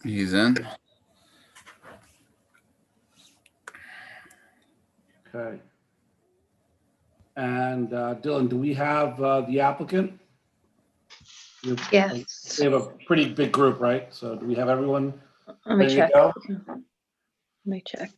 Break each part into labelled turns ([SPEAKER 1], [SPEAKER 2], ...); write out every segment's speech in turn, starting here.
[SPEAKER 1] He's in.
[SPEAKER 2] Okay. And Dylan, do we have the applicant?
[SPEAKER 3] Yes.
[SPEAKER 2] We have a pretty big group, right? So do we have everyone
[SPEAKER 3] Let me
[SPEAKER 2] ready to
[SPEAKER 3] check.
[SPEAKER 2] go?
[SPEAKER 3] Let me check.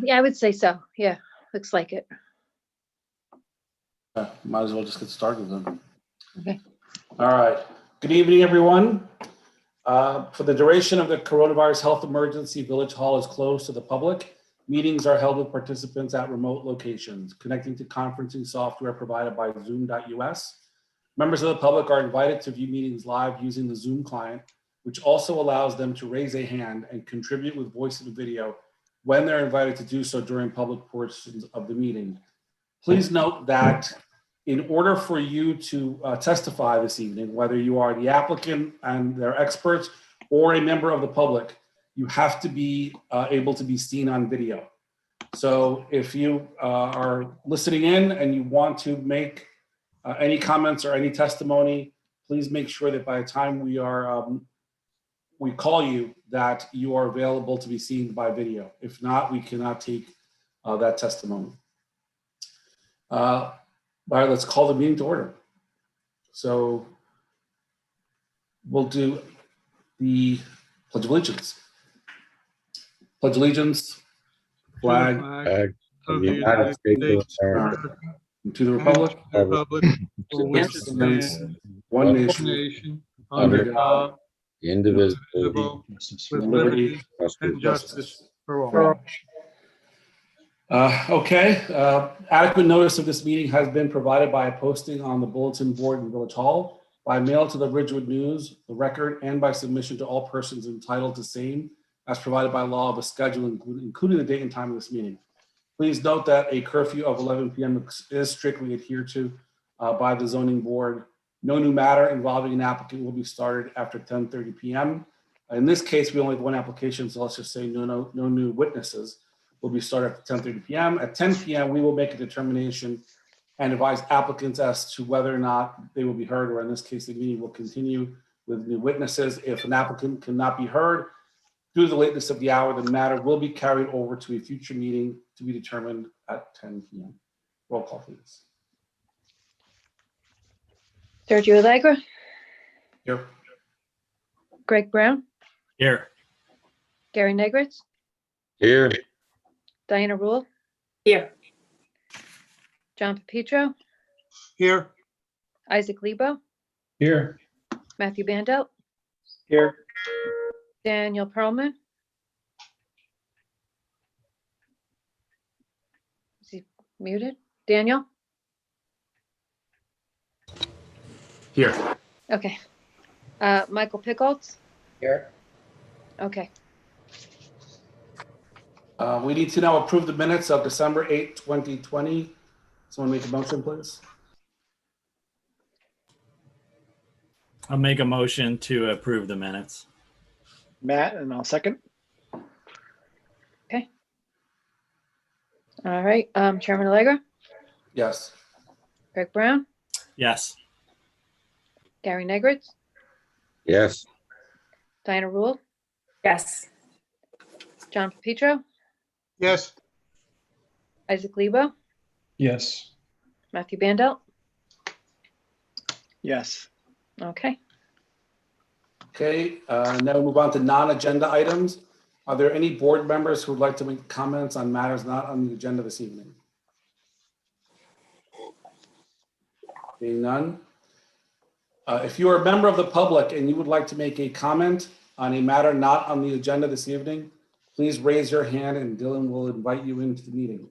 [SPEAKER 3] Yeah, I would say so. Yeah, looks like it.
[SPEAKER 2] Might as well just get started then.
[SPEAKER 3] Okay.
[SPEAKER 2] All right. Good evening, everyone. For the duration of the coronavirus health emergency, Village Hall is closed to the public. Meetings are held with participants at remote locations, connecting to conferencing software provided by Zoom.us. Members of the public are invited to view meetings live using the Zoom client, which also allows them to raise a hand and contribute with voice and video when they're invited to do so during public portions of the meeting. Please note that in order for you to testify this evening, whether you are the applicant and their experts or a member of the public, you have to be able to be seen on video. So if you are listening in and you want to make any comments or any testimony, please make sure that by the time we call you, that you are available to be seen by video. If not, we cannot take that testimony. All right, let's call the meeting to order. So we'll do the Pledge of Allegiance. Pledge allegiance, flag
[SPEAKER 4] of the United States of America,
[SPEAKER 2] and to the republic,
[SPEAKER 4] for
[SPEAKER 2] which stands one nation, under God,
[SPEAKER 4] indivisible,
[SPEAKER 2] with liberty
[SPEAKER 4] and
[SPEAKER 2] and justice for all. Okay, adequate notice of this meeting has been provided by a posting on the bulletin board in Village Hall, by mail to the Ridgewood News, the Record, and by submission to all persons entitled to same as provided by law of a schedule, including the date and time of this meeting. Please note that a curfew of 11 p.m. is strictly adhered to by the zoning board. No new matter involving an applicant will be started after 10:30 p.m. In this case, we only have one application, so let's just say no new witnesses will be started at 10:30 p.m. At 10 p.m., we will make a determination and advise applicants as to whether or not they will be heard, or in this case, the meeting will continue with new witnesses. If an applicant cannot be heard due to the lateness of the hour, the matter will be carried over to a future meeting to be determined at 10 p.m. Roll call, please.
[SPEAKER 3] Sergio Allegra,
[SPEAKER 2] Here.
[SPEAKER 3] Greg Brown,
[SPEAKER 5] Here.
[SPEAKER 3] Gary Negritz,
[SPEAKER 4] Here.
[SPEAKER 3] Diana Rule,
[SPEAKER 6] Here.
[SPEAKER 3] John Pepetro,
[SPEAKER 4] Here.
[SPEAKER 3] Isaac Lebo,
[SPEAKER 4] Here.
[SPEAKER 3] Matthew Bandel,
[SPEAKER 4] Here.
[SPEAKER 3] Daniel Perlman. Is he muted? Daniel?
[SPEAKER 2] Here.
[SPEAKER 3] Okay. Michael Pickles?
[SPEAKER 6] Here.
[SPEAKER 3] Okay.
[SPEAKER 2] We need to now approve the minutes of December 8, 2020. Someone make a motion, please.
[SPEAKER 5] I'll make a motion to approve the minutes.
[SPEAKER 7] Matt, and I'll second.
[SPEAKER 3] Okay. All right. Chairman Allegra,
[SPEAKER 2] Yes.
[SPEAKER 3] Greg Brown,
[SPEAKER 5] Yes.
[SPEAKER 3] Gary Negritz,
[SPEAKER 4] Yes.
[SPEAKER 3] Diana Rule,
[SPEAKER 6] Yes.
[SPEAKER 3] John Pepetro,
[SPEAKER 4] Yes.
[SPEAKER 3] Isaac Lebo,
[SPEAKER 7] Yes.
[SPEAKER 3] Matthew Bandel.
[SPEAKER 7] Yes.
[SPEAKER 3] Okay.
[SPEAKER 2] Okay, now we move on to non-agenda items. Are there any board members who would like to make comments on matters not on the agenda this evening? Being none. If you are a member of the public and you would like to make a comment on a matter not on the agenda this evening, please raise your hand and Dylan will invite you into the meeting.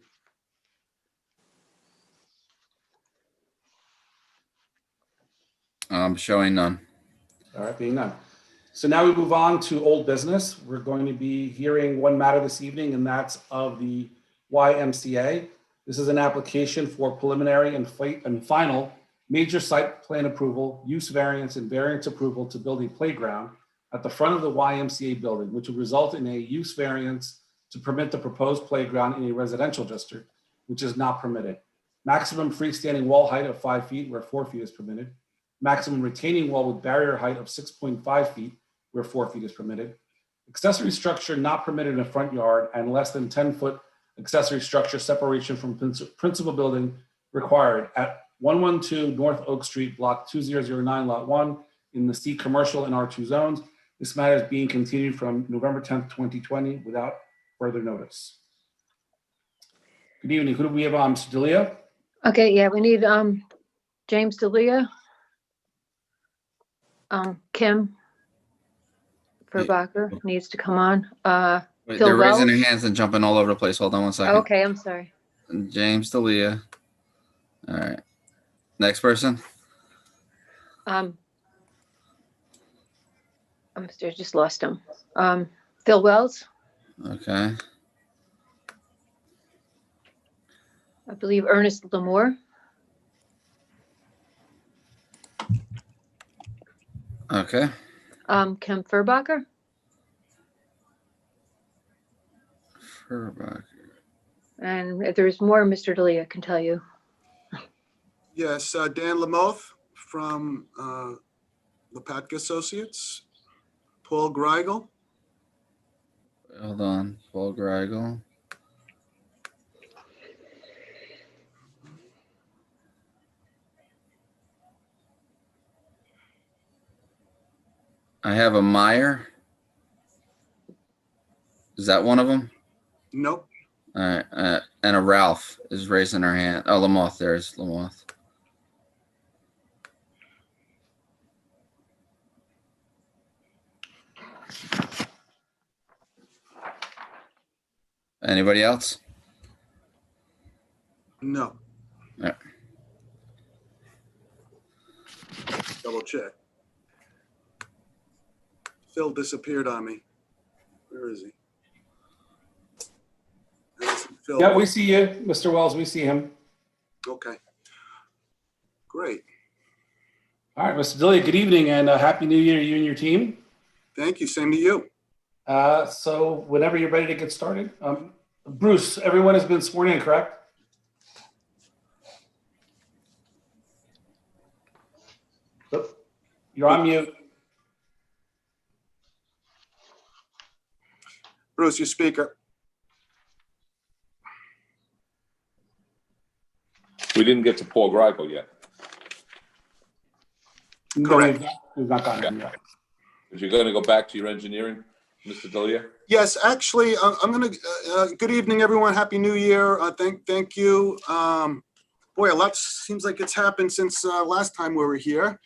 [SPEAKER 1] I'm showing none.
[SPEAKER 2] All right, being none. So now we move on to old business. We're going to be hearing one matter this evening, and that's of the YMCA. This is an application for preliminary and final major site plan approval, use variance and variance approval to build a playground at the front of the YMCA building, which would result in a use variance to permit the proposed playground in a residential district, which is not permitted. Maximum freestanding wall height of 5 feet where 4 feet is permitted. Maximum retaining wall with barrier height of 6.5 feet where 4 feet is permitted. Accessory structure not permitted in a front yard and less than 10-foot accessory structure separation from principal building required at 112 North Oak Street, block 2009, lot 1 in the C commercial and R2 zones. This matter is being continued from November 10th, 2020 without further notice. Good evening. Who do we have on? Mr. D'Elia?
[SPEAKER 3] Okay, yeah, we need James D'Elia. Kim Verbacher needs to come on.
[SPEAKER 1] Wait,
[SPEAKER 3] Phil
[SPEAKER 1] they're raising
[SPEAKER 3] Wells?
[SPEAKER 1] their hands and jumping all over the place. Hold on one second.
[SPEAKER 3] Okay, I'm sorry.
[SPEAKER 1] James D'Elia. All right. Next person.
[SPEAKER 3] I just lost him. Phil Wells,
[SPEAKER 1] Okay.
[SPEAKER 3] I believe Ernest Lamore.
[SPEAKER 1] Okay.
[SPEAKER 3] Kim Verbacher.
[SPEAKER 1] Furbacher.
[SPEAKER 3] And if there's more, Mr. D'Elia can tell you.
[SPEAKER 8] Yes, Dan Lamoth from Lepatka Associates. Paul Greigel.
[SPEAKER 1] Hold on. Paul Greigel. I have a Meyer. Is that one of them?
[SPEAKER 8] Nope.
[SPEAKER 1] All right. And a Ralph is raising her hand. Oh, Lamoth. There's Lamoth. Anybody else?
[SPEAKER 8] No.
[SPEAKER 1] Yeah.
[SPEAKER 8] Double check. Phil disappeared on me. Where is he? Phil.
[SPEAKER 2] Yeah, we see you, Mr. Wells. We see him.
[SPEAKER 8] Okay. Great.
[SPEAKER 2] All right, Mr. D'Elia, good evening and Happy New Year to you and your team.
[SPEAKER 8] Thank you. Same to you.
[SPEAKER 2] So whenever you're ready to get started. Bruce, everyone has been sworn in, correct? Oh, you're on mute.
[SPEAKER 8] Bruce, your speaker.
[SPEAKER 9] We didn't get to Paul Greigel yet.
[SPEAKER 2] No,
[SPEAKER 8] Correct.
[SPEAKER 2] we've not gotten him yet.
[SPEAKER 9] If you're going to go back to your engineering, Mr. D'Elia?
[SPEAKER 8] Yes, actually, I'm going to, good evening, everyone. Happy New Year. Thank you. Boy, a lot seems like it's happened since last time we were here.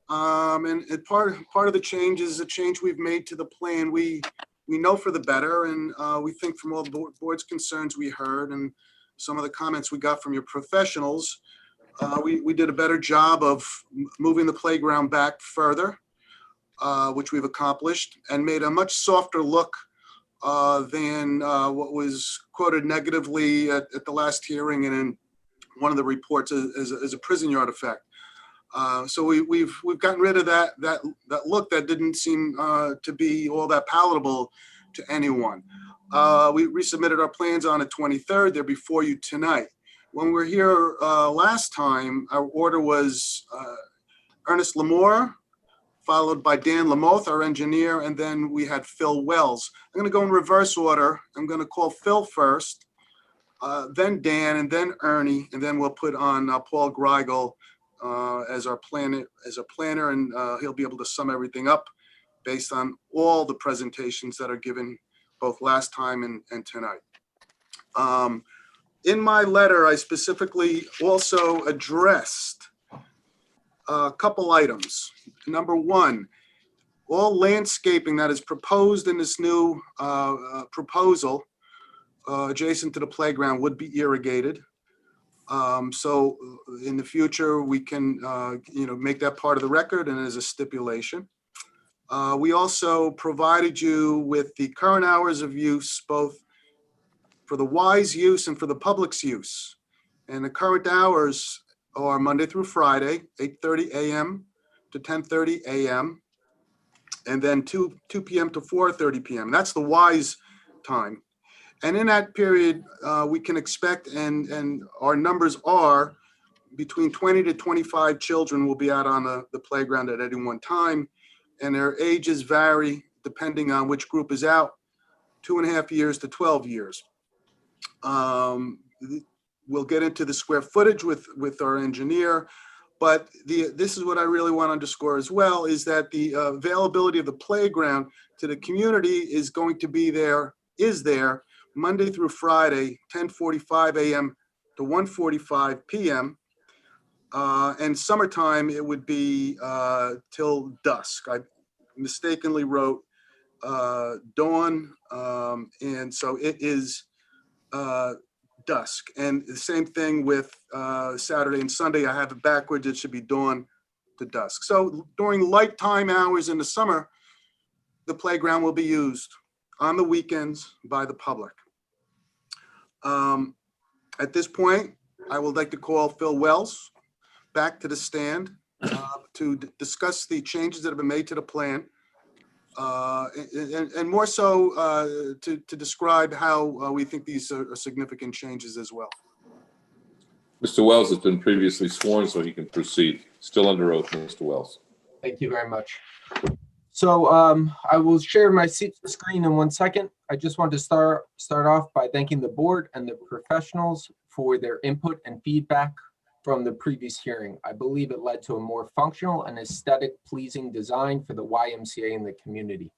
[SPEAKER 8] And part of the change is a change we've made to the plan. We know for the better, and we think from all the board's concerns we heard and some of the comments we got from your professionals, we did a better job of moving the playground back further, which we've accomplished, and made a much softer look than what was quoted negatively at the last hearing and in one of the reports as a prison yard effect. So we've gotten rid of that look that didn't seem to be all that palatable to anyone. We resubmitted our plans on the 23rd. They're before you tonight. When we were here last time, our order was Ernest Lamore, followed by Dan Lamoth, our engineer, and then we had Phil Wells. I'm going to go in reverse order. I'm going to call Phil first, then Dan, and then Ernie, and then we'll put on Paul Greigel as our planner, and he'll be able to sum everything up based on all the presentations that are given both last time and tonight. In my letter, I specifically also addressed a couple items. Number one, all landscaping that is proposed in this new proposal adjacent to the playground would be irrigated. So in the future, we can make that part of the record and as a stipulation. We also provided you with the current hours of use, both for the Y's use and for the public's use. And the current hours are Monday through Friday, 8:30 a.m. to 10:30 a.m. and then 2 p.m. to 4:30 p.m. That's the WISE time. And in that period, we can expect, and our numbers are, between 20 to 25 children will be out on the playground at any one time, and their ages vary depending on which group is out, 2.5 years to 12 years. We'll get into the square footage with our engineer, but this is what I really want to underscore as well, is that the availability of the playground to the community is going to be there, Monday through Friday, 10:45 a.m. to 1:45 p.m. And summertime, it would be till dusk. I mistakenly wrote dawn, and so it is dusk. And the same thing with Saturday and Sunday. I have it backwards. It should be dawn to dusk. So during light time hours in the summer, the playground will be used on the weekends by the public. At this point, I would like to call Phil Wells back to the stand to discuss the changes that have been made to the plan, and more so to describe how we think these are significant changes as well.
[SPEAKER 9] Mr. Wells has been previously sworn, so he can proceed. Still under oath, Mr. Wells.
[SPEAKER 10] Thank you very much. So I will share my screen in 1 second. I just want to start off by thanking the board and the professionals for their input and feedback from the previous hearing. I believe it led to a more functional and aesthetic pleasing design for the YMCA and the community.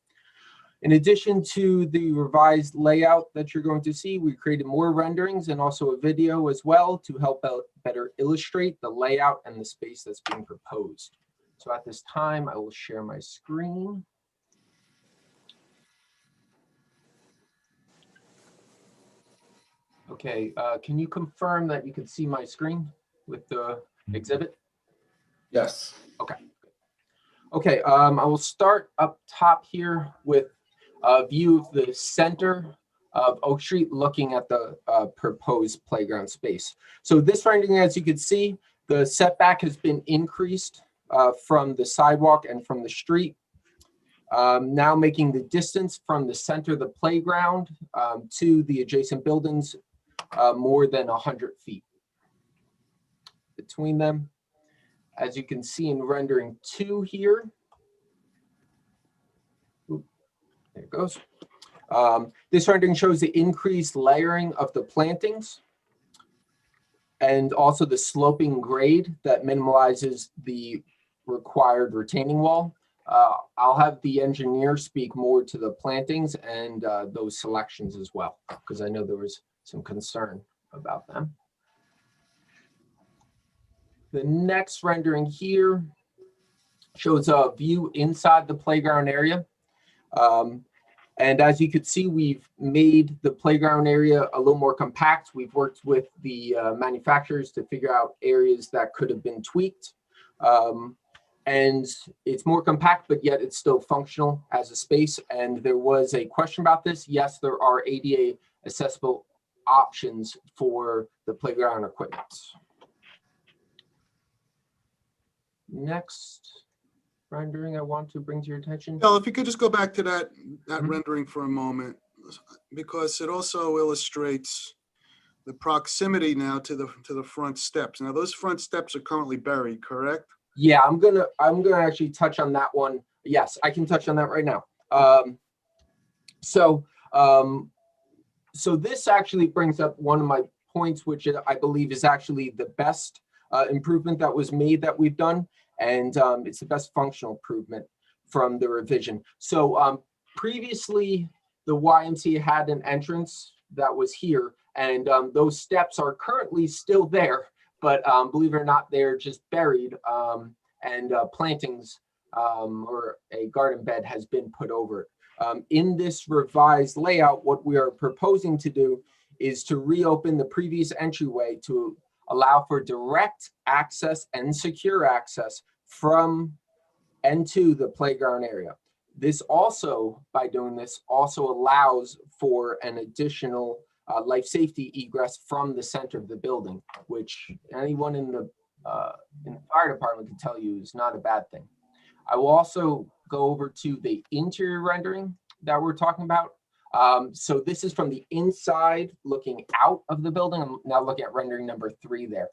[SPEAKER 10] In addition to the revised layout that you're going to see, we created more renderings and also a video as well to help out better illustrate the layout and the space that's being proposed. So at this time, I will share my screen. Okay, can you confirm that you can see my screen with the exhibit?
[SPEAKER 2] Yes.
[SPEAKER 10] Okay, I will start up top here with a view of the center of Oak Street looking at the proposed playground space. So this rendering, as you can see, the setback has been increased from the sidewalk and from the street, now making the distance from the center of the playground to the adjacent buildings more than 100 feet between them. As you can see in rendering 2 here, there it goes. This rendering shows the increased layering of the plantings and also the sloping grade that minimalizes the required retaining wall. I'll have the engineer speak more to the plantings and those selections as well, because I know there was some concern about them. The next rendering here shows a view inside the playground area. And as you can see, we've made the playground area a little more compact. We've worked with the manufacturers to figure out areas that could have been tweaked. And it's more compact, but yet it's still functional as a space. And there was a question about this. Yes, there are ADA accessible options for the playground equipment. Next rendering I want to bring to your attention.
[SPEAKER 8] Bill, if you could just go back to that rendering for a moment, because it also illustrates the proximity now to the front steps. Now, those front steps are currently buried, correct?
[SPEAKER 10] Yeah, I'm gonna actually touch on that one. Yes, I can touch on that right now. So this actually brings up one of my points, which I believe is actually the best improvement that was made that we've done. And it's the best functional improvement from the revision. So previously, the YMCA had an entrance that was here, and those steps are currently still there, but believe it or not, they're just buried, and plantings or a garden bed has been put over it. In this revised layout, what we are proposing to do is to reopen the previous entryway to allow for direct access and secure access from and to the playground area. This also, by doing this, also allows for an additional life safety egress from the center of the building, which anyone in the fire department can tell you is not a bad thing. I will also go over to the interior rendering that we're talking about. So this is from the inside looking out of the building. I'm now looking at rendering number 3 there.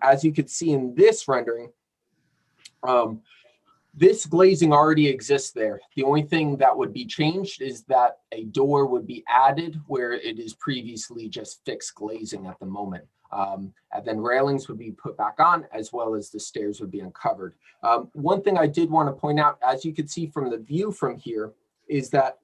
[SPEAKER 10] As you can see in this rendering, this glazing already exists there. The only thing that would be changed is that a door would be added where it is previously just fixed glazing at the moment. And then railings would be put back on, as well as the stairs would be uncovered. One thing I did want to point out, as you can see from the view from here, is that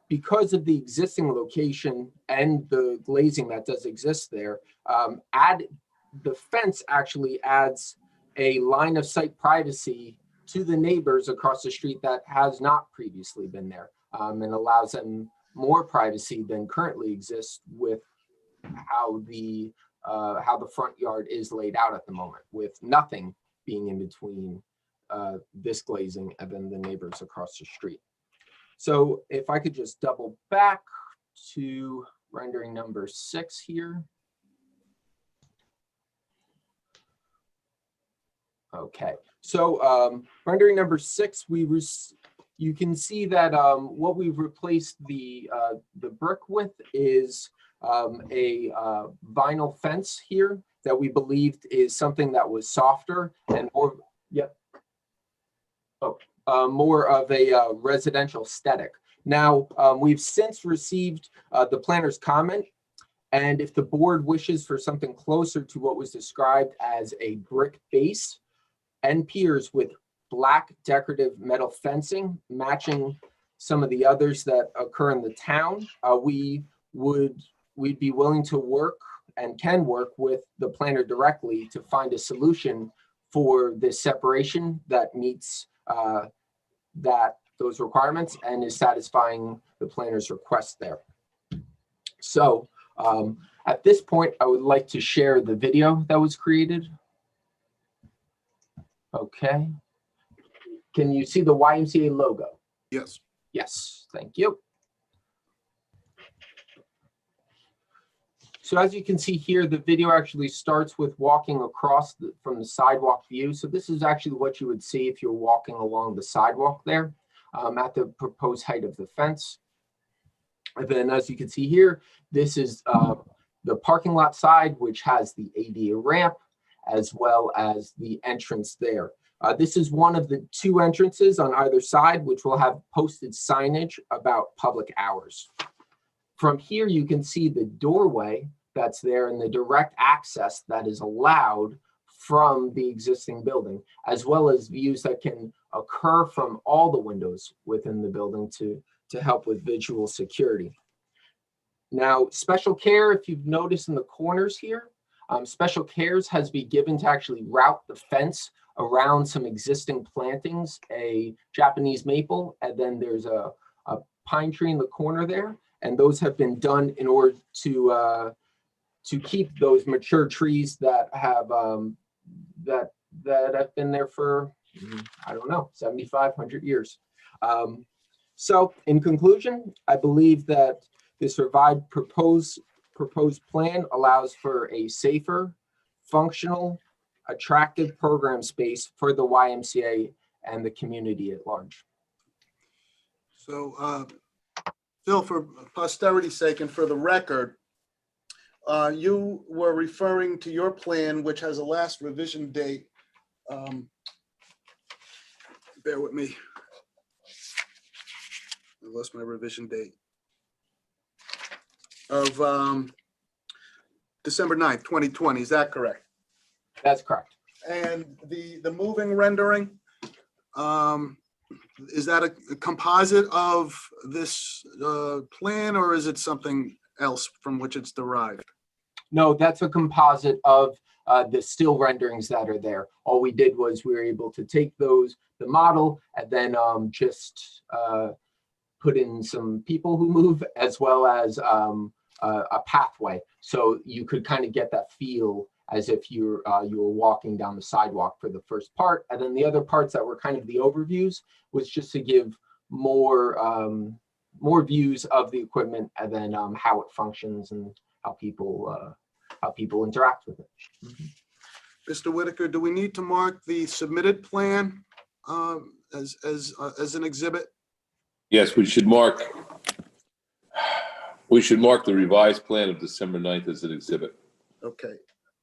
[SPEAKER 10] because of the existing location and the glazing that does exist there, the fence actually adds a line of sight privacy to the neighbors across the street that has not previously been there, and allows them more privacy than currently exists with how the front yard is laid out at the moment, with nothing being in between this glazing and then the neighbors across the street. So if I could just double back to rendering number 6 here. Okay, so rendering number 6, you can see that what we've replaced the brick with is a vinyl fence here that we believed is something that was softer and more, more of a residential aesthetic. Now, we've since received the planner's comment, and if the board wishes for something closer to what was described as a brick base and piers with black decorative metal fencing matching some of the others that occur in the town, we'd be willing to work and can work with the planner directly to find a solution for this separation that meets those requirements and is satisfying the planner's request there. So at this point, I would like to share the video that was created. Okay. Can you see the YMCA logo?
[SPEAKER 8] Yes.
[SPEAKER 10] Yes, thank you. So as you can see here, the video actually starts with walking across from the sidewalk view. So this is actually what you would see if you're walking along the sidewalk there at the proposed height of the fence. And then as you can see here, this is the parking lot side, which has the ADA ramp, as well as the entrance there. This is one of the 2 entrances on either side, which will have posted signage about public hours. From here, you can see the doorway that's there and the direct access that is allowed from the existing building, as well as views that can occur from all the windows within the building to help with visual security. Now, special care, if you've noticed in the corners here, special cares has been given to actually route the fence around some existing plantings, a Japanese maple, and then there's a pine tree in the corner there. And those have been done in order to keep those mature trees that have that have been there for, I don't know, 7,500 years. So in conclusion, I believe that this revised proposed plan allows for a safer, functional, attractive program space for the YMCA and the community at large.
[SPEAKER 8] So, Phil, for posterity's sake and for the record, you were referring to your plan, which has a last revision date. Bear with me. I lost my revision date of December 9th, 2020. Is that correct?
[SPEAKER 10] That's correct.
[SPEAKER 8] And the moving rendering, is that a composite of this plan, or is it something else from which it's derived?
[SPEAKER 10] No, that's a composite of the still renderings that are there. All we did was we were able to take the model, and then just put in some people who move, as well as a pathway. So you could kind of get that feel as if you were walking down the sidewalk for the first part. And then the other parts that were kind of the overviews was just to give more views of the equipment, and then how it functions and how people interact with it.
[SPEAKER 8] Mr. Whitaker, do we need to mark the submitted plan as an exhibit?
[SPEAKER 9] Yes, we should mark the revised plan of December 9th as an exhibit.
[SPEAKER 8] Okay,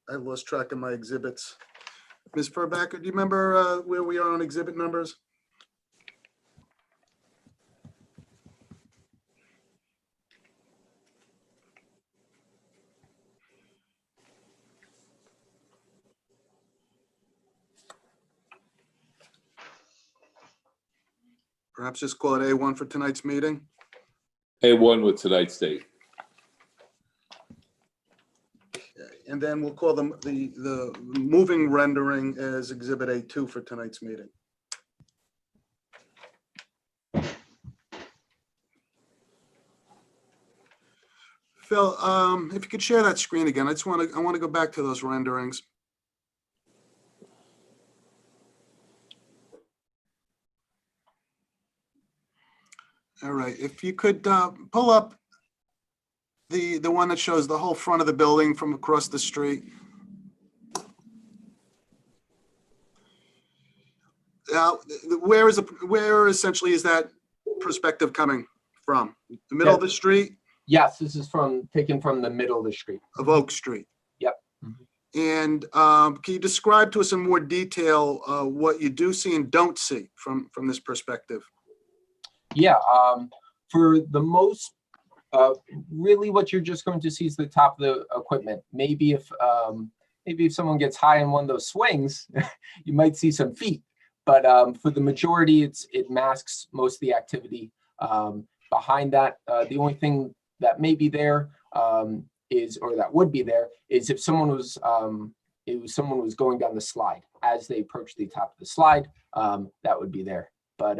[SPEAKER 8] I lost track of my exhibits. Ms. Furbacker, do you remember where we are on exhibit numbers? Perhaps just call it A1 for tonight's meeting.
[SPEAKER 9] A1 with tonight's date.
[SPEAKER 8] And then we'll call them the moving rendering as exhibit A2 for tonight's meeting. Phil, if you could share that screen again, I want to go back to those renderings. All right, if you could pull up the one that shows the whole front of the building from across the street. Now, where essentially is that perspective coming from? The middle of the street
[SPEAKER 10] Yes, this is taken from the middle of the street.
[SPEAKER 8] of Oak Street?
[SPEAKER 10] Yep.
[SPEAKER 8] And can you describe to us in more detail what you do see and don't see from this perspective?
[SPEAKER 10] Yeah, for the most, really what you're just going to see is the top of the equipment. Maybe if someone gets high in one of those swings, you might see some feet. But for the majority, it masks most of the activity. Behind that, the only thing that may be there that would be there is if someone was going down the slide. As they approach the top of the slide, that would be there. But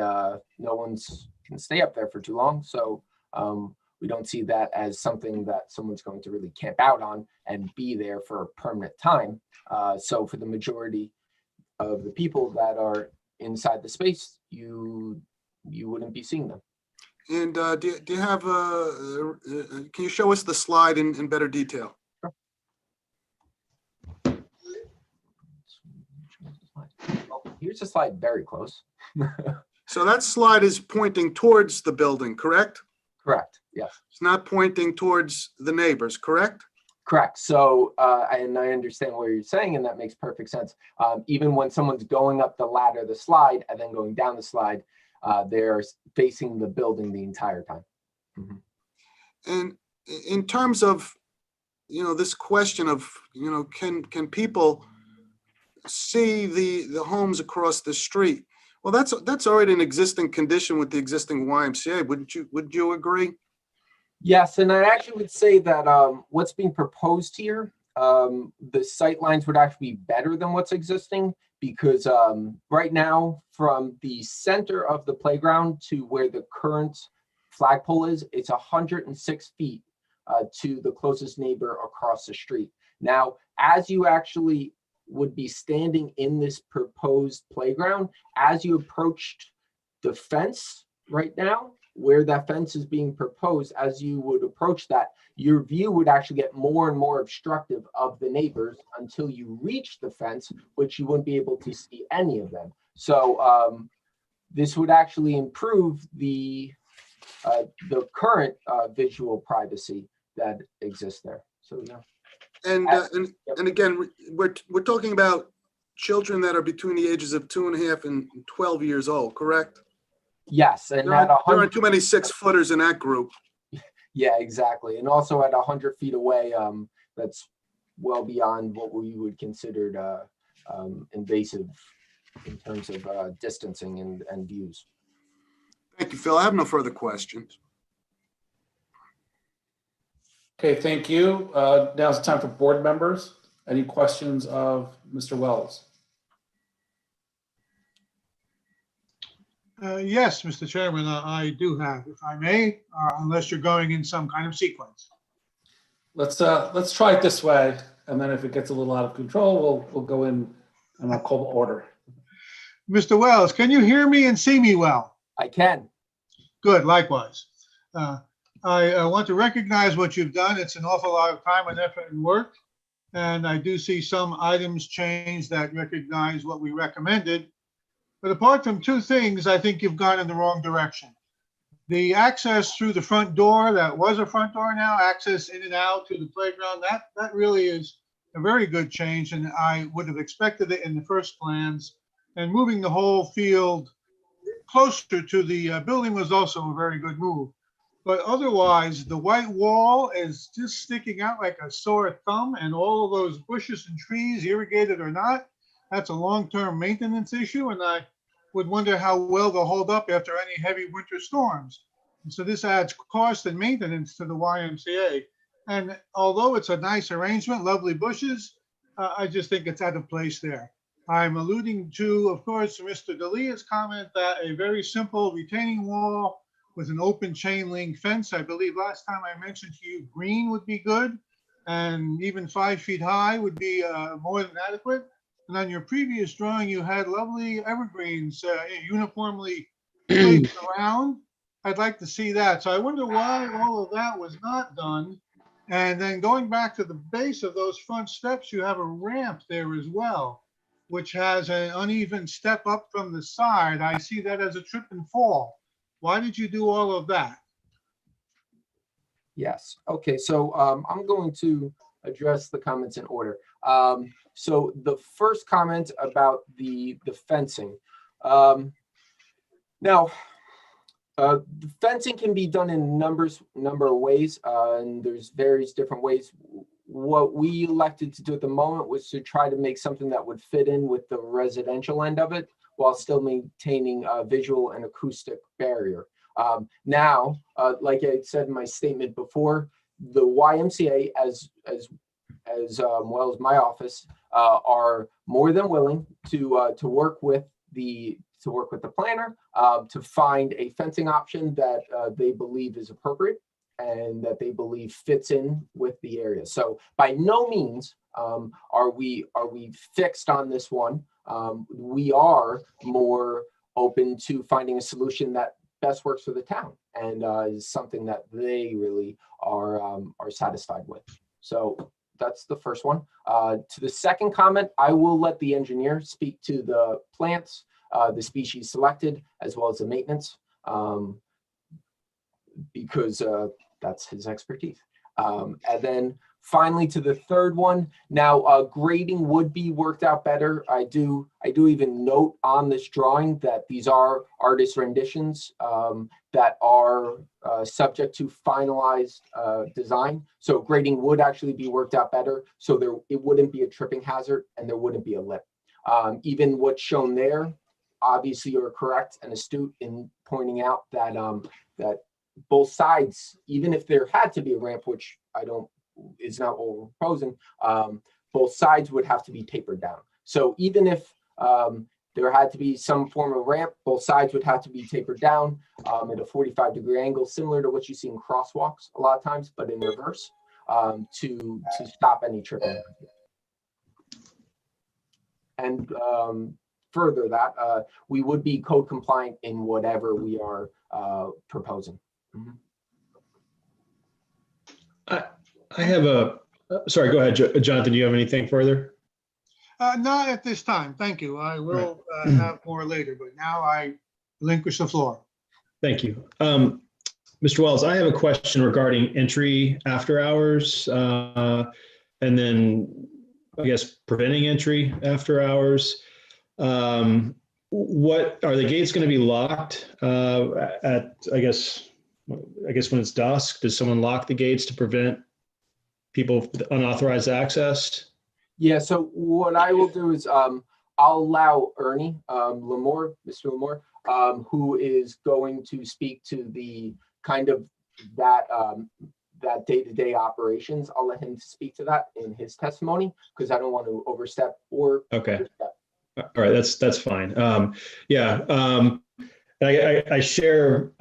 [SPEAKER 10] no one's can stay up there for too long, so we don't see that as something that someone's going to really camp out on and be there for a permanent time. So for the majority of the people that are inside the space, you wouldn't be seeing them.
[SPEAKER 8] And do you have can you show us the slide in better detail?
[SPEAKER 10] Sure. Oh, here's a slide very close.
[SPEAKER 8] So that slide is pointing towards the building, correct?
[SPEAKER 10] Correct. Yes.
[SPEAKER 8] It's not pointing towards the neighbors, correct?
[SPEAKER 10] Correct. So, and I understand what you're saying, and that makes perfect sense. Even when someone's going up the ladder, the slide, and then going down the slide, they're facing the building the entire time. Mm-hmm.
[SPEAKER 8] And in terms of, this question of, can people see the homes across the street? Well, that's already an existing condition with the existing YMCA. Would you agree?
[SPEAKER 10] Yes, and I actually would say that what's being proposed here, the sight lines would actually be better than what's existing, because right now from the center of the playground to where the current flagpole is, it's 106 feet to the closest neighbor across the street. Now, as you actually would be standing in this proposed playground, as you approached the fence right now, where that fence is being proposed, as you would approach that, your view would actually get more and more obstructive of the neighbors until you reach the fence, which you wouldn't be able to see any of them. So this would actually improve the current visual privacy that exists there. So yeah.
[SPEAKER 8] And again, we're talking about children that are between the ages of 2.5 and 12 years old, correct?
[SPEAKER 10] Yes, and
[SPEAKER 8] there aren't too many 6-footers in that group.
[SPEAKER 10] Yeah, exactly. And also at 100 feet away, that's well beyond what we would consider invasive in terms of distancing and views.
[SPEAKER 8] Thank you, Phil. I have no further questions.
[SPEAKER 2] Okay, thank you. Now's the time for board members. Any questions of Mr. Wells?
[SPEAKER 4] Yes, Mr. Chairman, I do have, if I may, unless you're going in some kind of sequence.
[SPEAKER 2] Let's try it this way, and then if it gets a little out of control, we'll go in and I'll call the order.
[SPEAKER 4] Mr. Wells, can you hear me and see me well?
[SPEAKER 10] I can.
[SPEAKER 4] Good, likewise. I want to recognize what you've done. It's an awful lot of time and effort and work. And I do see some items changed that recognize what we recommended. But apart from two things, I think you've gone in the wrong direction. The access through the front door, that was a front door now, access in and out to the playground, that really is a very good change, and I would have expected it in the first plans. And moving the whole field closer to the building was also a very good move. But otherwise, the white wall is just sticking out like a sore thumb, and all of those bushes and trees, irrigated or not, that's a long-term maintenance issue, and I would wonder how well they'll hold up after any heavy winter storms. And so this adds cost and maintenance to the YMCA. And although it's a nice arrangement, lovely bushes, I just think it's out of place there. I'm alluding to, of course, Mr. Delia's comment that a very simple retaining wall with an open chain link fence, I believe last time I mentioned to you, green would be good, and even 5 feet high would be more than adequate. And on your previous drawing, you had lovely evergreens uniformly placed around. I'd like to see that. So I wonder why all of that was not done. And then going back to the base of those front steps, you have a ramp there as well, which has an uneven step up from the side. I see that as a trip and fall. Why did you do all of that?
[SPEAKER 10] Yes. Okay. So I'm going to address the comments in order. So the first comment about the fencing. Now, the fencing can be done in number of ways, and there's various different ways. What we elected to do at the moment was to try to make something that would fit in with the residential end of it, while still maintaining a visual and acoustic barrier. Now, like I said in my statement before, the YMCA, as well as my office, are more than willing to work with the planner to find a fencing option that they believe is appropriate and that they believe fits in with the area. So by no means are we fixed on this one. We are more open to finding a solution that best works for the town and is something that they really are satisfied with. So that's the first one. To the second comment, I will let the engineer speak to the plants, the species selected, as well as the maintenance, because that's his expertise. And then finally to the third one. Now, grading would be worked out better. I do even note on this drawing that these are artist renditions that are subject to finalized design. So grading would actually be worked out better. So it wouldn't be a tripping hazard and there wouldn't be a lip. Even what's shown there, obviously you're correct and astute in pointing out that that both sides, even if there had to be a ramp, which is not what we're proposing, both sides would have to be tapered down. So even if there had to be some form of ramp, both sides would have to be tapered down at a 45-degree angle, similar to what you see in crosswalks a lot of times, but in reverse, to stop any tripping. And further that, we would be code compliant in whatever we are proposing. Mm-hmm.
[SPEAKER 11] I have sorry, go ahead, Jonathan. Do you have anything further?
[SPEAKER 4] Not at this time. Thank you. I will have more later, but now I relinquish the floor.
[SPEAKER 11] Thank you. Mr. Wells, I have a question regarding entry after hours, and then I guess preventing entry after hours. What are the gates going to be locked at, I guess when it's dusk? Does someone lock the gates to prevent people with unauthorized access?
[SPEAKER 10] Yeah, so what I will do is I'll allow Ernie Lamore, Mr. Lamore, who is going to speak to the kind of that day-to-day operations. I'll let him speak to that in his testimony because I don't want to overstep or
[SPEAKER 11] okay. All right, that's fine. I share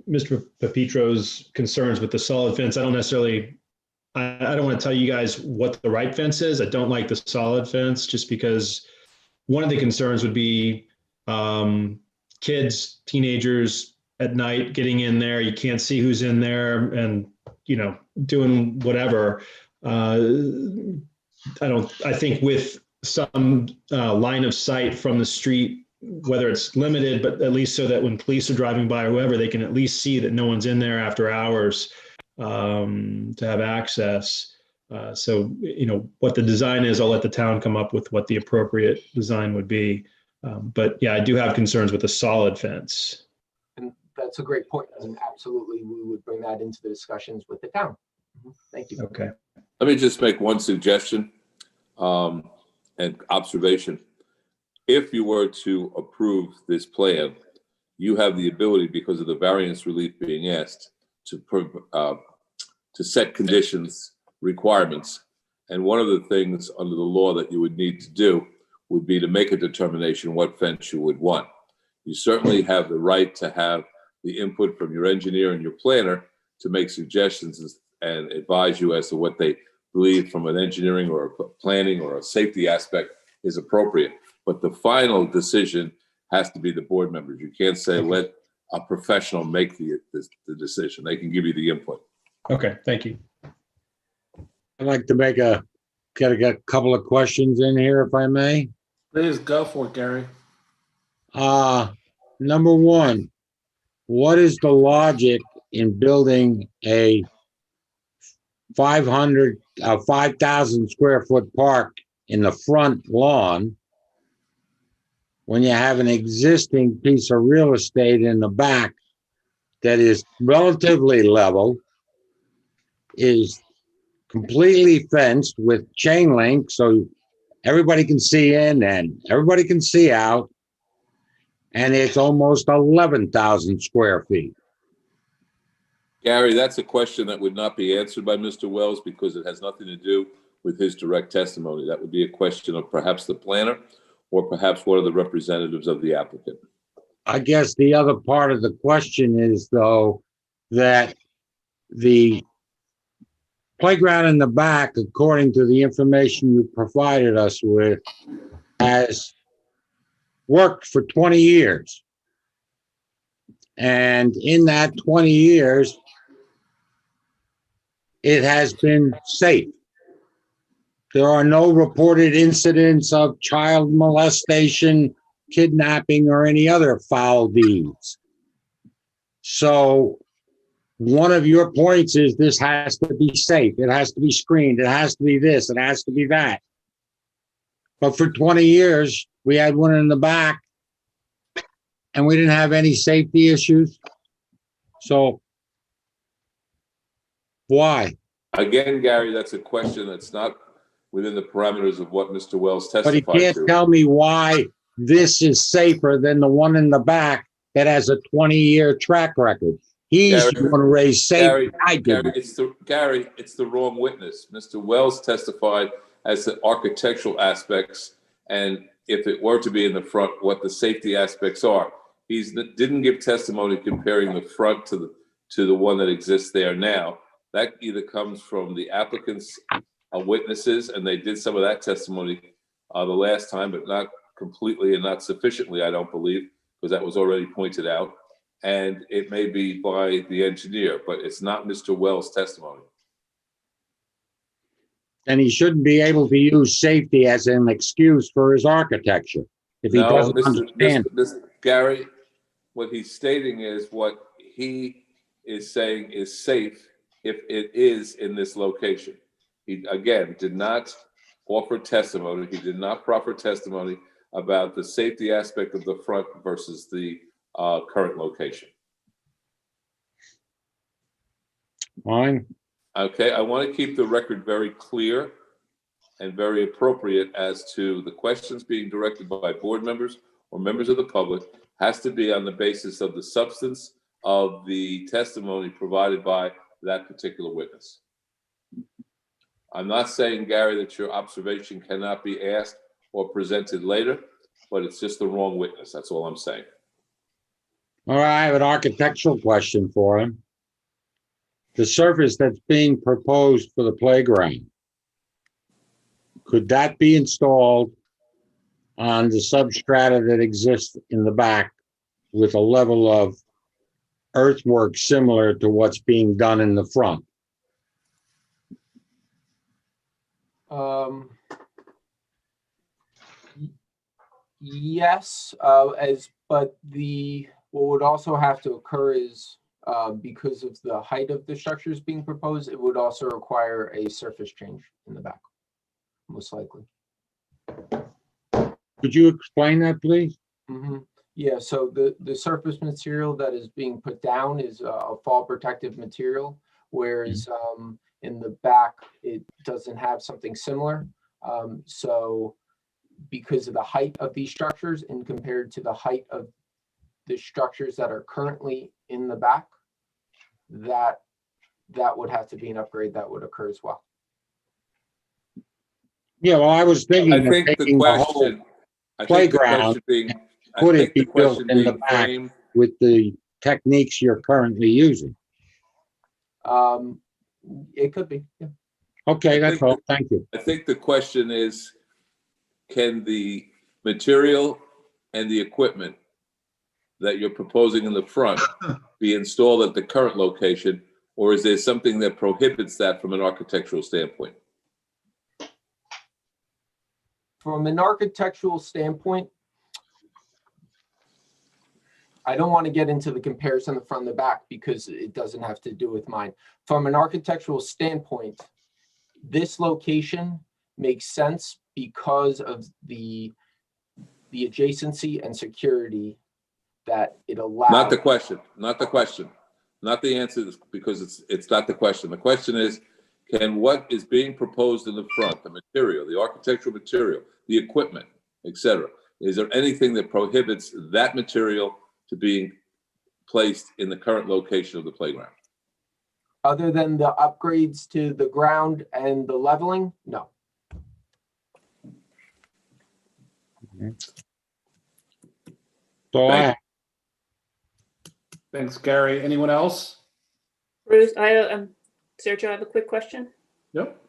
[SPEAKER 11] Mr. Pepitro's concerns with the solid fence. I don't want to tell you guys what the right fence is. I don't like the solid fence just because one of the concerns would be kids, teenagers at night getting in there. You can't see who's in there and, doing whatever. I think with some line of sight from the street, whether it's limited, but at least so that when police are driving by or whoever, they can at least see that no one's in there after hours to have access. So, what the design is, I'll let the town come up with what the appropriate design would be. But yeah, I do have concerns with a solid fence.
[SPEAKER 10] And that's a great point. And absolutely, we would bring that into the discussions with the town. Thank you.
[SPEAKER 11] Okay.
[SPEAKER 9] Let me just make one suggestion and observation. If you were to approve this plan, you have the ability, because of the variance relief being asked, to set conditions, requirements. And one of the things under the law that you would need to do would be to make a determination what fence you would want. You certainly have the right to have the input from your engineer and your planner to make suggestions and advise you as to what they believe from an engineering or a planning or a safety aspect is appropriate. But the final decision has to be the board members. You can't say, let a professional make the decision. They can give you the input.
[SPEAKER 11] Okay, thank you.
[SPEAKER 12] I'd like to get a couple of questions in here, if I may.
[SPEAKER 2] Please go for it, Gary.
[SPEAKER 12] Number one, what is the logic in building a 5,000 square foot park in the front lawn when you have an existing piece of real estate in the back that is relatively level, is completely fenced with chain link so everybody can see in and everybody can see out, and it's almost 11,000 square feet?
[SPEAKER 9] Gary, that's a question that would not be answered by Mr. Wells because it has nothing to do with his direct testimony. That would be a question of perhaps the planner or perhaps one of the representatives of the applicant.
[SPEAKER 12] I guess the other part of the question is, though, that the playground in the back, according to the information you provided us with, has worked for 20 years. And in that 20 years, it has been safe. There are no reported incidents of child molestation, kidnapping, or any other foul deeds. So one of your points is this has to be safe. It has to be screened. It has to be this. It has to be that. But for 20 years, we had one in the back and we didn't have any safety issues. So why?
[SPEAKER 9] Again, Gary, that's a question that's not within the parameters of what Mr. Wells
[SPEAKER 12] But he
[SPEAKER 9] testified
[SPEAKER 12] can't
[SPEAKER 9] to.
[SPEAKER 12] tell me why this is safer than the one in the back that has a 20-year track record. He's
[SPEAKER 9] Gary,
[SPEAKER 12] going to raise safety. I didn't.
[SPEAKER 9] Gary, it's the wrong witness. Mr. Wells testified as to architectural aspects, and if it were to be in the front, what the safety aspects are. He didn't give testimony comparing the front to the one that exists there now. That either comes from the applicant's witnesses, and they did some of that testimony the last time, but not completely and not sufficiently, I don't believe, because that was already pointed out. And it may be by the engineer, but it's not Mr. Wells' testimony.
[SPEAKER 12] And he shouldn't be able to use safety as an excuse for his architecture if he doesn't understand.
[SPEAKER 9] Gary, what he's stating is what he is saying is safe if it is in this location. He, again, did not offer testimony. He did not proffer testimony about the safety aspect of the front versus the current location.
[SPEAKER 12] Fine.
[SPEAKER 9] Okay, I want to keep the record very clear and very appropriate as to the questions being directed by board members or members of the public has to be on the basis of the substance of the testimony provided by that particular witness. I'm not saying, Gary, that your observation cannot be asked or presented later, but it's just the wrong witness. That's all I'm saying.
[SPEAKER 12] All right, I have an architectural question for him. The surface that's being proposed for the playground, could that be installed on the substrata that exists in the back with a level of earthwork similar to what's being done in the front?
[SPEAKER 10] Yes, but what would also have to occur is, because of the height of the structures being proposed, it would also require a surface change in the back, most likely.
[SPEAKER 12] Could you explain that, please?
[SPEAKER 10] Yeah, so the surface material that is being put down is a fall protective material, whereas in the back, it doesn't have something similar. So because of the height of these structures and compared to the height of the structures that are currently in the back, that would have to be an upgrade that would occur as well.
[SPEAKER 12] Yeah, well, I was thinking
[SPEAKER 9] I
[SPEAKER 12] of
[SPEAKER 9] think the
[SPEAKER 12] taking the whole
[SPEAKER 9] question, I think the
[SPEAKER 12] playground,
[SPEAKER 9] question being, I
[SPEAKER 12] could it
[SPEAKER 9] think the
[SPEAKER 12] be built
[SPEAKER 9] question
[SPEAKER 12] in the
[SPEAKER 9] being
[SPEAKER 12] back
[SPEAKER 9] framed,
[SPEAKER 12] with the techniques you're currently using.
[SPEAKER 10] It could be, yeah.
[SPEAKER 12] Okay,
[SPEAKER 9] I
[SPEAKER 12] that's
[SPEAKER 9] think
[SPEAKER 12] all. Thank you.
[SPEAKER 9] I think the question is, can the material and the equipment that you're proposing in the front be installed at the current location, or is there something that prohibits that from an architectural standpoint?
[SPEAKER 10] From an architectural standpoint, I don't want to get into the comparison of the front and the back because it doesn't have to do with mine. From an architectural standpoint, this location makes sense because of the adjacency and security that it allows.
[SPEAKER 9] Not the question, not the question, not the answer, because it's not the question. The question is, can what is being proposed in the front, the material, the architectural material, the equipment, etc., is there anything that prohibits that material to being placed in the current location of the playground?
[SPEAKER 10] Other than the upgrades to the ground and the leveling, no.
[SPEAKER 12] So
[SPEAKER 2] Thanks, Gary. Anyone else?
[SPEAKER 6] Bruce, Sergio, I have a quick question.
[SPEAKER 2] Yep.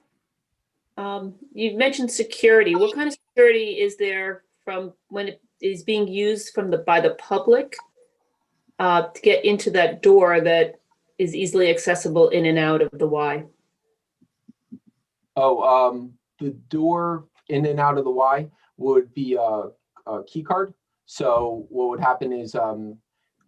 [SPEAKER 6] You mentioned security. What kind of security is there from when it is being used by the public to get into that door that is easily accessible in and out of the Y?
[SPEAKER 10] The door in and out of the Y would be a key card. So what would happen is,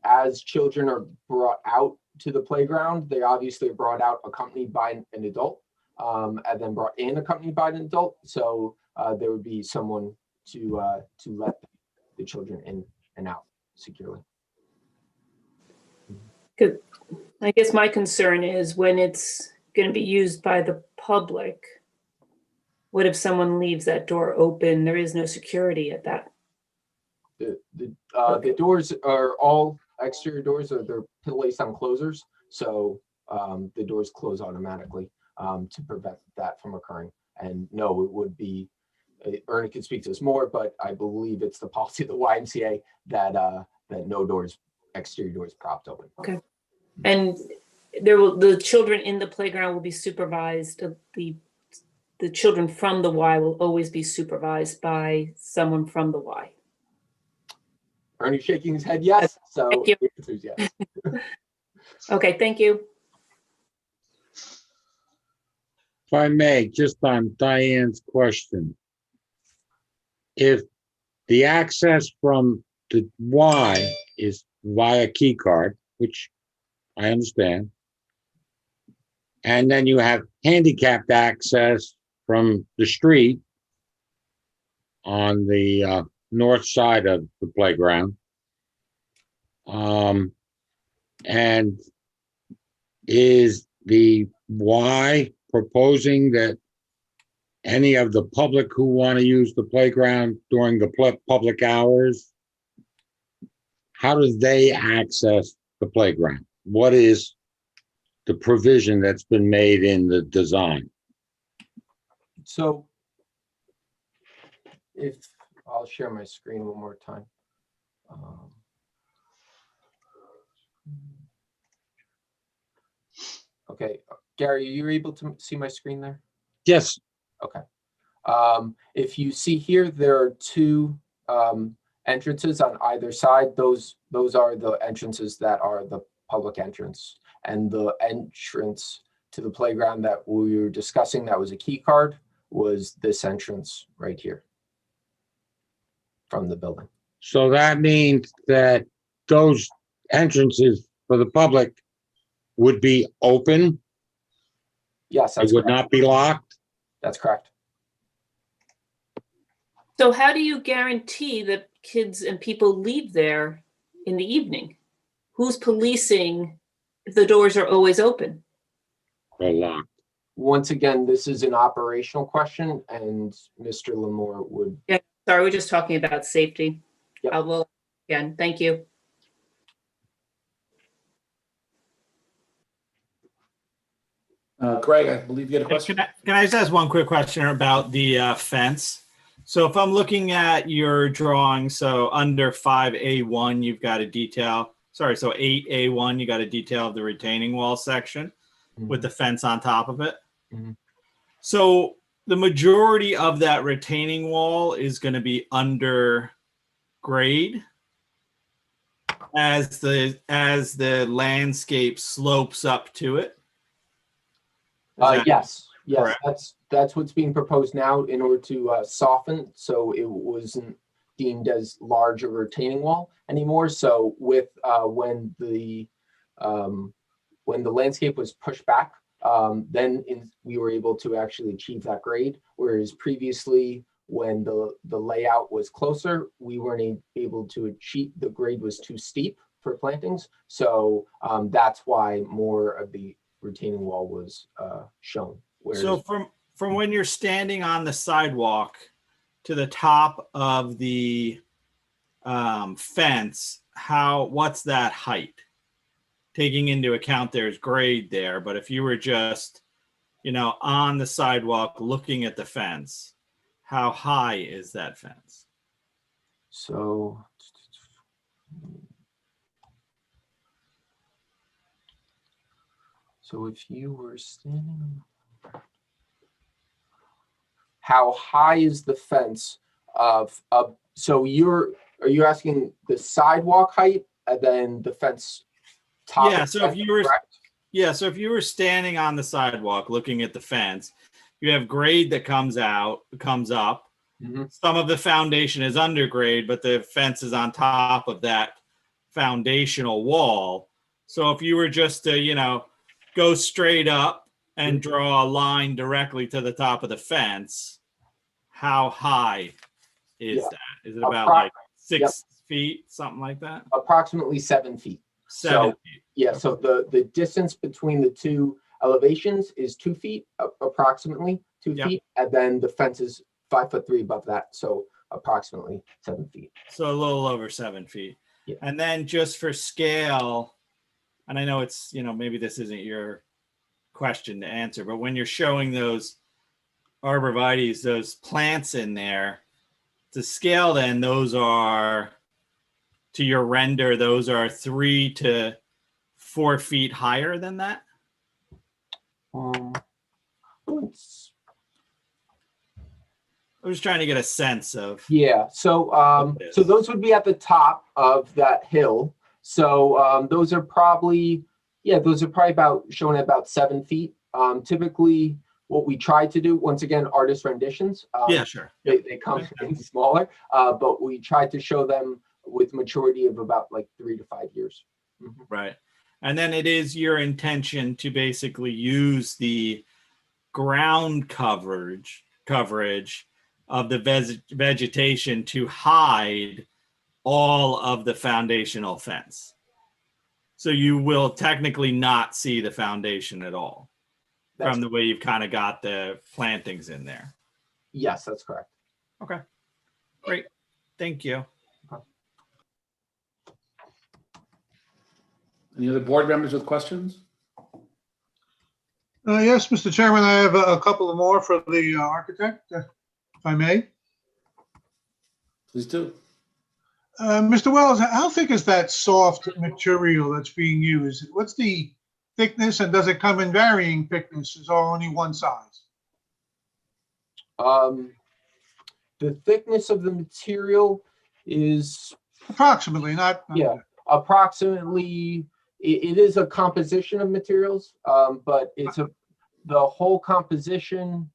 [SPEAKER 10] as children are brought out to the playground, they obviously are brought out accompanied by an adult, and then brought in accompanied by an adult. So there would be someone to let the children in and out securely.
[SPEAKER 6] Good. I guess my concern is when it's going to be used by the public, what if someone leaves that door open? There is no security at that.
[SPEAKER 10] The doors are all exterior doors, or they're placed on closers. So the doors close automatically to prevent that from occurring. And no, it would be, Ernie could speak to us more, but I believe it's the policy of the YMCA that no doors, exterior doors propped open.
[SPEAKER 6] Okay. And the children in the playground will be supervised. The children from the Y will always be supervised by someone from the Y.
[SPEAKER 10] Ernie's shaking his head yes, so
[SPEAKER 6] Thank you.
[SPEAKER 10] the answer is yes.
[SPEAKER 6] Okay, thank you.
[SPEAKER 12] if I may, just on Diane's question, if the access from the Y is via key card, which I understand, and then you have handicapped access from the street on the north side of the playground, and is the Y proposing that any of the public who want to use the playground during the public hours, how do they access the playground? What is the provision that's been made in the design?
[SPEAKER 10] So if I'll share my screen one more time. Okay, Gary, are you able to see my screen there?
[SPEAKER 12] Yes.
[SPEAKER 10] Okay. If you see here, there are two entrances on either side. Those are the entrances that are the public entrance, and the entrance to the playground that we were discussing that was a key card was this entrance right here. from the building.
[SPEAKER 12] So that means that those entrances for the public would be open.
[SPEAKER 10] Yes,
[SPEAKER 12] They
[SPEAKER 10] that's
[SPEAKER 12] would
[SPEAKER 10] correct.
[SPEAKER 12] not be locked.
[SPEAKER 10] That's correct.
[SPEAKER 6] So how do you guarantee that kids and people leave there in the evening? Who's policing if the doors are always open?
[SPEAKER 12] Or locked.
[SPEAKER 10] Once again, this is an operational question, and Mr. Lamore would.
[SPEAKER 6] Yeah, sorry, we're just talking about safety.
[SPEAKER 10] Yep.
[SPEAKER 6] I will, again, thank you.
[SPEAKER 2] Greg, I believe you had a question.
[SPEAKER 5] Can I just ask one quick question about the fence? So if I'm looking at your drawing, so under 5A1, you've got a detail. Sorry, so 8A1, you got a detail of the retaining wall section with the fence on top of it.
[SPEAKER 10] Mhm.
[SPEAKER 5] So the majority of that retaining wall is going to be under grade as the landscape slopes up to it.
[SPEAKER 10] Yes,
[SPEAKER 5] correct?
[SPEAKER 10] that's what's being proposed now in order to soften, so it wasn't deemed as large a retaining wall anymore. So with when the landscape was pushed back, we were able to actually achieve that grade. Whereas previously, when the layout was closer, we weren't able to achieve, the grade was too steep for plantings. So that's why more of the retaining wall was shown. Whereas,
[SPEAKER 5] So from when you're standing on the sidewalk to the top of the fence, what's that height? Taking into account there's grade there, but if you were just, on the sidewalk looking at the fence, how high is that fence?
[SPEAKER 10] so if you were standing, how high is the fence so are you asking the sidewalk height and then the fence top?
[SPEAKER 5] Yeah,
[SPEAKER 10] of
[SPEAKER 5] so
[SPEAKER 10] the
[SPEAKER 5] if
[SPEAKER 10] fence,
[SPEAKER 5] you were
[SPEAKER 10] correct?
[SPEAKER 5] so if you were standing on the sidewalk looking at the fence, you have grade that comes up.
[SPEAKER 10] Mhm.
[SPEAKER 5] Some of the foundation is undergrade, but the fence is on top of that foundational wall. So if you were just to, go straight up and draw a line directly to the top of the fence, how high is
[SPEAKER 10] Yeah.
[SPEAKER 5] that? Is it about like 6
[SPEAKER 10] Yep.
[SPEAKER 5] feet, something like that?
[SPEAKER 10] Approximately 7 feet.
[SPEAKER 5] 7 feet.
[SPEAKER 10] Yeah, so the distance between the two elevations is 2 feet, approximately 2
[SPEAKER 5] Yep.
[SPEAKER 10] feet, and then the fence is 5'3" above that, so approximately 7 feet.
[SPEAKER 5] So a little over 7 feet.
[SPEAKER 10] Yeah.
[SPEAKER 5] And then just for scale, and I know it's, maybe this isn't your question to answer, but when you're showing those arborvitaes, those plants in there, to scale then, those are, to your render, those are 3 to 4 feet higher than that?
[SPEAKER 10] Let's-
[SPEAKER 5] I was trying to get a sense of.
[SPEAKER 10] Yeah, so those would be at the top of that hill. So those are probably about shown at about 7 feet. Typically, what we try to do, once again, artist renditions.
[SPEAKER 5] Yeah, sure.
[SPEAKER 10] They come in smaller, but we try to show them with maturity of about like 3 to 5 years. Mhm.
[SPEAKER 5] Right. And then it is your intention to basically use the ground coverage of the vegetation to hide all of the foundational fence. So you will technically not see the foundation at all from the way you've kind of got the plantings in there.
[SPEAKER 10] Yes, that's correct.
[SPEAKER 5] Okay, great. Thank you.
[SPEAKER 2] Any other board members with questions?
[SPEAKER 4] Yes, Mr. Chairman, I have a couple of more for the architect, if I may.
[SPEAKER 2] Please do.
[SPEAKER 4] Mr. Wells, how thick is that soft material that's being used? What's the thickness, and does it come in varying thicknesses or only one size?
[SPEAKER 10] The thickness of the material is
[SPEAKER 4] Approximately, not.
[SPEAKER 10] yeah, approximately. It is a composition of materials, but the whole composition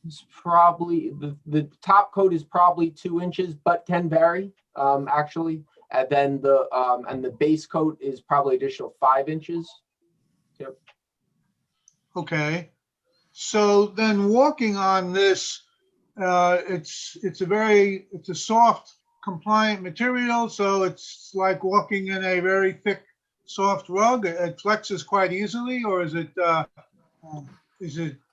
[SPEAKER 10] It's probably, the top coat is probably 2 inches, but can vary, actually. And then the base coat is probably additional 5 inches. Yep.
[SPEAKER 4] Okay. So then walking on this, it's a soft compliant material. So it's like walking in a very thick, soft rug. It flexes quite easily, or is it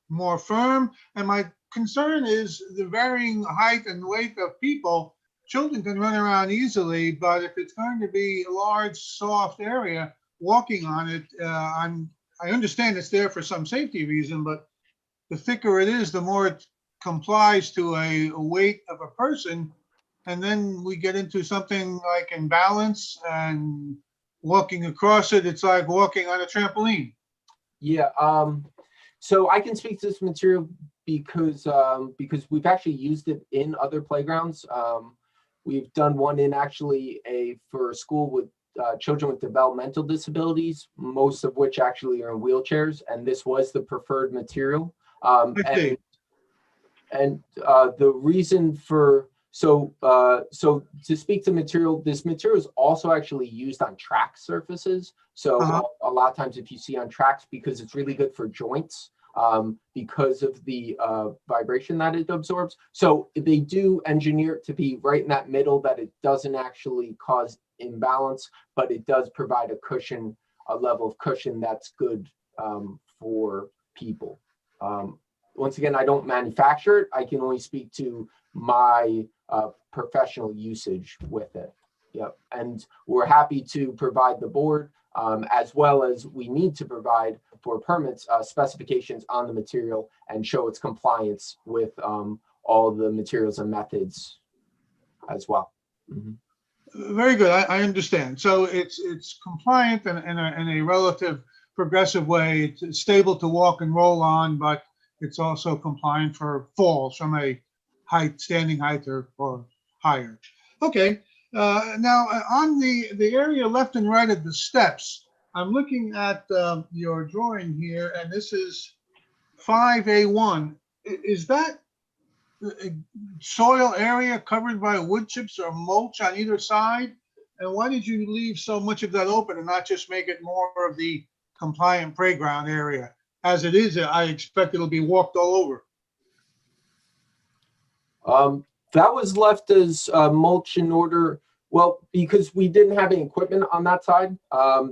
[SPEAKER 4] more firm? And my concern is the varying height and weight of people. Children can run around easily, but if it's going to be a large, soft area, walking on it, I understand it's there for some safety reason, but the thicker it is, the more it complies to a weight of a person. And then we get into something like imbalance and walking across it, it's like walking on a trampoline.
[SPEAKER 10] Yeah, so I can speak to this material because we've actually used it in other playgrounds. We've done one in actually for a school with children with developmental disabilities, most of which actually are in wheelchairs, and this was the preferred material. The reason for so to speak to material, this material is also actually used on track surfaces. So a lot of times if you see on tracks, because it's really good for joints, because of the vibration that it absorbs. So they do engineer it to be right in that middle, that it doesn't actually cause imbalance, but it does provide a cushion, a level of cushion that's good for people. Once again, I don't manufacture it. I can only speak to my professional usage with it. Yep. And we're happy to provide the board, as well as we need to provide for permits, specifications on the material and show its compliance with all the materials and methods as well.
[SPEAKER 4] Very good. I understand. So it's compliant in a relative progressive way. It's stable to walk and roll on, but it's also compliant for falls from a height, standing height or higher. Okay. Now on the area left and right of the steps, I'm looking at your drawing here, and this is 5A1. Is that soil area covered by wood chips or mulch on either side? And why did you leave so much of that open and not just make it more of the compliant playground area? As it is, I expect it'll be walked all over.
[SPEAKER 10] That was left as mulch in order, well, because we didn't have any equipment on that side.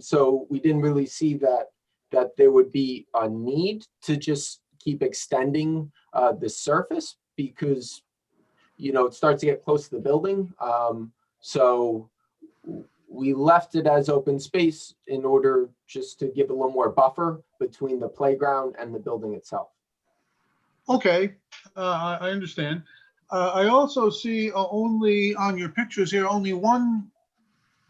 [SPEAKER 10] So we didn't really see that there would be a need to just keep extending the surface, because, you know, it starts to get close to the building. So we left it as open space in order just to give a little more buffer between the playground and the building itself.
[SPEAKER 4] Okay, I understand. I also see only on your pictures here, only one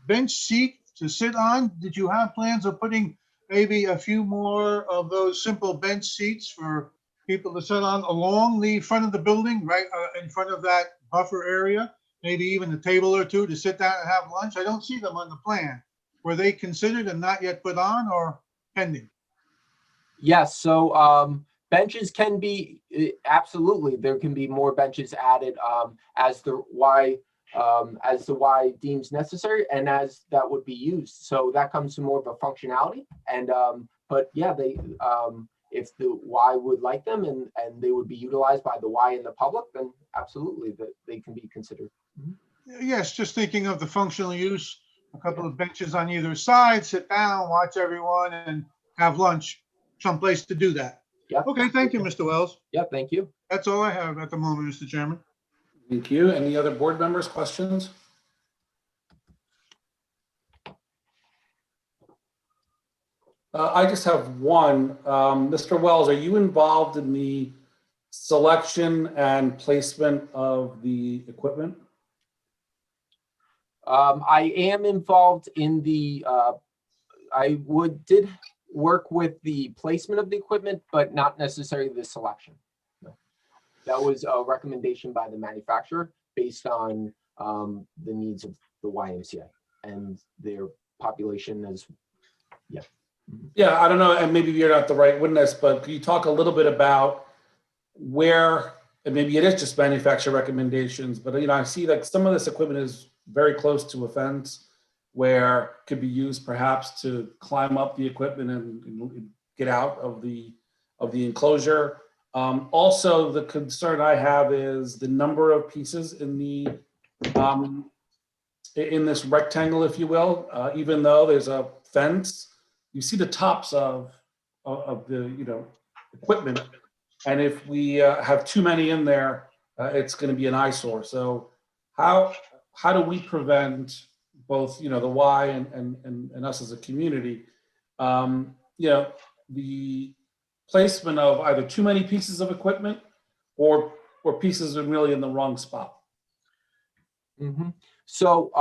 [SPEAKER 4] bench seat to sit on. Did you have plans of putting maybe a few more of those simple bench seats for people to sit on along the front of the building, right in front of that buffer area? Maybe even a table or two to sit down and have lunch? I don't see them on the plan. Were they considered and not yet put on, or pending?
[SPEAKER 10] Yes, so benches can be, absolutely, there can be more benches added as the Y deems necessary and as that would be used. So that comes to more of a functionality. And but yeah, they if the Y would like them and they would be utilized by the Y in the public, then absolutely that they can be considered.
[SPEAKER 4] Yes, just thinking of the functional use, a couple of benches on either side, sit down, watch everyone, and have lunch, someplace to do that.
[SPEAKER 10] Yep.
[SPEAKER 4] Okay, thank you, Mr. Wells.
[SPEAKER 10] Yeah, thank you.
[SPEAKER 4] That's all I have at the moment, Mr. Chairman.
[SPEAKER 2] Thank you. Any other board members, questions? I just have one. Mr. Wells, are you involved in the selection and placement of the equipment?
[SPEAKER 10] I am involved in the, did work with the placement of the equipment, but not necessarily the selection. No. That was a recommendation by the manufacturer based on the needs of the YMCA and their population as, yeah.
[SPEAKER 2] Yeah, I don't know, and maybe you're not the right witness, but can you talk a little bit about where and maybe it is just manufacturer recommendations, but I see like some of this equipment is very close to a fence where it could be used perhaps to climb up the equipment and get out of the enclosure. Also, the concern I have is the number of pieces in this rectangle, if you will. Even though there's a fence, you see the tops of the equipment, and if we have too many in there, it's going to be an eyesore. So how do we prevent both the Y and us as a community, the placement of either too many pieces of equipment or pieces are really in the wrong spot?
[SPEAKER 10] So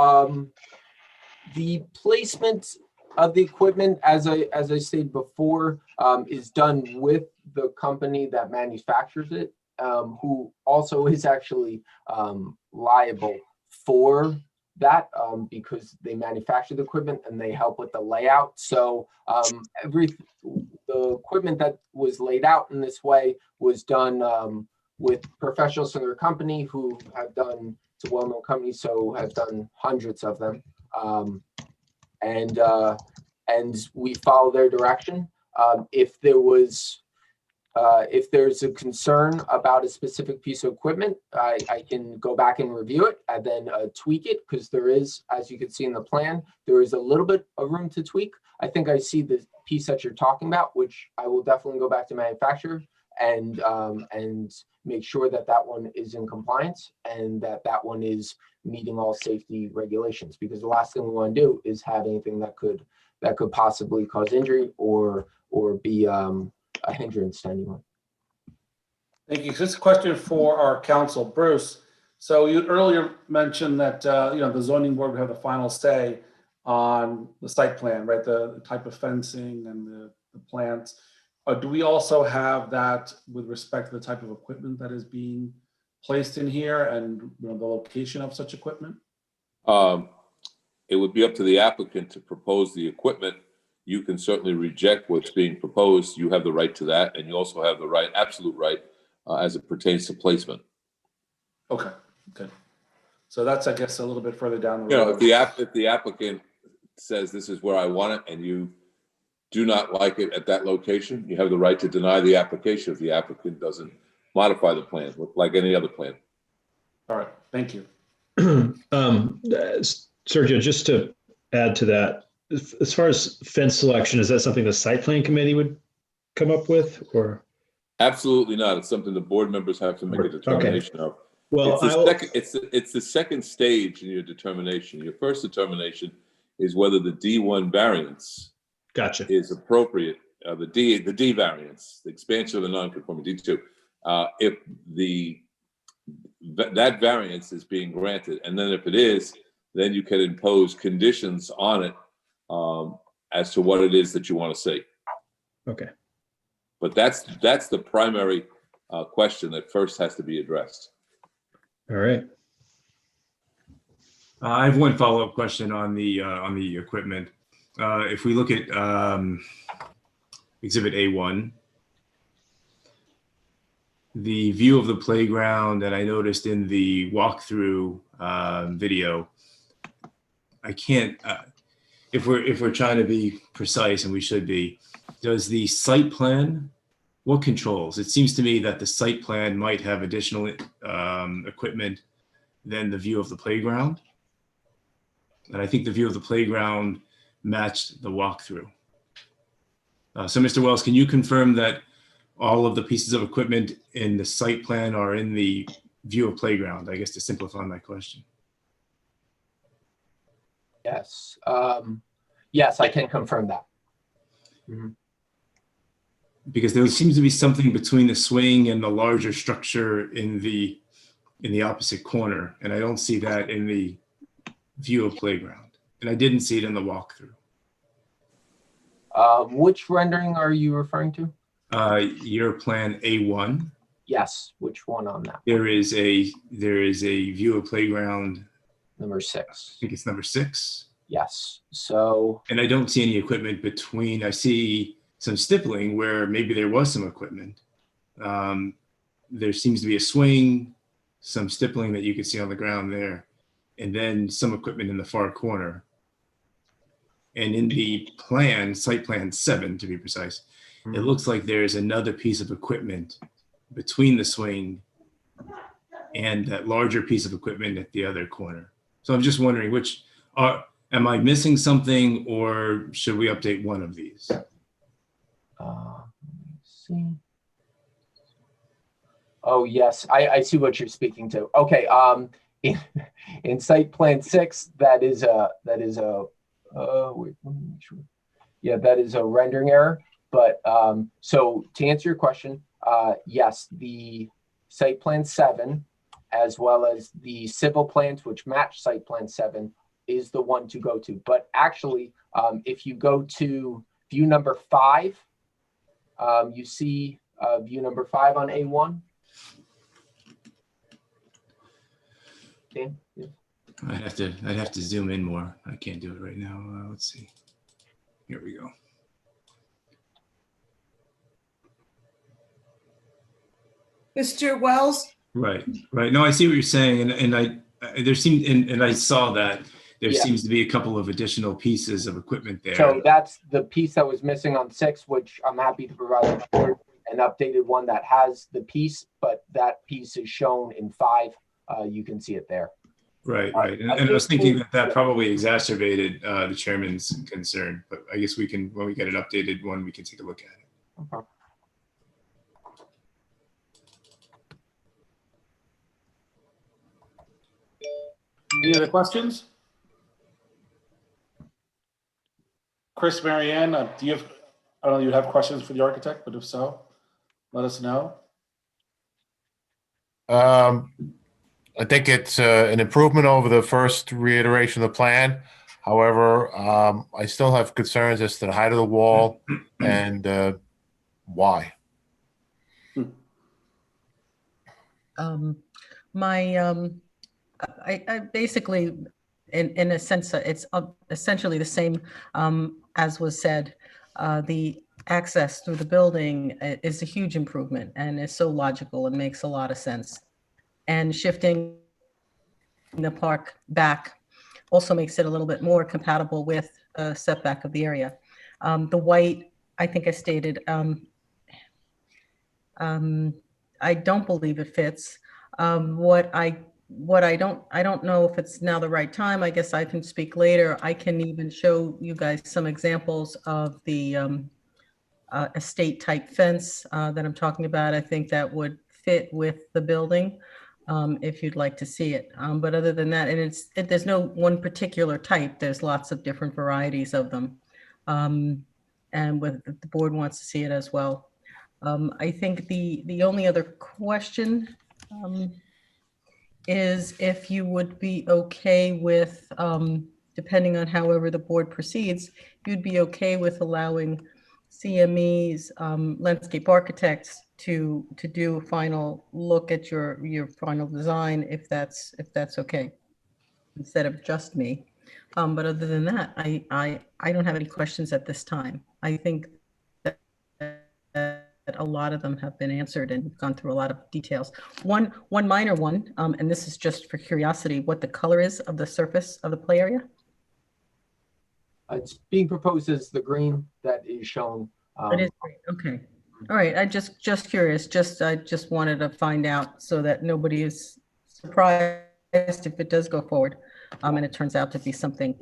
[SPEAKER 10] the placement of the equipment, as I stated before, is done with the company that manufactures it, who also is actually liable for that because they manufacture the equipment and they help with the layout. So the equipment that was laid out in this way was done with professionals from their company who have done, it's a well-known company, so have done hundreds of them. And we follow their direction. If there's a concern about a specific piece of equipment, I can go back and review it and then tweak it, because there is, as you can see in the plan, there is a little bit of room to tweak. I think I see the piece that you're talking about, which I will definitely go back to manufacturer and make sure that that one is in compliance and that one is meeting all safety regulations, because the last thing we want to do is have anything that could possibly cause injury or be a hindrance to anyone.
[SPEAKER 2] Thank you. This question for our counsel, Bruce. So you earlier mentioned that the zoning board would have the final say on the site plan, right? The type of fencing and the plants. Do we also have that with respect to the type of equipment that is being placed in here and the location of such equipment?
[SPEAKER 9] It would be up to the applicant to propose the equipment. You can certainly reject what's being proposed. You have the right to that, and you also have the right, absolute right, as it pertains to placement.
[SPEAKER 2] Okay, good. So that's, I guess, a little bit further down the road.
[SPEAKER 9] If the applicant says this is where I want it, and you do not like it at that location, you have the right to deny the application if the applicant doesn't modify the plan, like any other plan.
[SPEAKER 2] All right, thank you.
[SPEAKER 11] Sergio, just to add to that, as far as fence selection, is that something the site plan committee would come up with, or?
[SPEAKER 9] Absolutely not. It's something the board members have to make a determination of.
[SPEAKER 11] Well,
[SPEAKER 9] it's the second stage in your determination. Your first determination is whether the D1 variance is appropriate. The D variance, the expansion of the non-conforming D2. If that variance is being granted, and then if it is, then you can impose conditions on it as to what it is that you want to see.
[SPEAKER 11] Okay.
[SPEAKER 9] But that's the primary question that first has to be addressed.
[SPEAKER 11] All right.
[SPEAKER 13] I have one follow-up question on the equipment. If we look at Exhibit A1, the view of the playground, and I noticed in the walkthrough video, I can't. If we're trying to be precise, and we should be, does the site plan, what controls? It seems to me that the site plan might have additional equipment than the view of the playground. And I think the view of the playground matched the walkthrough. So Mr. Wells, can you confirm that all of the pieces of equipment in the site plan are in the view of playground? I guess to simplify my question.
[SPEAKER 10] Yes. Yes, I can confirm that. Mm-hmm.
[SPEAKER 13] Because there seems to be something between the swing and the larger structure in the opposite corner, and I don't see that in the view of playground, and I didn't see it in the walkthrough.
[SPEAKER 10] Which rendering are you referring to?
[SPEAKER 13] Your plan A1.
[SPEAKER 10] Yes. Which one on that?
[SPEAKER 13] There is a view of playground.
[SPEAKER 10] Number 6.
[SPEAKER 13] I think it's number 6.
[SPEAKER 10] Yes. So.
[SPEAKER 13] And I don't see any equipment between. I see some stippling where maybe there was some equipment. there seems to be a swing, some stippling that you can see on the ground there, and then some equipment in the far corner. And in the plan, site plan 7 to be precise, it looks like there's another piece of equipment between the swing and that larger piece of equipment at the other corner. So I'm just wondering am I missing something, or should we update one of these?
[SPEAKER 10] Let me see. Oh, yes, I see what you're speaking to. Okay, in site plan 6, that is a wait, let me make sure. Yeah, that is a rendering error. But so to answer your question, yes, the site plan 7, as well as the civil plans which match site plan 7, is the one to go to. But actually, if you go to view number 5, you see view number 5 on A1. Dan? Yeah.
[SPEAKER 13] I'd have to zoom in more. I can't do it right now. Let's see. Here we go.
[SPEAKER 14] Mr. Wells?
[SPEAKER 13] Right. No, I see what you're saying, and I saw that there seems to be a couple of additional pieces of equipment there.
[SPEAKER 10] So that's the piece that was missing on 6, which I'm happy to provide the board an updated one that has the piece, but that piece is shown in 5. You can see it there.
[SPEAKER 13] Right. And I was thinking that probably exacerbated the chairman's concern, but I guess when we get an updated one, we can take a look at it.
[SPEAKER 10] Okay.
[SPEAKER 2] Any other questions? Chris, Marianne, do you have, I don't know, you have questions for the architect, but if so, let us know.
[SPEAKER 15] I think it's an improvement over the first reiteration of the plan. However, I still have concerns as to the height of the wall and why.
[SPEAKER 14] I basically, in a sense, it's essentially the same as was said. The access through the building is a huge improvement and is so logical and makes a lot of sense. And shifting the park back also makes it a little bit more compatible with a setback of the area. The white, I think I stated, I don't believe it fits. I don't know if it's now the right time. I guess I can speak later. I can even show you guys some examples of the estate type fence that I'm talking about. I think that would fit with the building if you'd like to see it. But other than that, and there's no one particular type. There's lots of different varieties of them. And the board wants to see it as well. I think the only other question is if you would be okay with, depending on however the board proceeds, you'd be okay with allowing CME's landscape architects to do a final look at your final design, if that's okay, instead of just me. But other than that, I don't have any questions at this time. I think that a lot of them have been answered and gone through a lot of details. One minor one, and this is just for curiosity, what the color is of the surface of the play area?
[SPEAKER 10] It's being proposed as the green that is shown.
[SPEAKER 14] It is green. Okay. All right. I just curious. I just wanted to find out so that nobody is surprised if it does go forward, and it turns out to be something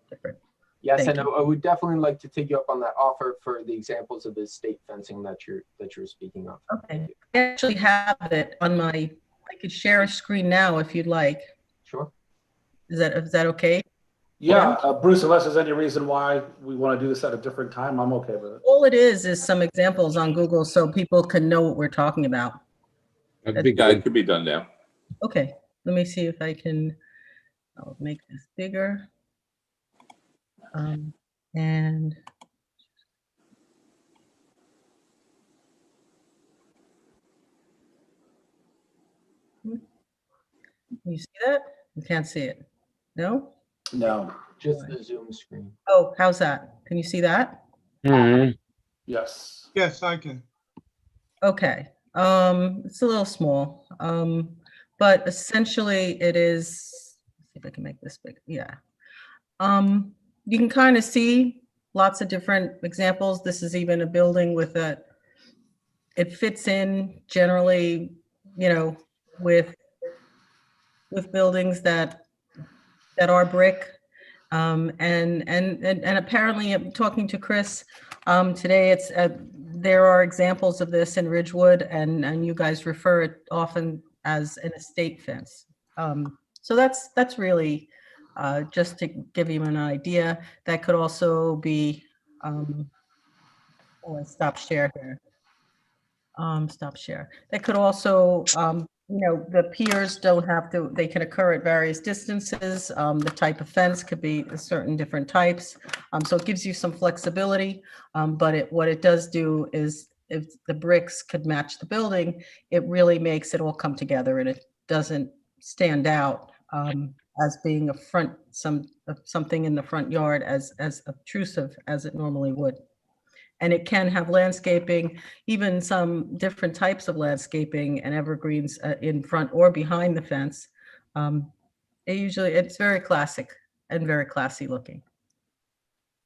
[SPEAKER 14] different.
[SPEAKER 10] Yes,
[SPEAKER 14] Thank
[SPEAKER 10] and I would definitely like to take you up on that offer for the examples of the estate fencing that you're speaking of.
[SPEAKER 14] Okay. I actually have it on I could share a screen now if you'd like.
[SPEAKER 10] Sure.
[SPEAKER 14] Is that okay?
[SPEAKER 2] Yeah, Bruce, unless there's any reason why we want to do this at a different time, I'm okay with it.
[SPEAKER 14] All it is some examples on Google so people can know what we're talking about.
[SPEAKER 9] Yeah, it could be done now.
[SPEAKER 14] Okay, let me see if I can, I'll make this bigger. And you see that? You can't see it. No?
[SPEAKER 2] No.
[SPEAKER 10] Just the Zoom screen.
[SPEAKER 14] Oh, how's that? Can you see that?
[SPEAKER 12] Mhm.
[SPEAKER 2] Yes.
[SPEAKER 4] Yes, I can.
[SPEAKER 14] Okay. It's a little small, but essentially it is, let's see if I can make this big. Yeah. You can kind of see lots of different examples. This is even a building with a, it fits in generally, you know, with buildings that are brick. And apparently, I'm talking to Chris today, it's there are examples of this in Ridgewood, and you guys refer it often as an estate fence. So that's really just to give you an idea. That could also be, stop share here. Stop share. That could also, you know, the piers don't have to, they can occur at various distances. The type of fence could be certain different types. So it gives you some flexibility. But what it does do is if the bricks could match the building, it really makes it all come together and it doesn't stand out as being something in the front yard as obtrusive as it normally would. And it can have landscaping, even some different types of landscaping and evergreens in front or behind the fence. It's very classic and very classy looking.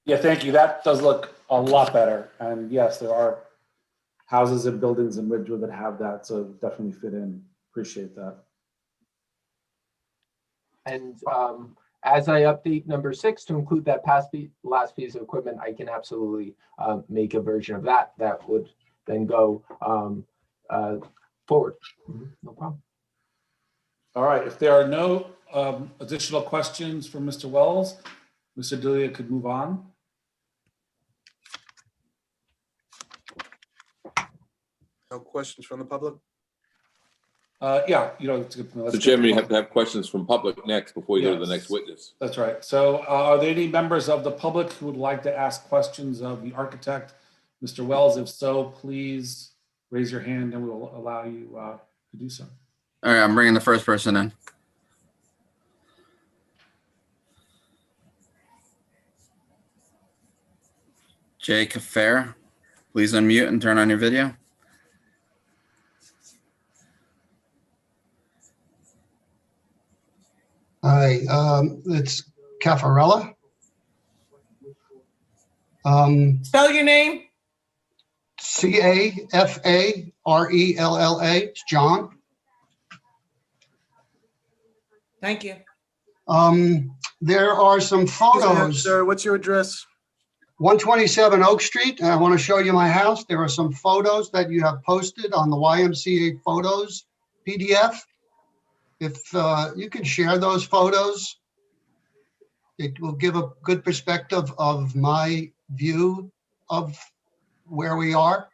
[SPEAKER 2] Yeah, thank you. That does look a lot better. And yes, there are houses and buildings in Ridgewood that have that, so definitely fit in. Appreciate that.
[SPEAKER 10] And as I update number 6 to include that last piece of equipment, I can absolutely make a version of that would then go forward. No problem.
[SPEAKER 2] All right, if there are no additional questions from Mr. Wells, Mr. Delia could move on.
[SPEAKER 8] No questions from the public?
[SPEAKER 2] Yeah, you know, it's a good point.
[SPEAKER 9] So Chairman, you have to have questions from public next before you go to the next witness.
[SPEAKER 2] That's right. So are there any members of the public who would like to ask questions of the architect, Mr. Wells? If so, please raise your hand and we will allow you to do so.
[SPEAKER 1] All right, I'm bringing the first person in. Jay Kafair, please unmute and turn on your video.
[SPEAKER 16] Hi, it's Caffarella.
[SPEAKER 17] Spell your name.
[SPEAKER 16] Cafarella. It's John.
[SPEAKER 17] Thank you.
[SPEAKER 16] There are some photos.
[SPEAKER 8] Sir, what's your address?
[SPEAKER 16] 127 Oak Street, and I want to show you my house. There are some photos that you have posted on the YMCA Photos PDF. If you can share those photos, it will give a good perspective of my view of where we are.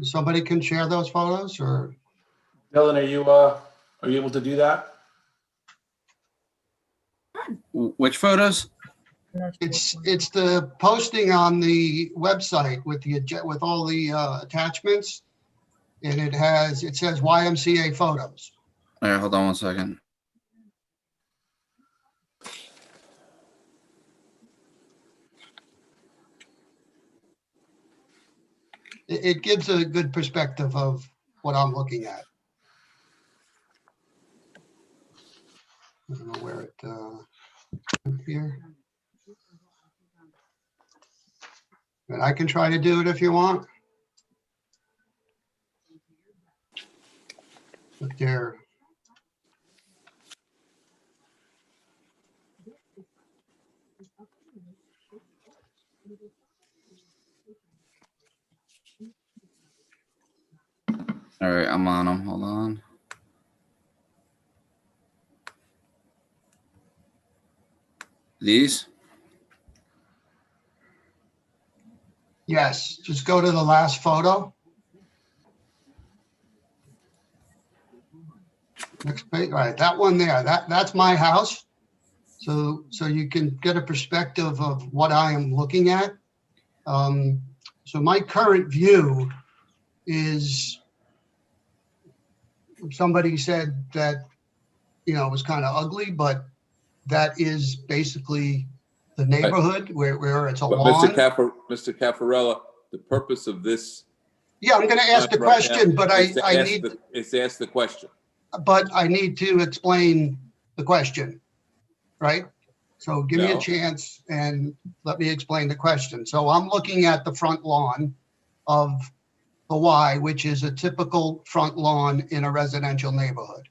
[SPEAKER 16] Somebody can share those photos, or
[SPEAKER 2] Dylan, are you able to do that?
[SPEAKER 1] Which photos?
[SPEAKER 16] it's the posting on the website with all the attachments, and it says YMCA Photos.
[SPEAKER 1] All right, hold on one second.
[SPEAKER 16] It gives a good perspective of what I'm looking at. I don't know where it here. But I can try to do it if you want. But there.
[SPEAKER 1] All right, I'm on them. Hold on. These?
[SPEAKER 16] Yes, just go to the last photo. Next page, all right, that one there, that's my house. So you can get a perspective of what I am looking at. So my current view is somebody said that, you know, it was kind of ugly, but that is basically the neighborhood where it's a
[SPEAKER 9] But
[SPEAKER 16] lawn.
[SPEAKER 9] Mr. Caffarella, the purpose of this.
[SPEAKER 16] Yeah, I'm going to ask the
[SPEAKER 9] right now
[SPEAKER 16] question, but
[SPEAKER 9] is to
[SPEAKER 16] I
[SPEAKER 9] ask
[SPEAKER 16] need,
[SPEAKER 9] the- is to ask the question.
[SPEAKER 16] but I need to explain the question, right? So give me a
[SPEAKER 9] No.
[SPEAKER 16] chance and let me explain the question. So I'm looking at the front lawn of the Y, which is a typical front lawn in a residential neighborhood.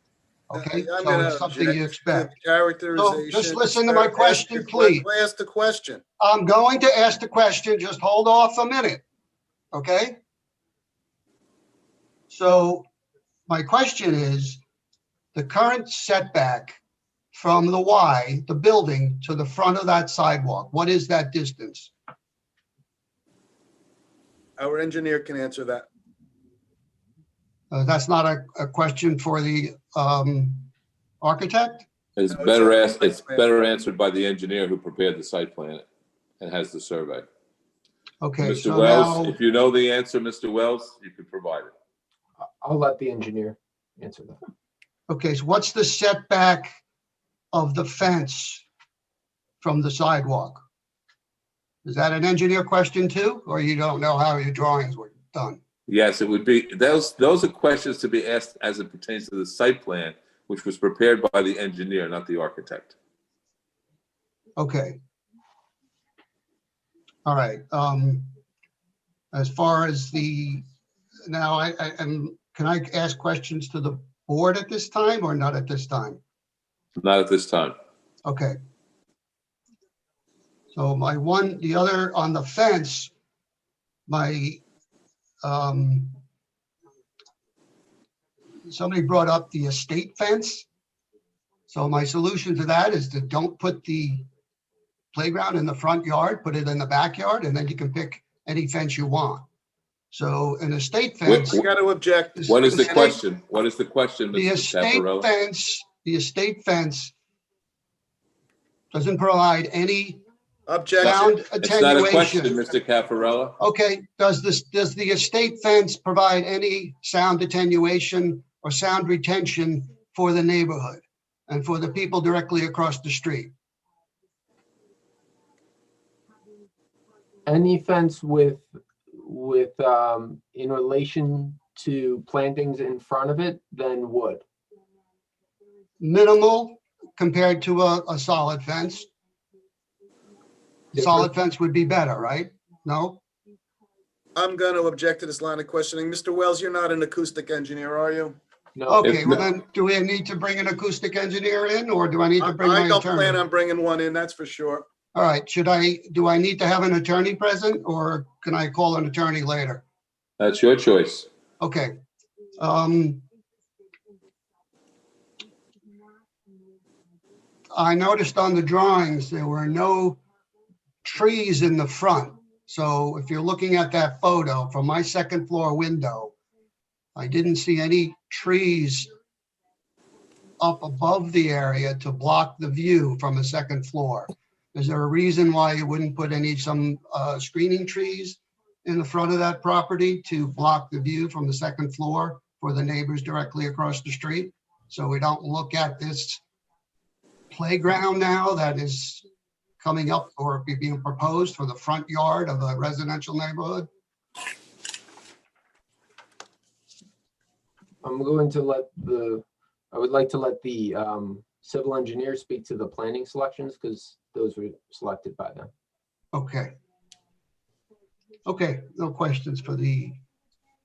[SPEAKER 16] Okay,
[SPEAKER 8] I'm
[SPEAKER 16] so
[SPEAKER 8] gonna
[SPEAKER 16] it's something you
[SPEAKER 8] object to
[SPEAKER 16] expect.
[SPEAKER 8] characterization.
[SPEAKER 16] So just listen to my question, please.
[SPEAKER 8] Ask the question.
[SPEAKER 16] I'm going to ask the question, just hold off a minute, okay? So my question is, the current setback from the Y, the building, to the front of that sidewalk, what is that distance?
[SPEAKER 8] Our engineer can answer that.
[SPEAKER 16] That's not a question for the architect?
[SPEAKER 9] It's
[SPEAKER 8] No,
[SPEAKER 9] better
[SPEAKER 8] it's
[SPEAKER 9] asked, it's better answered by the engineer who prepared the site plan and has the survey.
[SPEAKER 16] Okay,
[SPEAKER 9] Mr.
[SPEAKER 16] so
[SPEAKER 9] Wells,
[SPEAKER 16] now,
[SPEAKER 9] if you know the answer, Mr. Wells, you could provide it.
[SPEAKER 10] I'll let the engineer answer that.
[SPEAKER 16] okay, so what's the setback of the fence from the sidewalk? Is that an engineer question too, or you don't know how your drawings were done?
[SPEAKER 9] Yes, it would be, those are questions to be asked as it pertains to the site plan, which was prepared by the engineer, not the architect.
[SPEAKER 16] Okay. All right, as far as now can I ask questions to the board at this time or not at this time?
[SPEAKER 9] Not at this time.
[SPEAKER 16] Okay. So the other on the fence, somebody brought up the estate fence. So my solution to that is to don't put the playground in the front yard, put it in the backyard, and then you can pick any fence you want. So an estate fence.
[SPEAKER 8] You got to object.
[SPEAKER 9] What is the question? What is the question,
[SPEAKER 16] The
[SPEAKER 9] Mr.
[SPEAKER 16] estate
[SPEAKER 9] Caffarella?
[SPEAKER 16] fence, the estate fence doesn't provide any sound
[SPEAKER 9] It's not a question,
[SPEAKER 16] attenuation.
[SPEAKER 9] Mr. Caffarella.
[SPEAKER 16] Okay, does the estate fence provide any sound attenuation or sound retention for the neighborhood and for the people directly across the street?
[SPEAKER 10] Any fence with in relation to plantings in front of it, then would.
[SPEAKER 16] Minimal compared to a solid fence. Solid fence would be better, right? No?
[SPEAKER 8] I'm going to object to this line of questioning. Mr. Wells, you're not an acoustic engineer, are you?
[SPEAKER 10] No.
[SPEAKER 16] Okay, well then, do we need to bring an acoustic engineer in, or do I need to bring my
[SPEAKER 8] I don't plan
[SPEAKER 16] attorney?
[SPEAKER 8] on bringing one in, that's for sure.
[SPEAKER 16] All right, do I need to have an attorney present, or can I call an attorney later?
[SPEAKER 9] That's your choice.
[SPEAKER 16] Okay. I noticed on the drawings, there were no trees in the front. So if you're looking at that photo from my second floor window, I didn't see any trees up above the area to block the view from the second floor. Is there a reason why you wouldn't put some screening trees in the front of that property to block the view from the second floor for the neighbors directly across the street? So we don't look at this playground now that is coming up or being proposed for the front yard of a residential neighborhood?
[SPEAKER 10] I'm going to I would like to let the civil engineer speak to the planning selections because those were selected by them.
[SPEAKER 16] Okay. Okay, no questions for the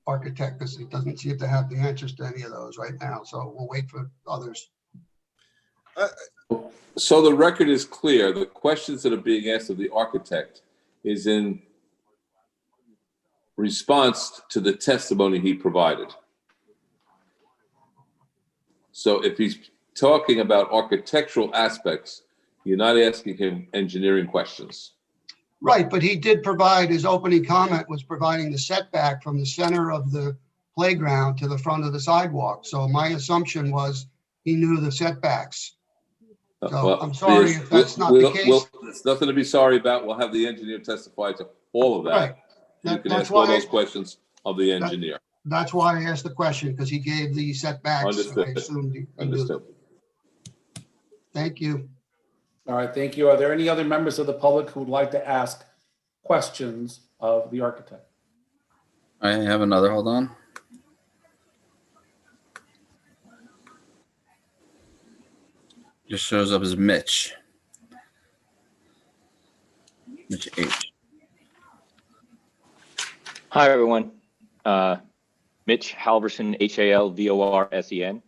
[SPEAKER 16] architect because he doesn't seem to have the answers to any of those right now. So we'll wait for others.
[SPEAKER 9] So the record is clear. The questions that are being asked of the architect is in response to the testimony he provided. So if he's talking about architectural aspects, you're not asking him engineering questions.
[SPEAKER 16] Right, but he did provide, his opening comment was providing the setback from the center of the playground to the front of the sidewalk. So my assumption was he knew the setbacks. So I'm sorry if that's not the case.
[SPEAKER 9] There's nothing to be sorry about. We'll have the engineer testify to all of that.
[SPEAKER 16] Right.
[SPEAKER 9] You can
[SPEAKER 16] That's
[SPEAKER 9] ask all
[SPEAKER 16] why-
[SPEAKER 9] those questions of the engineer.
[SPEAKER 16] That's why I asked the question, because he gave the setbacks. So I
[SPEAKER 9] Understood.
[SPEAKER 16] assumed he knew.
[SPEAKER 9] Understood.
[SPEAKER 16] Thank you.
[SPEAKER 2] All right, thank you. Are there any other members of the public who would like to ask questions of the architect?
[SPEAKER 1] I have another, hold on. Just shows up as Mitch. Mitch H.
[SPEAKER 18] Hi, everyone. Mitch Halverson, Halvorsen.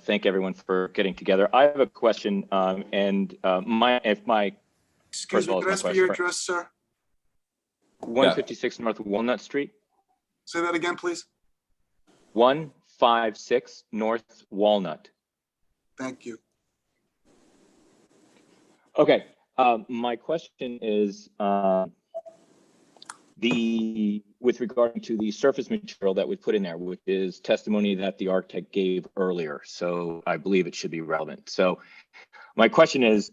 [SPEAKER 18] Thank everyone for getting together. I have a question,
[SPEAKER 8] Excuse
[SPEAKER 18] first of
[SPEAKER 8] me,
[SPEAKER 18] all,
[SPEAKER 8] could I
[SPEAKER 18] it's
[SPEAKER 8] ask
[SPEAKER 18] my
[SPEAKER 8] for your
[SPEAKER 18] question.
[SPEAKER 8] address, sir?
[SPEAKER 18] 156 North Walnut Street.
[SPEAKER 8] Say that again, please.
[SPEAKER 18] 156 North Walnut.
[SPEAKER 8] Thank you.
[SPEAKER 18] Okay, my question is with regard to the surface material that we put in there, which is testimony that the architect gave earlier. So I believe it should be relevant. So my question is,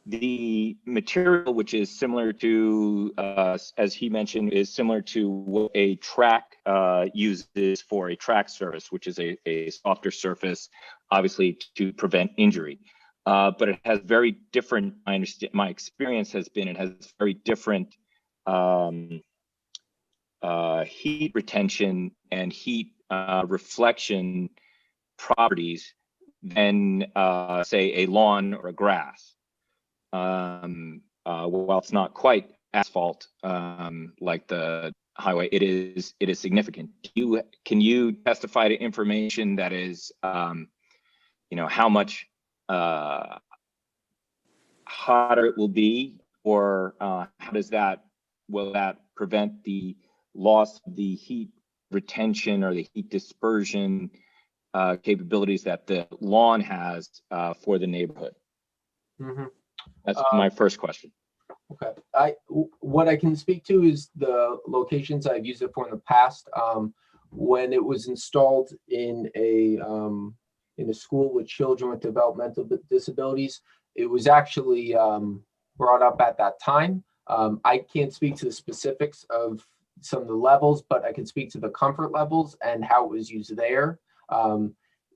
[SPEAKER 18] the material, which is similar to, as he mentioned, is similar to what a track uses for a track surface, which is a softer surface, obviously to prevent injury. But it has very different, I understand, my experience has been, it has very different heat retention and heat reflection properties than, say, a lawn or a grass. While it's not quite asphalt like the highway, it is significant. Can you testify to information that is, how much hotter it will be, or will that prevent the loss of the heat retention or the heat dispersion capabilities that the lawn has for the neighborhood?
[SPEAKER 10] Mm-hmm.
[SPEAKER 18] That's my first question.
[SPEAKER 10] Okay. What I can speak to is the locations I've used it for in the past. When it was installed in a school with children with developmental disabilities, it was actually brought up at that time. I can't speak to the specifics of some of the levels, but I can speak to the comfort levels and how it was used there.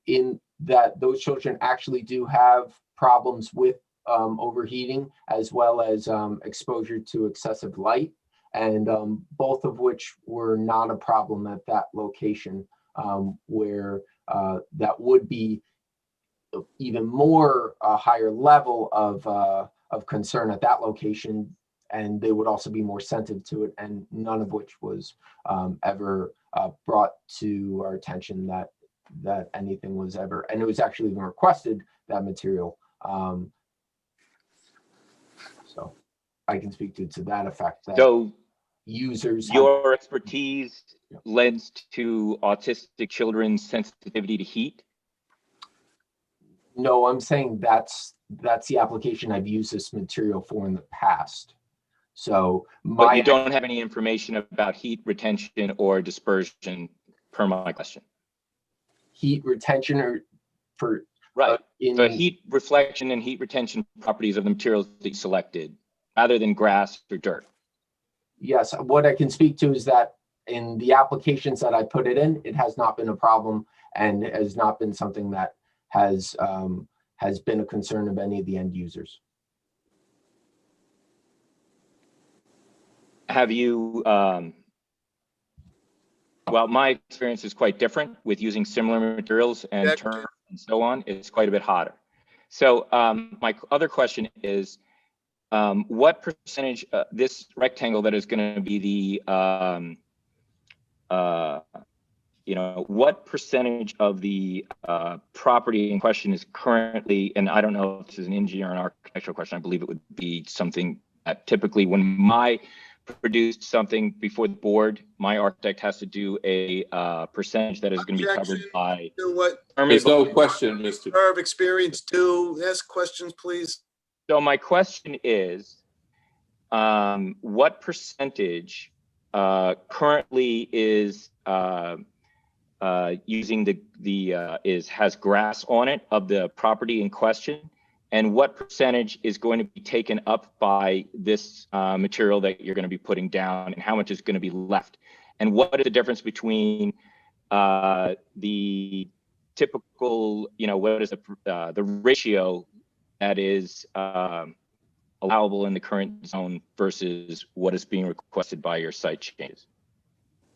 [SPEAKER 10] In that those children actually do have problems with overheating, as well as exposure to excessive light, and both of which were not a problem at that location, where that would be even more a higher level of concern at that location, and they would also be more sensitive to it, and none of which was ever brought to our attention that anything was ever, and it was actually even requested, that material. So I can speak to that effect. That
[SPEAKER 18] So
[SPEAKER 10] users,
[SPEAKER 18] your expertise lends to autistic children's sensitivity to heat?
[SPEAKER 10] No, I'm saying that's the application I've used this material for in the past. So
[SPEAKER 18] But you don't have any information about heat retention or dispersion per my question.
[SPEAKER 10] Heat retention or for
[SPEAKER 18] right. The heat reflection and heat retention properties of the materials that you selected, rather than grass or dirt.
[SPEAKER 10] Yes, what I can speak to is that in the applications that I put it in, it has not been a problem and has not been something that has been a concern of any of the end users.
[SPEAKER 18] Have you, well, my experience is quite different with using similar materials and turf and so on. It's quite a bit hotter. So my other question is, what percentage, this rectangle that is going to be the, what percentage of the property in question is currently, and I don't know if this is an engineer or an architectural question, I believe it would be something that typically when produced something before the board, my architect has to do a percentage that is going to be covered by.
[SPEAKER 9] There's no question, Mr.
[SPEAKER 8] Of experience too. Ask questions, please.
[SPEAKER 18] So my question is, what percentage currently is using has grass on it of the property in question, And what percentage is going to be taken up by this material that you're going to be putting down, and how much is going to be left? And what is the difference between the typical, what is the ratio that is allowable in the current zone versus what is being requested by your site changes?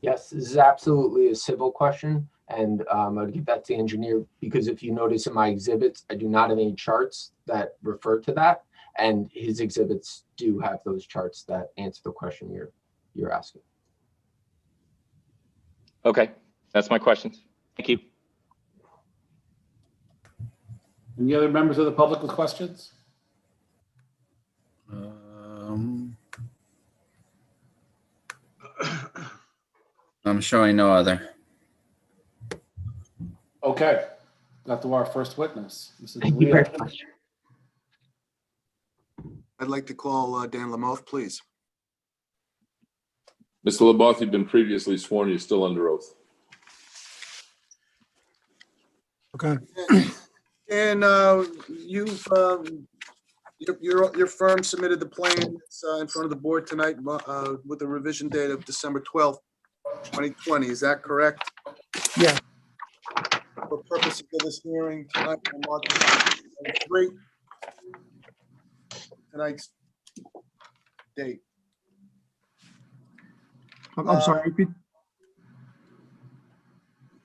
[SPEAKER 10] Yes, this is absolutely a civil question, and I'd give that to the engineer, because if you notice in my exhibits, I do not have any charts that refer to that, and his exhibits do have those charts that answer the question you're asking.
[SPEAKER 18] Okay, that's my questions. Thank you.
[SPEAKER 2] Any other members of the public with questions?
[SPEAKER 1] I'm showing no other.
[SPEAKER 2] Okay, got to our first witness. Mrs.
[SPEAKER 10] Thank you very
[SPEAKER 2] DeLeo.
[SPEAKER 10] much.
[SPEAKER 8] I'd like to call Dan Lamoth, please.
[SPEAKER 9] Mr. Lamoth, you've been previously sworn. You're still under oath.
[SPEAKER 19] Okay.
[SPEAKER 8] And you've your firm submitted the plans in front of the board tonight with a revision date of December 12th, 2020. Is that correct?
[SPEAKER 19] Yeah.
[SPEAKER 8] For purposes of this hearing tonight, on March 23, tonight's date.
[SPEAKER 19] I'm sorry. Repeat.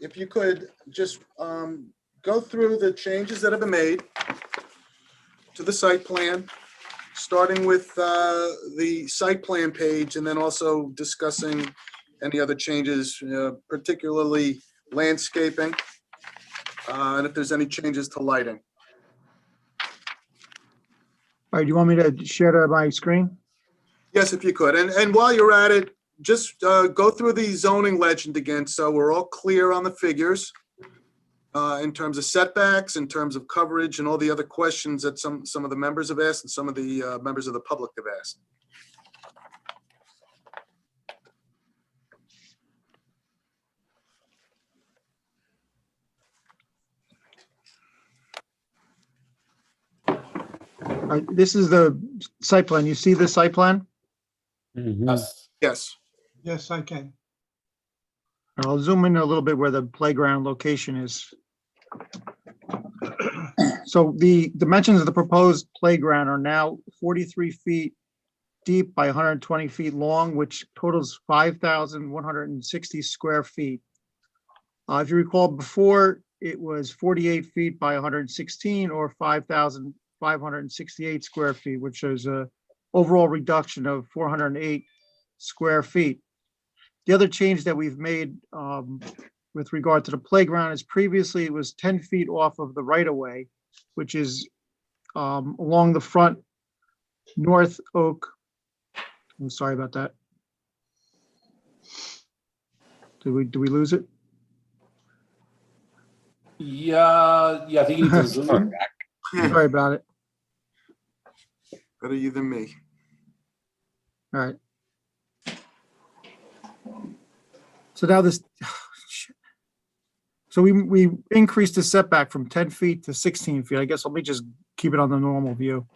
[SPEAKER 8] If you could just go through the changes that have been made to the site plan, starting with the site plan page, and then also discussing any other changes, particularly landscaping, and if there's any changes to lighting.
[SPEAKER 19] All right. Do you want me to share my screen?
[SPEAKER 8] Yes, if you could. And while you're at it, just go through the zoning legend again, so we're all clear on the figures in terms of setbacks, in terms of coverage, and all the other questions that some of the members have asked and some of the members of the public have asked.
[SPEAKER 19] This is the site plan. You see the site plan?
[SPEAKER 2] Yes.
[SPEAKER 8] Yes.
[SPEAKER 4] Yes, I can.
[SPEAKER 19] I'll zoom in a little bit where the playground location is. So the dimensions of the proposed playground are now 43 feet deep by 120 feet long, which totals 5,160 square feet. If you recall, before it was 48 feet by 116, or 5,568 square feet, which is a overall reduction of 408 square feet. The other change that we've made with regard to the playground is previously it was 10 feet off of the right-of-way, which is along the front North Oak. I'm sorry about that. Did we lose it?
[SPEAKER 2] Yeah, I think you need to zoom in.
[SPEAKER 19] Sorry about it.
[SPEAKER 8] Better you than me.
[SPEAKER 19] All right. So now this, so we increased the setback from 10 feet to 16 feet. I guess let me just keep it on the normal view.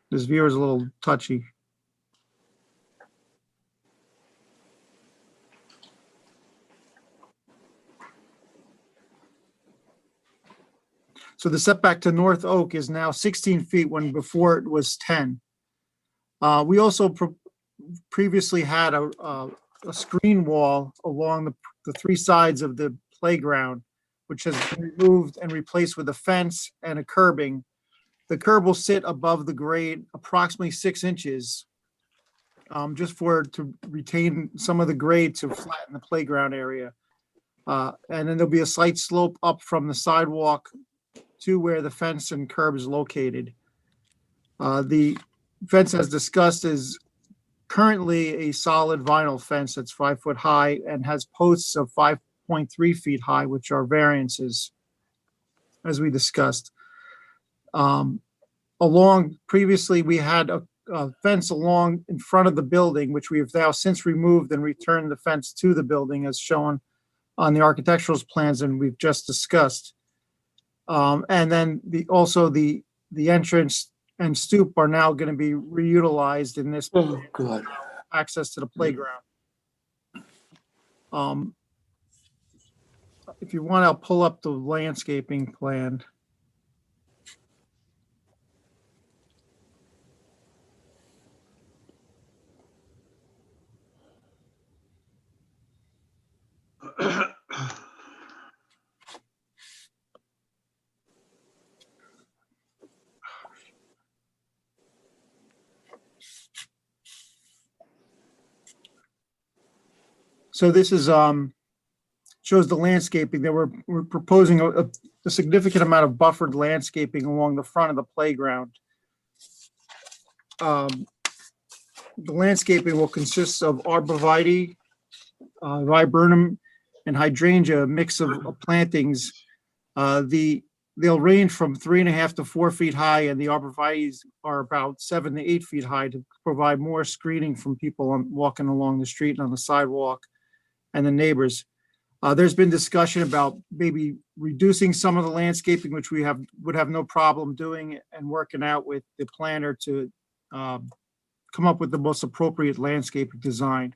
[SPEAKER 19] This view is a little touchy. So the setback to North Oak is now 16 feet when before it was 10. We also previously had a screen wall along the three sides of the playground, which has been removed and replaced with a fence and a curbing. The curb will sit above the grade approximately 6 inches, just to retain some of the grade to flatten the playground area. And then there'll be a slight slope up from the sidewalk to where the fence and curb is located. The fence, as discussed, is currently a solid vinyl fence that's 5 foot high and has posts of 5.3 feet high, which are variances, as we discussed. Previously, we had a fence along in front of the building, which we have now since removed and returned the fence to the building as shown on the architectural plans and we've just discussed. And then also the entrance and stoop are now going to be reutilized in this
[SPEAKER 9] Oh, God.
[SPEAKER 19] access to the playground. If you want, I'll pull up the landscaping plan. So this is shows the landscaping that we're proposing a significant amount of buffered landscaping along the front of the playground. The landscaping will consist of arborvitae, viburnum, and hydrangea, a mix of plantings. They'll range from 3.5 to 4 feet high, and the arborvitaes are about 7 to 8 feet high to provide more screening from people walking along the street and on the sidewalk and the neighbors. There's been discussion about maybe reducing some of the landscaping, which we would have no problem doing, and working out with the planner to come up with the most appropriate landscaping design,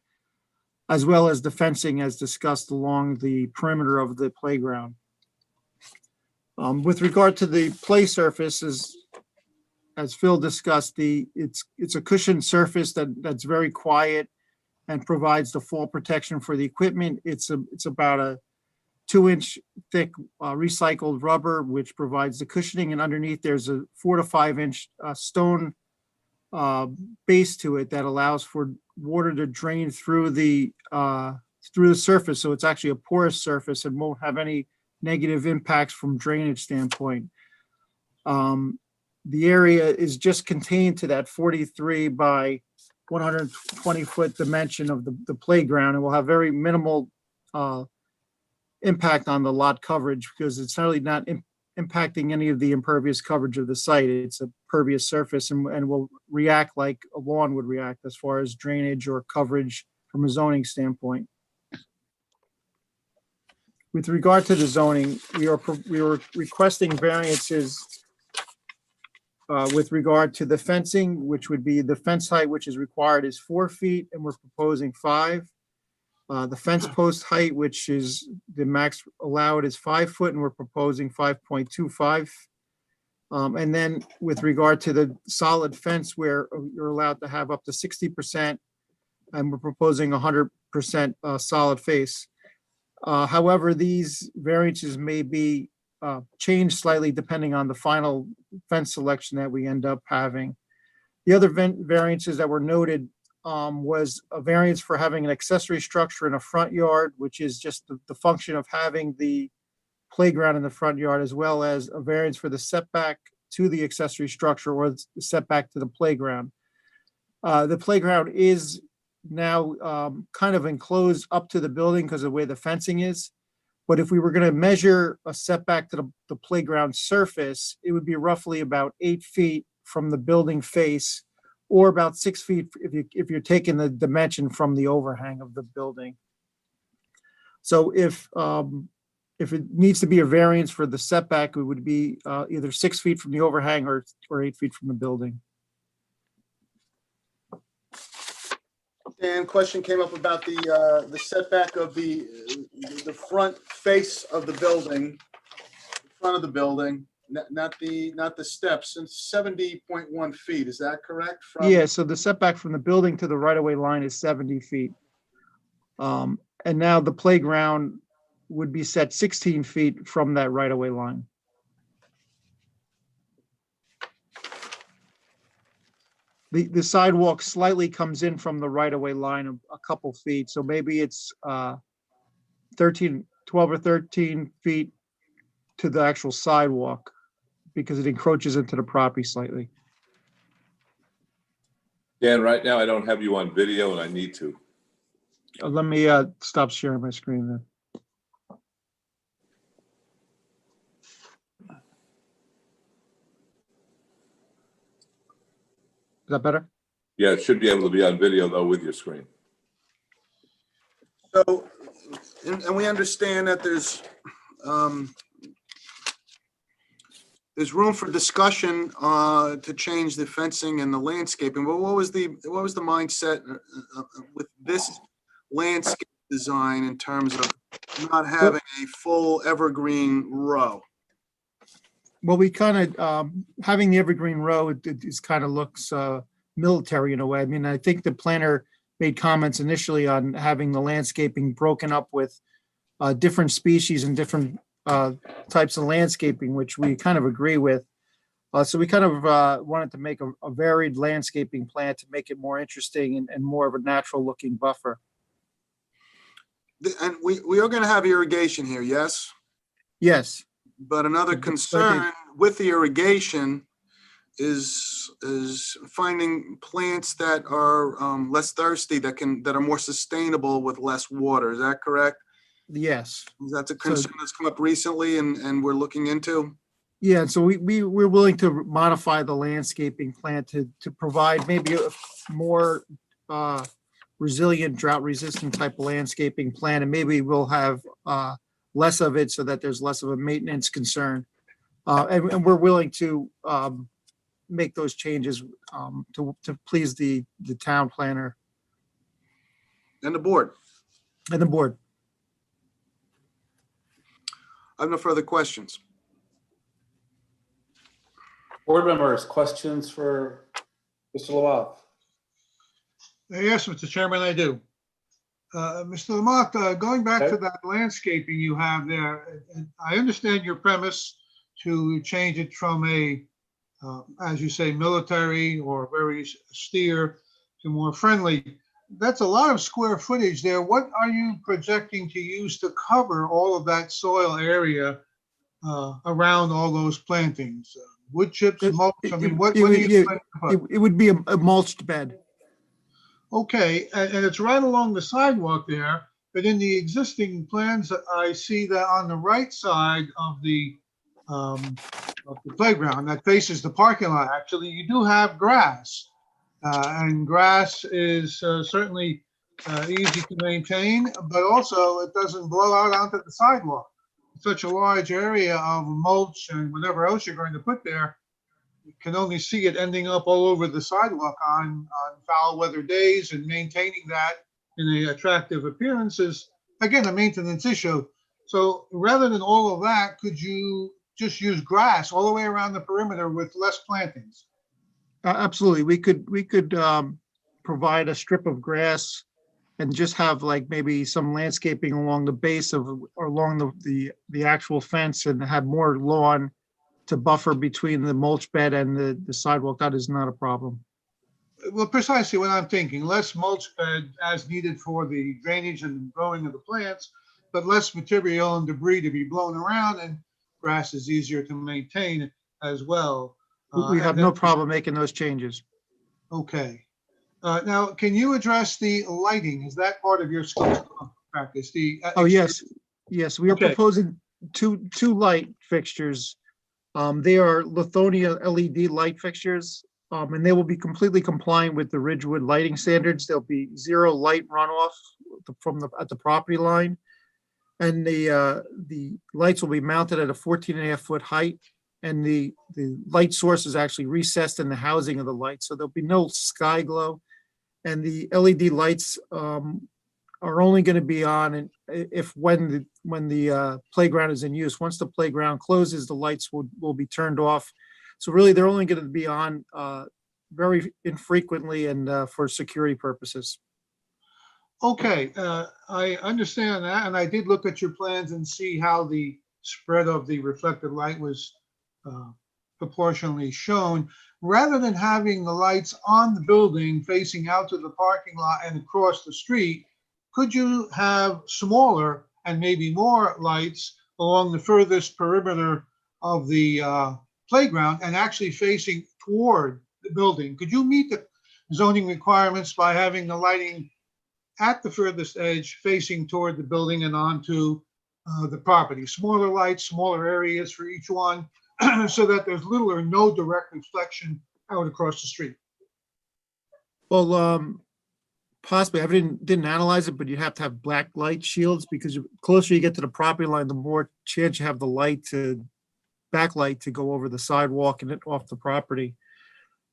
[SPEAKER 19] as well as the fencing as discussed along the perimeter of the playground. With regard to the play surfaces, as Phil discussed, it's a cushioned surface that's very quiet and provides the fall protection for the equipment. It's about a 2-inch thick recycled rubber, which provides the cushioning, and underneath there's a 4 to 5 inch stone base to it that allows for water to drain through the surface. So it's actually a porous surface and won't have any negative impacts from drainage standpoint. The area is just contained to that 43 by 120 foot dimension of the playground, and will have very minimal impact on the lot coverage because it's really not impacting any of the impervious coverage of the site. It's a pervious surface and will react like a lawn would react as far as drainage or coverage from a zoning standpoint. With regard to the zoning, we are requesting variances with regard to the fencing, which would be the fence height, which is required is 4 feet, and we're proposing 5. The fence post height, which is the max allowed, is 5 foot, and we're proposing 5.25. And then with regard to the solid fence, where you're allowed to have up to 60%, and we're proposing 100% solid face. However, these variances may be changed slightly depending on the final fence selection that we end up having. The other variances that were noted was a variance for having an accessory structure in a front yard, which is just the function of having the playground in the front yard, as well as a variance for the setback to the accessory structure or the setback to the playground. The playground is now kind of enclosed up to the building because of the way the fencing is. But if we were going to measure a setback to the playground surface, it would be roughly about 8 feet from the building face, or about 6 feet if you're taking the dimension from the overhang of the building. So if it needs to be a variance for the setback, it would be either 6 feet from the overhang or 8 feet from the building.
[SPEAKER 8] Dan, question came up about the setback of the front face of the building, front of the building, not the steps, and 70.1 feet. Is that correct?
[SPEAKER 19] Yeah, so the setback from the building to the right-of-way line is 70 feet. And now the playground would be set 16 feet from that right-of-way line. The sidewalk slightly comes in from the right-of-way line a couple feet, so maybe it's 12 or 13 feet to the actual sidewalk because it encroaches into the property slightly.
[SPEAKER 9] Dan, right now I don't have you on video and I need to.
[SPEAKER 19] Let me stop sharing my screen then. Is that better?
[SPEAKER 9] Yeah, it should be able to be on video though with your screen.
[SPEAKER 8] So, and we understand that there's there's room for discussion to change the fencing and the landscaping. But what was the mindset with this landscape design in terms of not having a full evergreen row?
[SPEAKER 19] Well, we kind of, having the evergreen row, it kind of looks military in a way. I mean, I think the planner made comments initially on having the landscaping broken up with different species and different types of landscaping, which we kind of agree with. So we kind of wanted to make a varied landscaping plan to make it more interesting and more of a natural looking buffer.
[SPEAKER 8] And we are going to have irrigation here, yes?
[SPEAKER 19] Yes.
[SPEAKER 8] But another concern with the irrigation is finding plants that are less thirsty, that are more sustainable with less water. Is that correct?
[SPEAKER 19] Yes.
[SPEAKER 8] That's a concern that's come up recently and we're looking into?
[SPEAKER 19] Yeah, so we're willing to modify the landscaping plan to provide maybe a more resilient, drought-resistant type of landscaping plan, and maybe we'll have less of it so that there's less of a maintenance concern. And we're willing to make those changes to please the town planner
[SPEAKER 8] And the board.
[SPEAKER 19] and the board.
[SPEAKER 8] I have no further questions.
[SPEAKER 2] Board members, questions for Mr. Lawal?
[SPEAKER 4] Yes, Mr. Chairman, I do. Mr. Lamont, going back to that landscaping you have there, I understand your premise to change it from a, as you say, military or very austere to more friendly. That's a lot of square footage there. What are you projecting to use to cover all of that soil area around all those plantings? Wood chips, mulch? I mean, what are you planning to put?
[SPEAKER 19] It would be a mulched bed.
[SPEAKER 4] Okay, and it's right along the sidewalk there, but in the existing plans, I see that on the right side of the playground that faces the parking lot, actually, you do have grass. And grass is certainly easy to maintain, but also it doesn't blow out onto the sidewalk. Such a large area of mulch and whatever else you're going to put there, you can only see it ending up all over the sidewalk on foul weather days, and maintaining that in an attractive appearance is, again, a maintenance issue. So rather than all of that, could you just use grass all the way around the perimeter with less plantings?
[SPEAKER 19] Absolutely. We could provide a strip of grass and just have like maybe some landscaping along the base of or along the actual fence, and have more lawn to buffer between the mulch bed and the sidewalk. That is not a problem.
[SPEAKER 4] Well, precisely what I'm thinking, less mulch bed as needed for the drainage and growing of the plants, but less material and debris to be blown around, and grass is easier to maintain as well.
[SPEAKER 19] We have no problem making those changes.
[SPEAKER 4] Okay. Now, can you address the lighting? Is that part of your scope practice?
[SPEAKER 19] Oh, yes. Yes, we are
[SPEAKER 4] Okay.
[SPEAKER 19] proposing two light fixtures. They are Lithonia LED light fixtures, and they will be completely compliant with the Ridgewood lighting standards. There'll be zero light runoff at the property line. And the lights will be mounted at a 14.5-foot height. And the light source is actually recessed in the housing of the light. So there'll be no sky glow. And the LED lights are only going to be on when the playground is in use. Once the playground closes, the lights will be turned off. So really, they're only going to be on very infrequently and for security purposes.
[SPEAKER 4] Okay, I understand that, and I did look at your plans and see how the spread of the reflected light was proportionally shown. Rather than having the lights on the building facing out to the parking lot and across the street, could you have smaller and maybe more lights along the furthest perimeter of the playground and actually facing toward the building? Could you meet the zoning requirements by having the lighting at the furthest edge facing toward the building and onto the property? Smaller lights, smaller areas for each one, so that there's little or no direct reflection out across the street.
[SPEAKER 19] Well, possibly. I didn't analyze it, but you have to have black light shields, because the closer you get to the property line, the more chance you have the light to backlight to go over the sidewalk and off the property.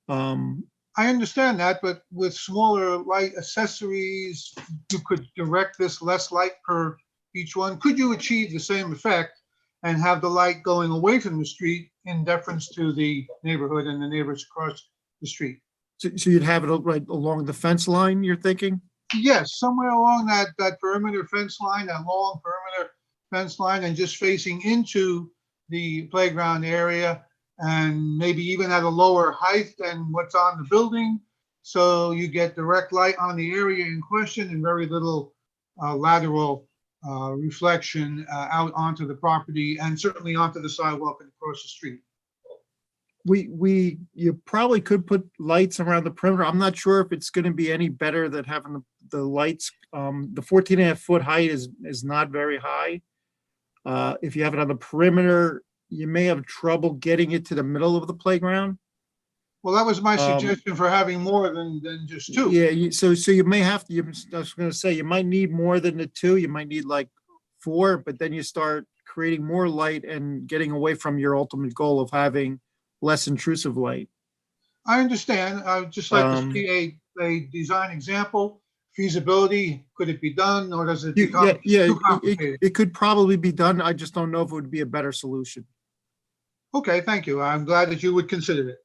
[SPEAKER 4] I understand that, but with smaller light accessories, you could direct this less light per each one. Could you achieve the same effect and have the light going away from the street in deference to the neighborhood and the neighbors across the street?
[SPEAKER 19] So you'd have it right along the fence line, you're thinking?
[SPEAKER 4] Yes, somewhere along that perimeter fence line, that long perimeter fence line, and just facing into the playground area, and maybe even at a lower height than what's on the building. So you get direct light on the area in question and very little lateral reflection out onto the property and certainly onto the sidewalk and across the street.
[SPEAKER 19] You probably could put lights around the perimeter. I'm not sure if it's going to be any better than having the lights. The 14.5-foot height is not very high. If you have it on the perimeter, you may have trouble getting it to the middle of the playground.
[SPEAKER 4] Well, that was my suggestion for having more than just two.
[SPEAKER 19] Yeah, so you may have to, I was going to say, you might need more than the two. You might need like 4, but then you start creating more light and getting away from your ultimate goal of having less intrusive light.
[SPEAKER 4] I understand. I would just like to see a design example, feasibility. Could it be done, or does it become too complicated?
[SPEAKER 19] It could probably be done. I just don't know if it would be a better solution.
[SPEAKER 4] Okay, thank you. I'm glad that you would consider it.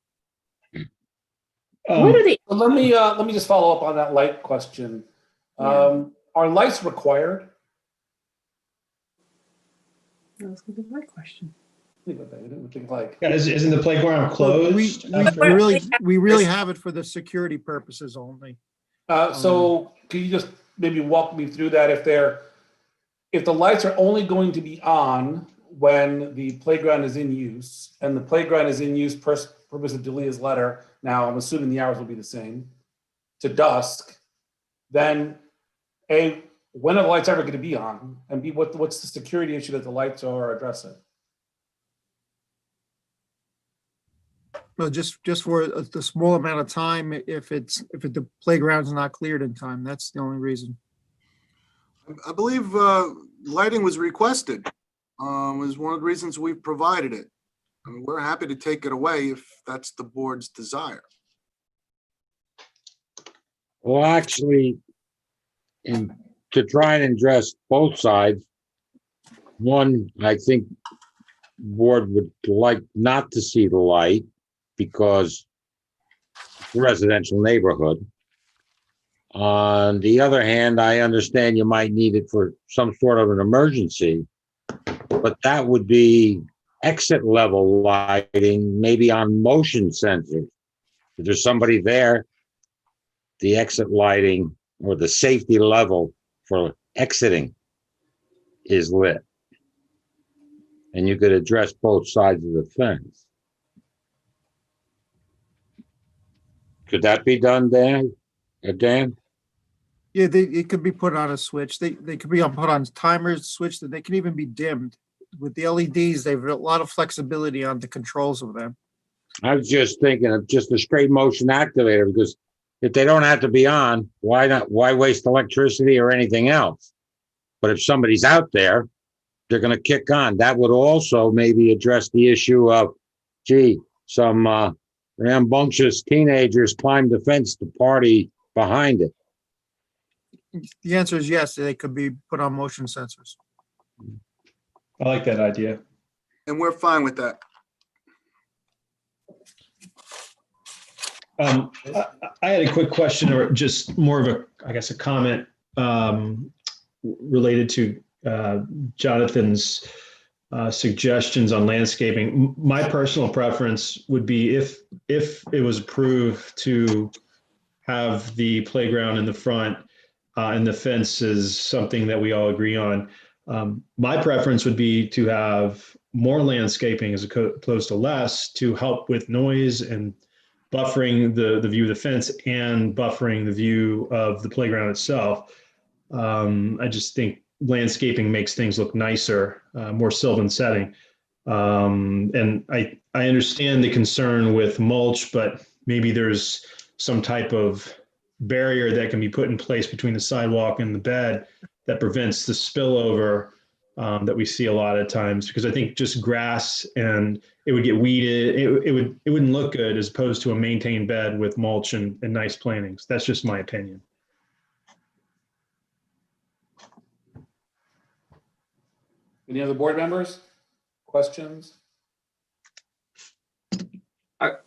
[SPEAKER 6] What are the?
[SPEAKER 2] Let me just follow up on that light question. Are lights required?
[SPEAKER 6] That was gonna be my question.
[SPEAKER 11] Isn't the playground closed?
[SPEAKER 19] We really have it for the security purposes only.
[SPEAKER 2] So can you just maybe walk me through that? If the lights are only going to be on when the playground is in use, and the playground is in use purpose of Delia's letter, now I'm assuming the hours will be the same, to dusk, then A, when are the lights ever going to be on? And B, what's the security issue that the lights are addressing?
[SPEAKER 19] Well, just for the small amount of time, if the playground's not cleared in time, that's the only reason.
[SPEAKER 8] I believe lighting was requested. Was one of the reasons we provided it. I mean, we're happy to take it away if that's the board's desire.
[SPEAKER 12] Well, actually, to try and address both sides, one, I think board would like not to see the light because it's a residential neighborhood. On the other hand, I understand you might need it for some sort of an emergency, but that would be exit level lighting, maybe on motion sensors. If there's somebody there, the exit lighting or the safety level for exiting is lit. And you could address both sides of the fence. Could that be done, Dan? Dan?
[SPEAKER 19] Yeah, it could be put on a switch. They could be put on timers, switch that they can even be dimmed. With the LEDs, they have a lot of flexibility on the controls of them.
[SPEAKER 12] I was just thinking of just a straight motion activator, because if they don't have to be on, why not? Why waste electricity or anything else? But if somebody's out there, they're going to kick on. That would also maybe address the issue of, gee, some rambunctious teenagers climbed the fence to party behind it.
[SPEAKER 19] The answer is yes, they could be put on motion sensors.
[SPEAKER 11] I like that idea.
[SPEAKER 8] And we're fine with that.
[SPEAKER 11] I had a quick question, or just more of a, I guess, a comment related to Jonathan's suggestions on landscaping. My personal preference would be if it was approved to have the playground in the front and the fence is something that we all agree on. My preference would be to have more landscaping as opposed to less, to help with noise and buffering the view of the fence and buffering the view of the playground itself. I just think landscaping makes things look nicer, more sylvan setting. And I understand the concern with mulch, but maybe there's some type of barrier that can be put in place between the sidewalk and the bed that prevents the spillover that we see a lot of times, because I think just grass and it would get weeded. It wouldn't look good as opposed to a maintained bed with mulch and nice plantings. That's just my opinion.
[SPEAKER 2] Any other board members? Questions?
[SPEAKER 6] Are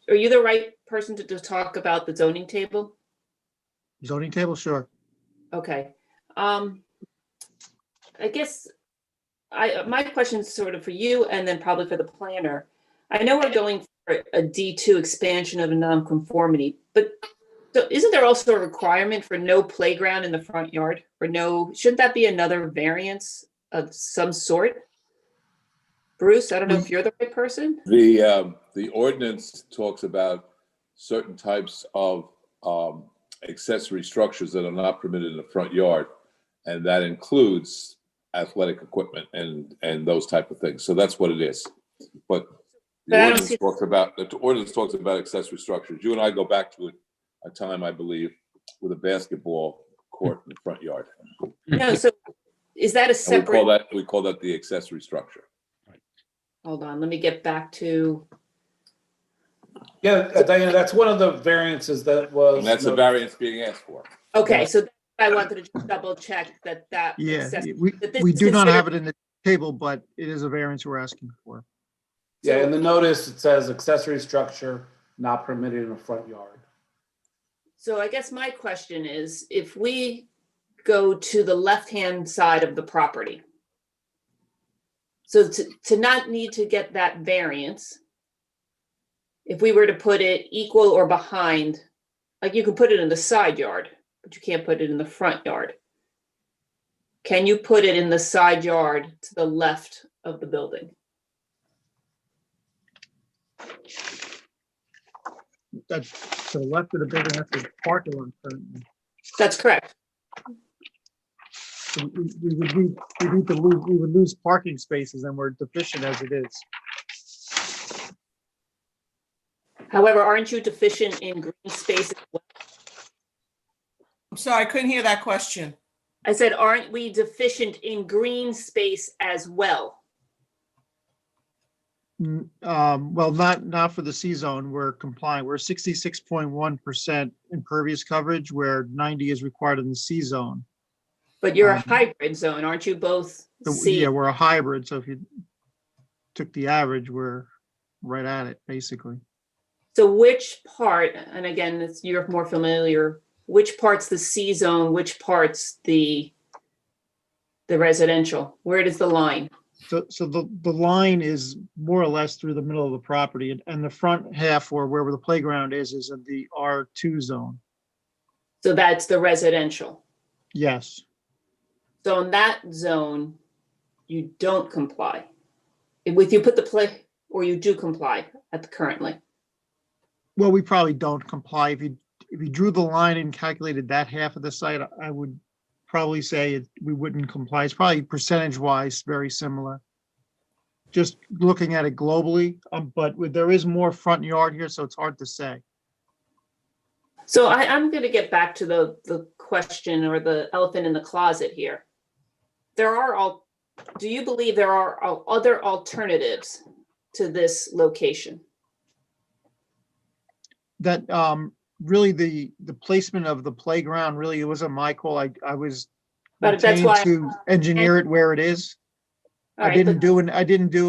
[SPEAKER 6] you the right person to talk about the zoning table?
[SPEAKER 19] Zoning table, sure.
[SPEAKER 6] Okay. I guess my question is sort of for you and then probably for the planner. I know we're going for a D2 expansion of a nonconformity, but so isn't there also a requirement for no playground in the front yard or no, shouldn't that be another variance of some sort? Bruce, I don't know if you're the right person.
[SPEAKER 9] The ordinance talks about certain types of accessory structures that are not permitted in the front yard, and that includes athletic equipment and those type of things. So that's what it is. But the ordinance talks about accessory structures. You and I go back to a time, I believe, with a basketball court in the front yard.
[SPEAKER 6] No, so is that a separate?
[SPEAKER 9] We call that the accessory structure.
[SPEAKER 6] Hold on, let me get back to.
[SPEAKER 2] Yeah, Diana, that's one of the variances that was.
[SPEAKER 9] And that's a variance being asked for.
[SPEAKER 6] Okay, so I wanted to just double check that.
[SPEAKER 19] Yeah,
[SPEAKER 6] that this
[SPEAKER 19] we
[SPEAKER 6] is
[SPEAKER 19] do not
[SPEAKER 6] considered-
[SPEAKER 19] have it in the table, but it is a variance we're asking for.
[SPEAKER 2] Yeah, in the notice, it says accessory structure not permitted in the front yard.
[SPEAKER 6] So I guess my question is, if we go to the left-hand side of the property, so to not need to get that variance, if we were to put it equal or behind, like you can put it in the side yard, but you can't put it in the front yard. Can you put it in the side yard to the left of the building?
[SPEAKER 19] That's to the left of the building, that's the parking lot currently.
[SPEAKER 6] That's correct.
[SPEAKER 19] So we would lose parking spaces, and we're deficient as it is.
[SPEAKER 6] However, aren't you deficient in green space as well?
[SPEAKER 17] I'm sorry, I couldn't hear that question.
[SPEAKER 6] I said, aren't we deficient in green space as well?
[SPEAKER 19] Well, not for the C zone. We're compliant. We're 66.1% impervious coverage, where 90 is required in the C zone.
[SPEAKER 6] But you're a hybrid zone, aren't you both? C?
[SPEAKER 19] Yeah, we're a hybrid. So if you took the average, we're right at it, basically.
[SPEAKER 6] So which part, and again, you're more familiar, which part's the C zone, which part's the residential? Where does the line?
[SPEAKER 19] So the line is more or less through the middle of the property, and the front half, or wherever the playground is in the R2 zone.
[SPEAKER 6] So that's the residential.
[SPEAKER 19] Yes.
[SPEAKER 6] So in that zone, you don't comply. If you put the play, or you do comply currently.
[SPEAKER 19] Well, we probably don't comply. If you drew the line and calculated that half of the site, I would probably say we wouldn't comply. It's probably percentage-wise very similar. Just looking at it globally, but there is more front yard here, so it's hard to say.
[SPEAKER 6] So I'm going to get back to the question or the elephant in the closet here. Do you believe there are other alternatives to this location?
[SPEAKER 19] That really the placement of the playground, really, it wasn't my call. I was
[SPEAKER 6] But that's why
[SPEAKER 19] to engineer it where it is.
[SPEAKER 6] All
[SPEAKER 19] I didn't do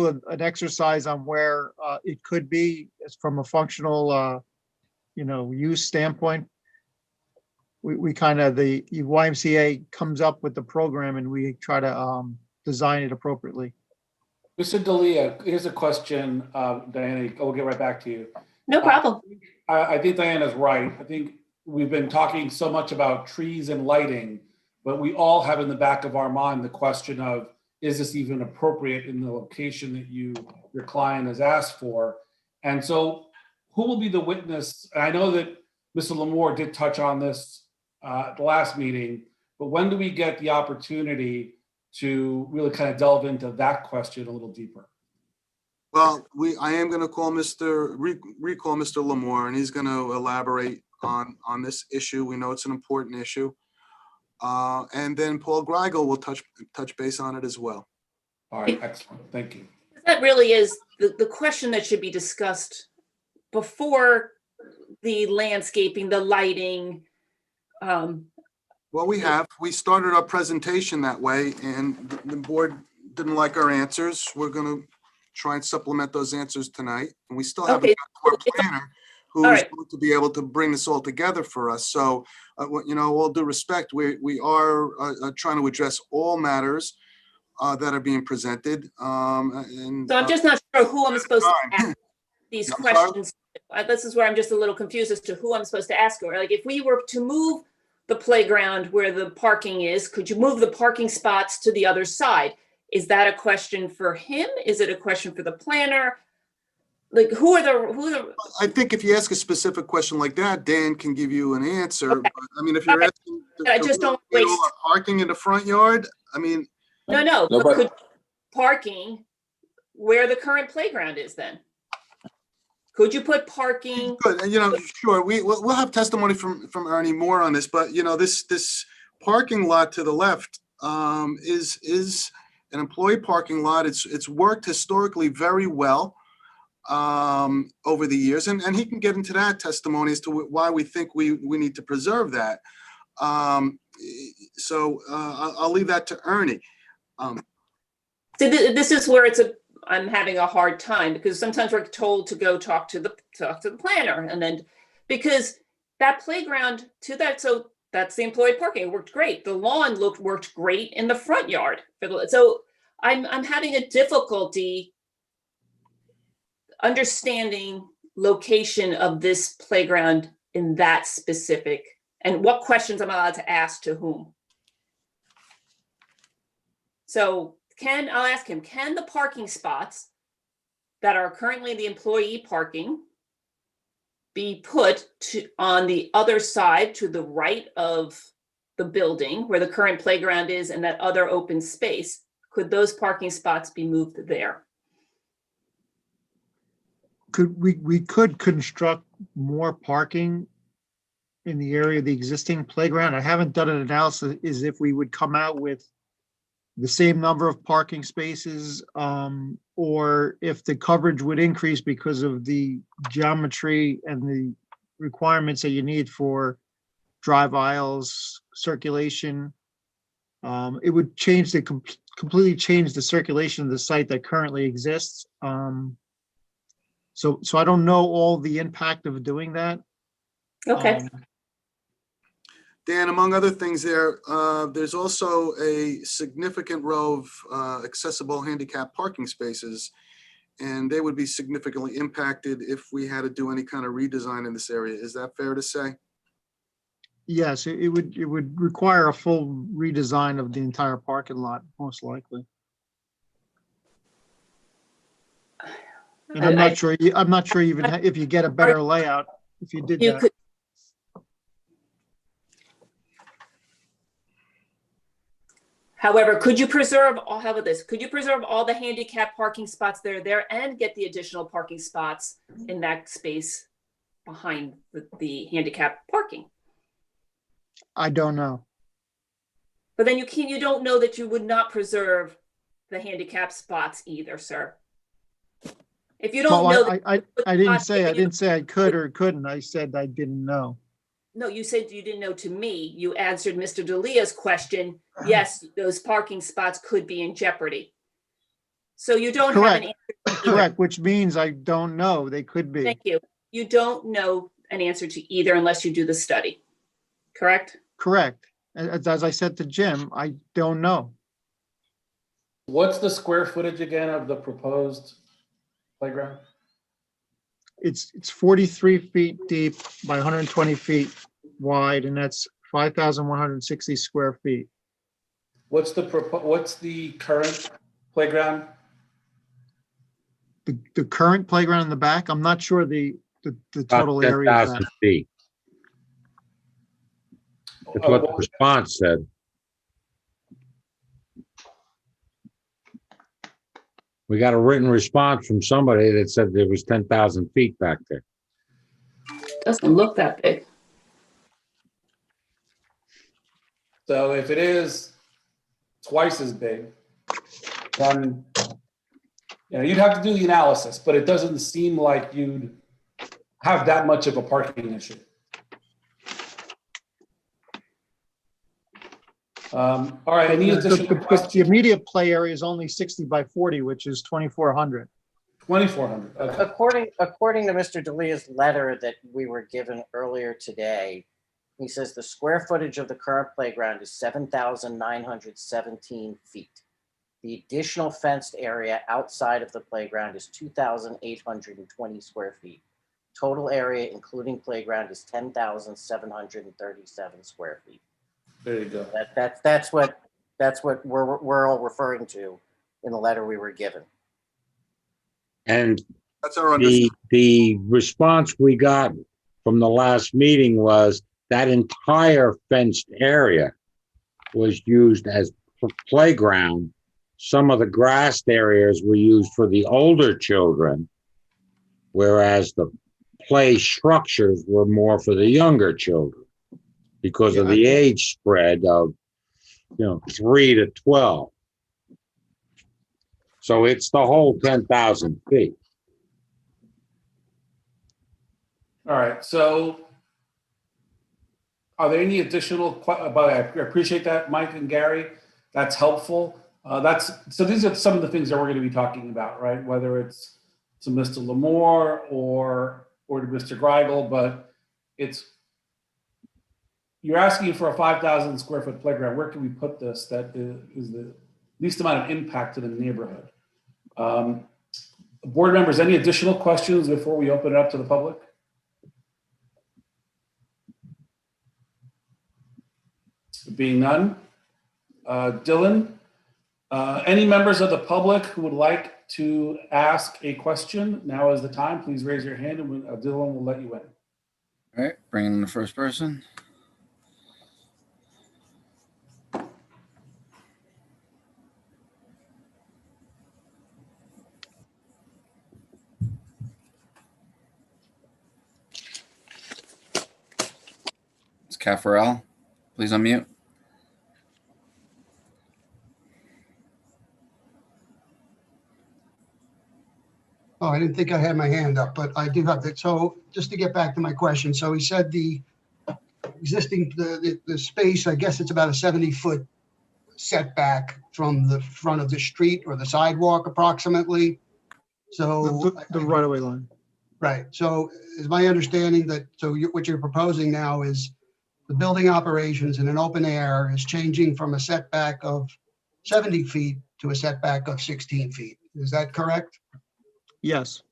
[SPEAKER 19] an exercise on where it could be from a functional use standpoint. We kind of, the YMCA comes up with the program and we try to design it appropriately.
[SPEAKER 2] Mr. Dalia, here's a question, Diana, we'll get right back to you.
[SPEAKER 6] No problem.
[SPEAKER 2] I think Diana's right. I think we've been talking so much about trees and lighting, but we all have in the back of our mind the question of, is this even appropriate in the location that your client has asked for? And so who will be the witness? And I know that Mr. Lamore did touch on this at the last meeting, but when do we get the opportunity to really kind of delve into that question a little deeper?
[SPEAKER 8] Well, I am going to recall Mr. Lamore, and he's going to elaborate on this issue. We know it's an important issue. And then Paul Greigel will touch base on it as well.
[SPEAKER 2] All right, excellent. Thank you.
[SPEAKER 6] That really is the question that should be discussed before the landscaping, the lighting.
[SPEAKER 8] Well, we started our presentation that way, and the board didn't like our answers. We're going to try and supplement those answers tonight. And we still haven't got to our planner, who's going to be able to bring this all together for us. So, all due respect, we are trying to address all matters that are being presented.
[SPEAKER 6] So I'm just not sure who I'm supposed to ask these questions. This is where I'm just a little confused as to who I'm supposed to ask. Or like, if we were to move the playground where the parking is, could you move the parking spots to the other side? Is that a question for him? Is it a question for the planner? Like, who are the?
[SPEAKER 8] I think if you ask a specific question like that, Dan can give you an answer.
[SPEAKER 6] Okay.
[SPEAKER 8] But, I mean, if you're asking,
[SPEAKER 6] I just don't waste
[SPEAKER 8] all our parking in the front yard. I mean,
[SPEAKER 6] no. But could parking where the current playground is then? Could you put parking?
[SPEAKER 8] Good, and sure. We'll have testimony from Ernie Moore on this, but this parking lot to the left is an employee parking lot. It's worked historically very well over the years, and he can get into that testimony as to why we think we need to preserve that. So I'll leave that to Ernie.
[SPEAKER 6] So this is where I'm having a hard time, because sometimes we're told to go talk to the planner, and then because that playground to that, so that's the employee parking. It worked great. The lawn worked great in the front yard. So I'm having a difficulty understanding location of this playground in that specific, and what questions I'm allowed to ask to whom. So I'll ask him, can the parking spots that are currently the employee parking be put on the other side to the right of the building where the current playground is and that other open space? Could those parking spots be moved there?
[SPEAKER 19] We could construct more parking in the area of the existing playground. I haven't done an analysis as if we would come out with the same number of parking spaces, or if the coverage would increase because of the geometry and the requirements that you need for drive aisles, circulation. It would change completely change the circulation of the site that currently exists. So I don't know all the impact of doing that.
[SPEAKER 6] Okay.
[SPEAKER 8] Dan, among other things there's also a significant row of accessible handicap parking spaces, and they would be significantly impacted if we had to do any kind of redesign in this area. Is that fair to say? Yes,
[SPEAKER 19] it would require a full redesign of the entire parking lot, most likely. And I'm not sure even if you get a better layout, if you did that.
[SPEAKER 6] However, could you preserve all, how about this? Could you preserve all the handicap parking spots that are there and get the additional parking spots in that space behind the handicap parking?
[SPEAKER 19] I don't know.
[SPEAKER 6] But then you don't know that you would not preserve the handicap spots either, sir. If you don't know.
[SPEAKER 19] I didn't say I could or couldn't. I said I didn't know.
[SPEAKER 6] No, you said you didn't know to me. You answered Mr. D'Elia's question. Yes, those parking spots could be in jeopardy. So you don't have an answer.
[SPEAKER 19] Correct, which means I don't know. They could be.
[SPEAKER 6] Thank you. You don't know an answer to either unless you do the study. Correct?
[SPEAKER 19] Correct. As I said to Jim, I don't know.
[SPEAKER 2] What's the square footage again of the proposed playground?
[SPEAKER 19] It's 43 feet deep by 120 feet wide, and that's 5,160 square feet.
[SPEAKER 2] What's the current playground?
[SPEAKER 19] The current playground in the back, I'm not sure the total
[SPEAKER 12] About
[SPEAKER 19] area.
[SPEAKER 12] 10,000 feet. That's what the response said. We got a written response from somebody that said there was 10,000 feet back there.
[SPEAKER 6] Doesn't look that big.
[SPEAKER 2] So if it is twice as big, then you'd have to do the analysis, but it doesn't seem like you'd have that much of a parking issue. All right, any additional questions?
[SPEAKER 19] The immediate play area is only 60 by 40, which is 2,400.
[SPEAKER 2] 2,400. Okay.
[SPEAKER 20] According to Mr. D'Elia's letter that we were given earlier today, he says the square footage of the current playground is 7,917 feet. The additional fenced area outside of the playground is 2,820 square feet. Total area, including playground, is 10,737 square feet.
[SPEAKER 2] There you go.
[SPEAKER 20] That's what we're all referring to in the letter we were given.
[SPEAKER 12] And
[SPEAKER 8] That's our understanding.
[SPEAKER 12] the response we got from the last meeting was that entire fenced area was used as playground. Some of the grassed areas were used for the older children, whereas the play structures were more for the younger children because of the age spread of, 3 to 12. So it's the whole 10,000 feet.
[SPEAKER 2] All right, so are there any additional, but I appreciate that, Mike and Gary, that's helpful. So these are some of the things that we're going to be talking about, right? Whether it's to Mr. Lamore or to Mr. Greigel, but you're asking for a 5,000 square foot playground. Where can we put this that is the least amount of impact to the neighborhood? Board members, any additional questions before we open it up to the public? Being none. Dylan, any members of the public who would like to ask a question, now is the time. Please raise your hand and Dylan will let you in.
[SPEAKER 1] All right, bring in the first person. It's Caffarel. Please unmute.
[SPEAKER 16] Oh, I didn't think I had my hand up, but I do have that. So just to get back to my question. So he said the existing, the space, I guess it's about a 70-foot setback from the front of the street or the sidewalk approximately. So
[SPEAKER 19] The right-of-way line.
[SPEAKER 16] right. So is my understanding that, what you're proposing now is the building operations in an open air is changing from a setback of 70 feet to a setback of 16 feet. Is that correct?
[SPEAKER 19] Yes.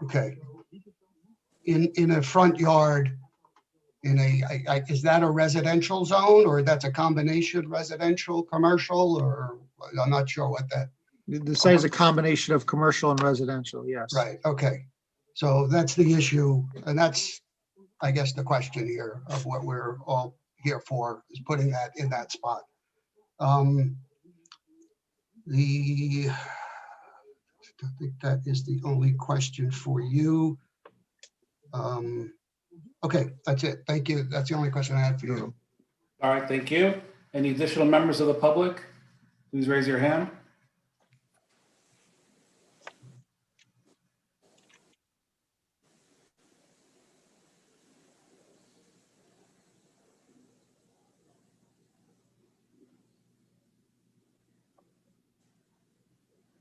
[SPEAKER 16] Okay. In a front yard, is that a residential zone or that's a combination residential, commercial, or I'm not sure what that.
[SPEAKER 19] The site is a combination of commercial and residential, yes.
[SPEAKER 16] Right, okay. So that's the issue, and that's, I guess, the question here of what we're all here for, is putting that in that spot. I think that is the only question for you. Okay, that's it. Thank you. That's the only question I had for you.
[SPEAKER 2] All right, thank you. Any additional members of the public? Please raise your hand.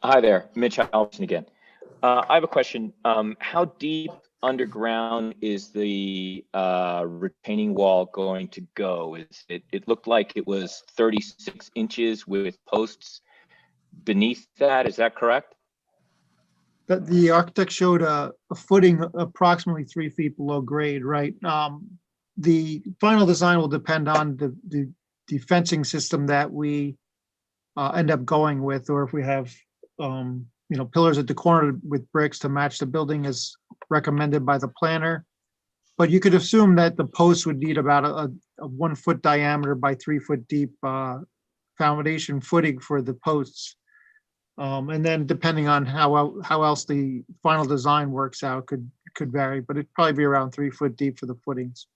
[SPEAKER 18] Hi there, Mitch Allison again. I have a question. How deep underground is the retaining wall going to go? It looked like it was 36 inches with posts beneath that. Is that correct?
[SPEAKER 19] That the architect showed a footing approximately 3 feet below grade, right? The final design will depend on the fencing system that we end up going with, or if we have pillars at the corner with bricks to match the building as recommended by the planner. But you could assume that the posts would need about a 1 foot diameter by 3 foot deep foundation footing for the posts. And then depending on how else the final design works out could vary, but it'd probably be around 3 foot deep for the footings.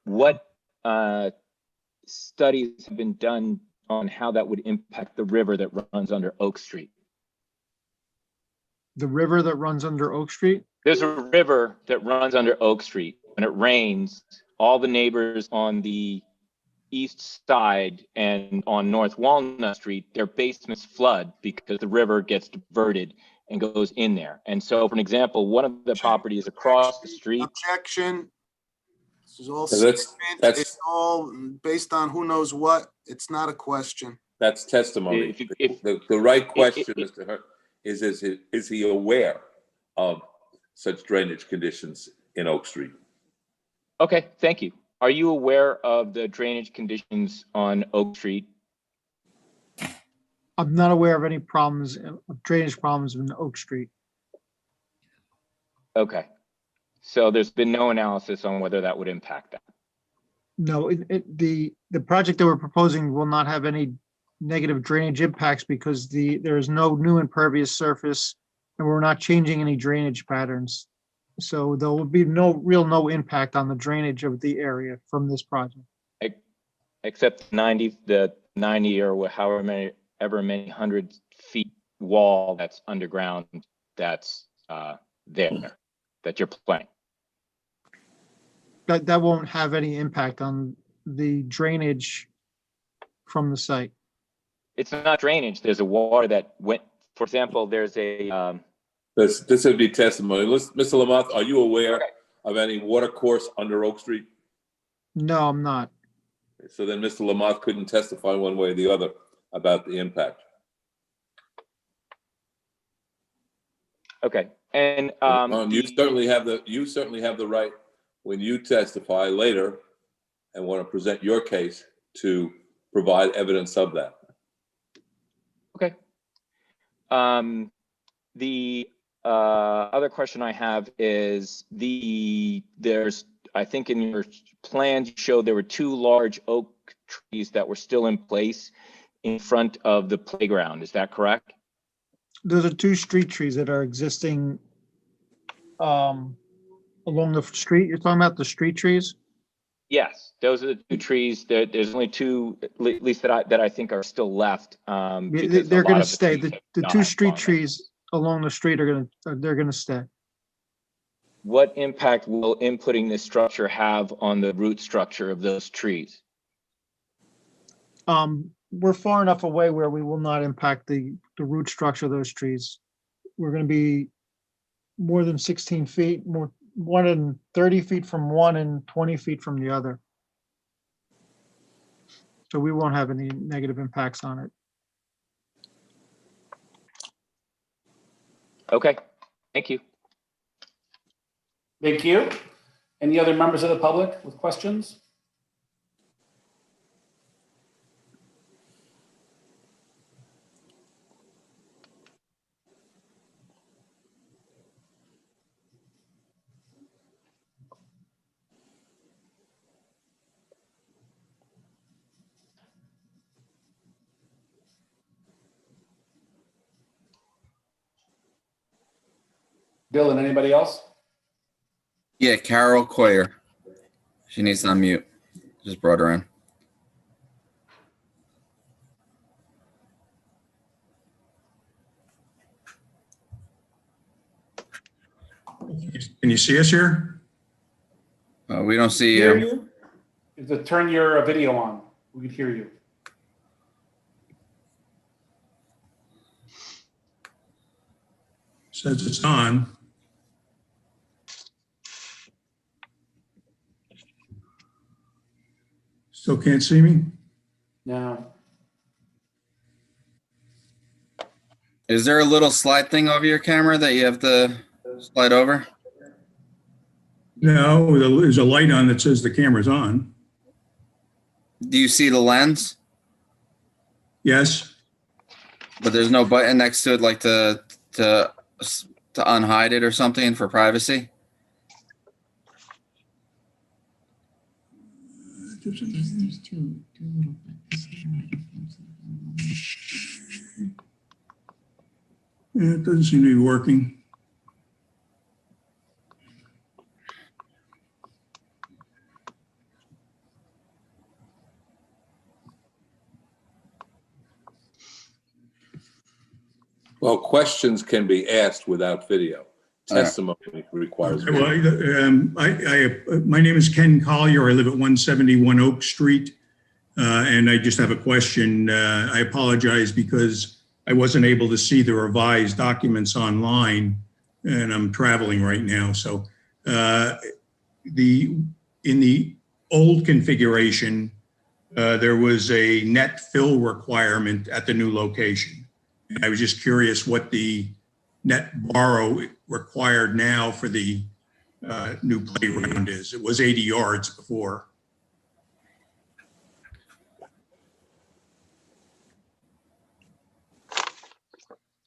[SPEAKER 18] What studies have been done on how that would impact the river that runs under Oak Street?
[SPEAKER 19] The river that runs under Oak Street?
[SPEAKER 18] There's a river that runs under Oak Street. When it rains, all the neighbors on the east side and on North Walnut Street, their basements flood because the river gets diverted and goes in there. And so, for an example, one of the properties across the street.
[SPEAKER 8] Objection. This is all
[SPEAKER 9] So that's-
[SPEAKER 8] statement.
[SPEAKER 9] that's-
[SPEAKER 8] It's all based on who knows what. It's not a question.
[SPEAKER 9] That's testimony. The right question, Mr. Hurt, is he aware of such drainage conditions in Oak Street?
[SPEAKER 18] Okay, thank you. Are you aware of the drainage conditions on Oak Street?
[SPEAKER 19] I'm not aware of any problems, drainage problems in Oak Street.
[SPEAKER 18] Okay. So there's been no analysis on whether that would impact that.
[SPEAKER 19] No, the project that we're proposing will not have any negative drainage impacts because there is no new impervious surface and we're not changing any drainage patterns. So there will be no impact on the drainage of the area from this project.
[SPEAKER 18] Except the 90 or however many hundred feet wall that's underground that's there that you're planning.
[SPEAKER 19] That won't have any impact on the drainage from the site.
[SPEAKER 18] It's not drainage. There's a water that went, for example, there's a.
[SPEAKER 9] This would be testimony. Mr. Lamothe, are you aware of any water course under Oak Street?
[SPEAKER 19] No, I'm not.
[SPEAKER 9] So then Mr. Lamothe couldn't testify one way or the other about the impact.
[SPEAKER 18] Okay, and
[SPEAKER 9] you certainly have the right when you testify later and want to present your case to provide evidence of that.
[SPEAKER 18] Okay. The other question I have is I think in your plans you showed there were 2 large oak trees that were still in place in front of the playground. Is that correct?
[SPEAKER 19] Those are 2 street trees that are existing along the street. You're talking about the street trees?
[SPEAKER 18] Yes, those are the 2 trees. There's only 2, at least that I think are still left. Because
[SPEAKER 19] They're
[SPEAKER 18] a lot
[SPEAKER 19] going to
[SPEAKER 18] of
[SPEAKER 19] stay.
[SPEAKER 18] trees
[SPEAKER 19] The
[SPEAKER 18] have
[SPEAKER 19] 2
[SPEAKER 18] died
[SPEAKER 19] street
[SPEAKER 18] on it.
[SPEAKER 19] trees along the street they're going to stay.
[SPEAKER 18] What impact will inputting this structure have on the root structure of those trees?
[SPEAKER 19] We're far enough away where we will not impact the root structure of those trees. We're going to be more than 16 feet, more than 30 feet from one and 20 feet from the other. So we won't have any negative impacts on it.
[SPEAKER 18] Okay, thank you.
[SPEAKER 2] Thank you. Any other members of the public with questions? Bill and anybody else?
[SPEAKER 1] Yeah, Carol Coyer. She needs to unmute. Just brought her in.
[SPEAKER 21] Can you see us here?
[SPEAKER 1] We don't see
[SPEAKER 2] Hear
[SPEAKER 1] you.
[SPEAKER 2] you? You have to turn your video on. We can hear you.
[SPEAKER 21] Says it's on. Still can't see me?
[SPEAKER 2] No.
[SPEAKER 1] Is there a little slide thing over your camera that you have to slide over?
[SPEAKER 21] No, there's a light on that says the camera's on.
[SPEAKER 1] Do you see the lens?
[SPEAKER 21] Yes.
[SPEAKER 1] But there's no button next to it, like to unhide it or something for privacy?
[SPEAKER 21] Yeah, it doesn't seem to be working.
[SPEAKER 9] Well, questions can be asked without video.
[SPEAKER 1] All right.
[SPEAKER 9] Testimony requires
[SPEAKER 21] Well,
[SPEAKER 9] video.
[SPEAKER 21] my name is Ken Collier. I live at 171 Oak Street. And I just have a question. I apologize because I wasn't able to see the revised documents online and I'm traveling right now. So in the old configuration, there was a net fill requirement at the new location. And I was just curious what the net borrow required now for the new playground is. It was 80 yards before.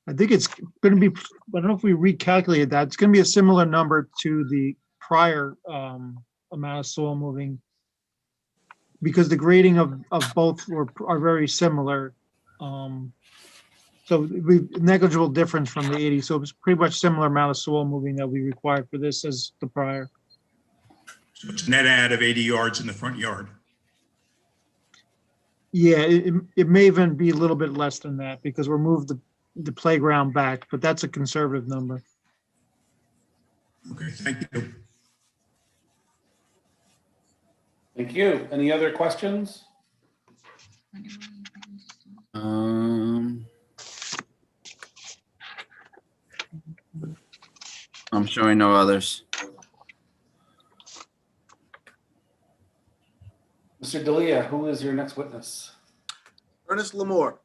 [SPEAKER 19] I think it's going to be, I don't know if we recalculated that. It's going to be a similar number to the prior amount of soil moving because the grading of both are very similar. So it'd be negligible difference from the 80. So it's pretty much similar amount of soil moving that we required for this as the prior.
[SPEAKER 21] So it's a net add of 80 yards in the front yard.
[SPEAKER 19] Yeah, it may even be a little bit less than that because we're moved the playground back, but that's a conservative number.
[SPEAKER 21] Okay, thank you.
[SPEAKER 2] Thank you. Any other questions?
[SPEAKER 1] I'm showing no others.
[SPEAKER 2] Mr. D'Elia, who is your next witness?
[SPEAKER 8] Ernest Lamore.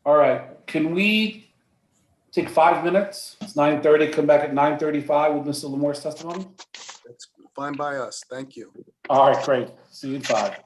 [SPEAKER 2] All right, can we take 5 minutes? It's 9:30, come back at 9:35 with Mr. Lamore's testimony?
[SPEAKER 8] That's fine by us. Thank you.
[SPEAKER 2] All right, great. See you in 5.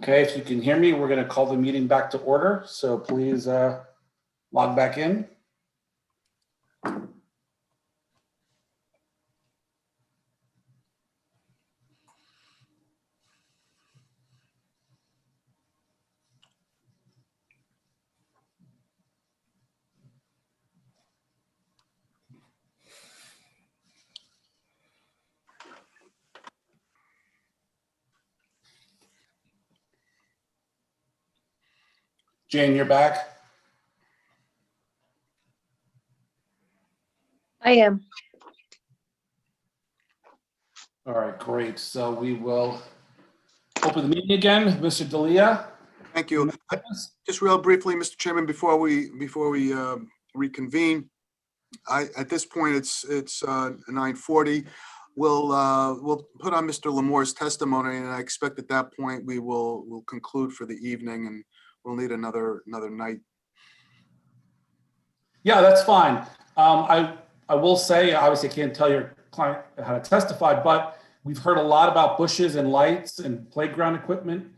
[SPEAKER 2] Okay, if you can hear me, we're going to call the meeting back to order. So please log back in. Jane, you're back.
[SPEAKER 3] I am.
[SPEAKER 2] All right, great. So we will open the meeting again. Mr. Dalia.
[SPEAKER 8] Thank you. Just real briefly, Mr. Chairman, before we reconvene, at this point, it's 9:40. We'll put on Mr. Lamore's testimony, and I expect at that point we'll conclude for the evening, and we'll need another night.
[SPEAKER 2] Yeah, that's fine. I will say, obviously, I can't tell your client how to testify, but we've heard a lot about bushes and lights and playground equipment.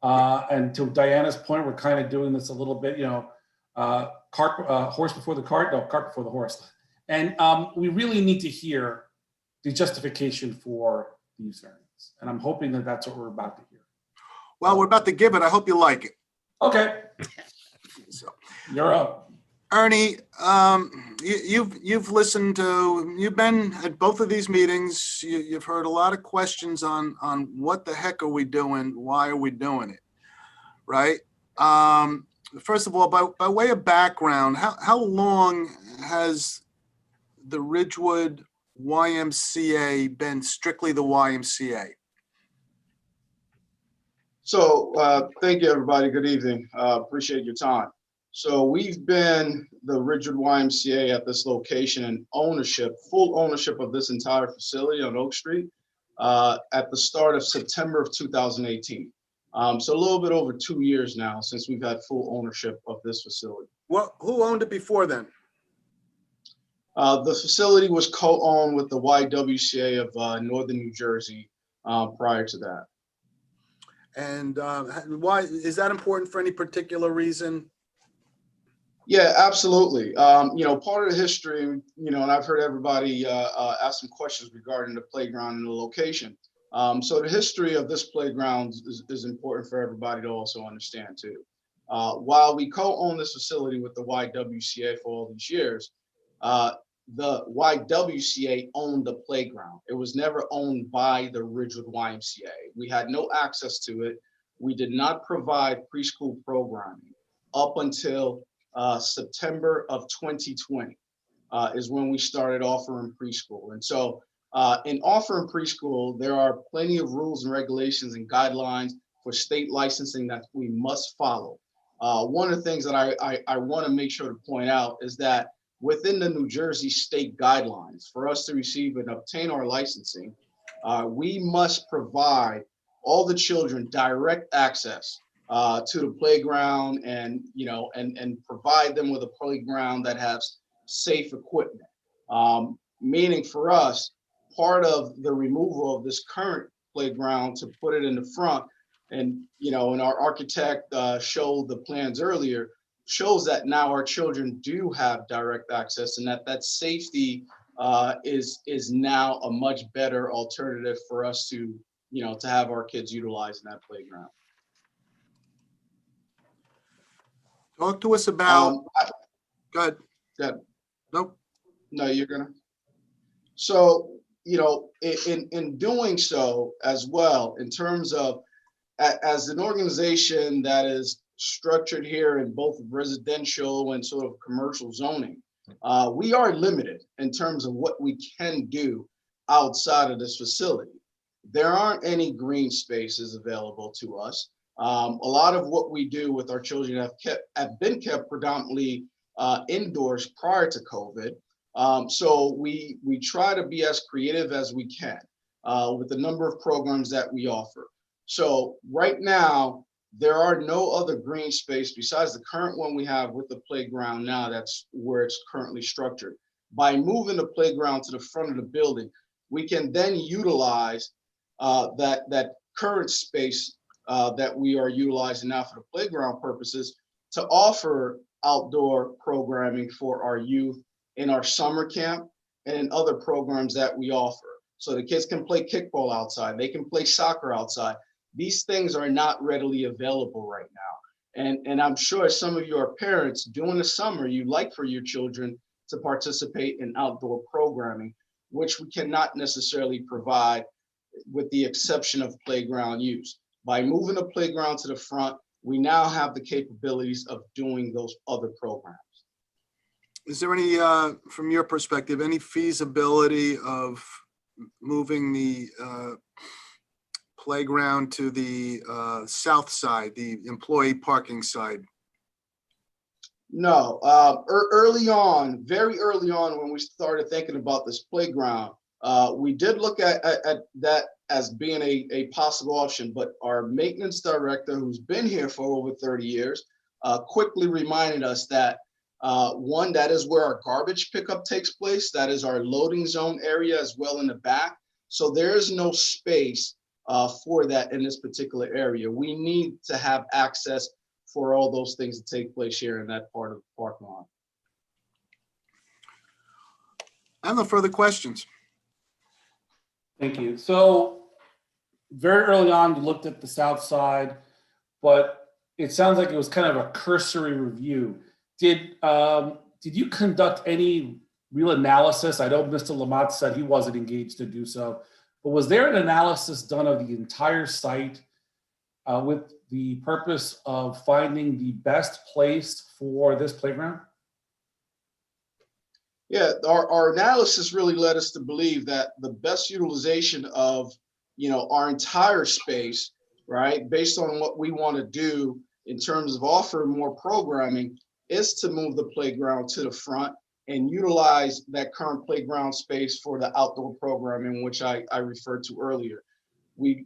[SPEAKER 2] And to Diana's point, we're kind of doing this a little bit, horse before the cart, no, cart before the horse. And we really need to hear the justification for the use variance. And I'm hoping that that's what we're about to hear.
[SPEAKER 8] Well, we're about to give it. I hope you like it.
[SPEAKER 2] Okay.
[SPEAKER 8] So,
[SPEAKER 2] you're up.
[SPEAKER 8] Ernie, you've listened to, you've been at both of these meetings. You've heard a lot of questions on what the heck are we doing? Why are we doing it? Right? First of all, by way of background, how long has the Ridgewood YMCA been strictly the YMCA?
[SPEAKER 7] So thank you, everybody. Good evening. Appreciate your time. So we've been the Ridgewood YMCA at this location and full ownership of this entire facility on Oak Street at the start of September of 2018. So a little bit over 2 years now since we've had full ownership of this facility.
[SPEAKER 8] Well, who owned it before then?
[SPEAKER 7] The facility was co-owned with the YWCA of Northern New Jersey prior to that.
[SPEAKER 8] And why is that important for any particular reason?
[SPEAKER 7] Yeah, absolutely. Part of the history, and I've heard everybody ask some questions regarding the playground and the location. So the history of this playground is important for everybody to also understand too. While we co-own this facility with the YWCA for all these years, the YWCA owned the playground. It was never owned by the Ridgewood YMCA. We had no access to it. We did not provide preschool programming up until September of 2020 is when we started offering preschool. And so in offering preschool, there are plenty of rules and regulations and guidelines for state licensing that we must follow. One of the things that I want to make sure to point out is that within the New Jersey state guidelines, for us to receive and obtain our licensing, we must provide all the children direct access to the playground and provide them with a playground that has safe equipment. Meaning for us, part of the removal of this current playground to put it in the front, and our architect showed the plans earlier, shows that now our children do have direct access, and that safety is now a much better alternative for us to have our kids utilize in that playground.
[SPEAKER 8] Talk to us about. Go ahead.
[SPEAKER 7] Good.
[SPEAKER 8] Nope.
[SPEAKER 7] No, you're gonna. So in doing so as well, in terms of as an organization that is structured here in both residential and sort of commercial zoning, we are limited in terms of what we can do outside of this facility. There aren't any green spaces available to us. A lot of what we do with our children have been kept predominantly indoors prior to COVID. So we try to be as creative as we can with the number of programs that we offer. So right now, there are no other green space besides the current one we have with the playground now. That's where it's currently structured. By moving the playground to the front of the building, we can then utilize that current space that we are utilizing now for the playground purposes to offer outdoor programming for our youth in our summer camp and in other programs that we offer. So the kids can play kickball outside, they can play soccer outside. These things are not readily available right now. And I'm sure some of you are parents, during the summer, you like for your children to participate in outdoor programming, which we cannot necessarily provide with the exception of playground use. By moving the playground to the front, we now have the capabilities of doing those other programs.
[SPEAKER 8] Is there any, from your perspective, any feasibility of moving the playground to the south side, the employee parking side?
[SPEAKER 7] No, early on, very early on, when we started thinking about this playground, we did look at that as being a possible option, but our maintenance director, who's been here for over 30 years, quickly reminded us that one, that is where our garbage pickup takes place. That is our loading zone area as well in the back. So there is no space for that in this particular area. We need to have access for all those things to take place here in that part of the parking lot.
[SPEAKER 8] I have no further questions.
[SPEAKER 2] Thank you. So very early on, you looked at the south side, but it sounds like it was kind of a cursory review. Did you conduct any real analysis? I know Mr. Lamont said he wasn't engaged to do so, but was there an analysis done of the entire site with the purpose of finding the best place for this playground?
[SPEAKER 7] Yeah, our analysis really led us to believe that the best utilization of, our entire space, right, based on what we want to do in terms of offering more programming, is to move the playground to the front and utilize that current playground space for the outdoor programming, which I referred to earlier. We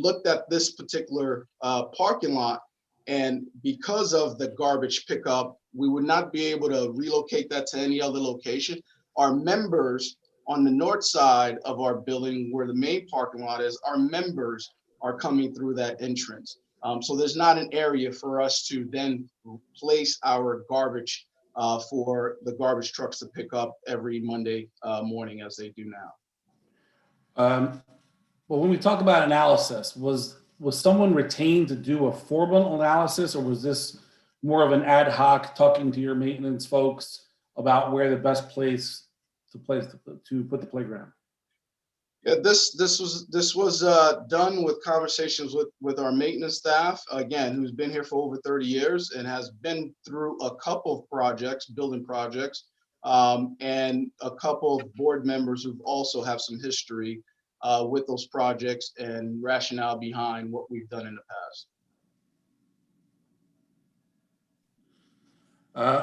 [SPEAKER 7] looked at this particular parking lot, and because of the garbage pickup, we would not be able to relocate that to any other location. Our members on the north side of our building, where the main parking lot is, our members are coming through that entrance. So there's not an area for us to then place our garbage for the garbage trucks to pick up every Monday morning as they do now.
[SPEAKER 2] Well, when we talk about analysis, was someone retained to do a formal analysis, or was this more of an ad hoc talking to your maintenance folks about where the best place to put the playground?
[SPEAKER 7] Yeah, this was done with conversations with our maintenance staff, again, who's been here for over 30 years and has been through a couple of projects, building projects, and a couple of board members who also have some history with those projects and rationale behind what we've done in the past.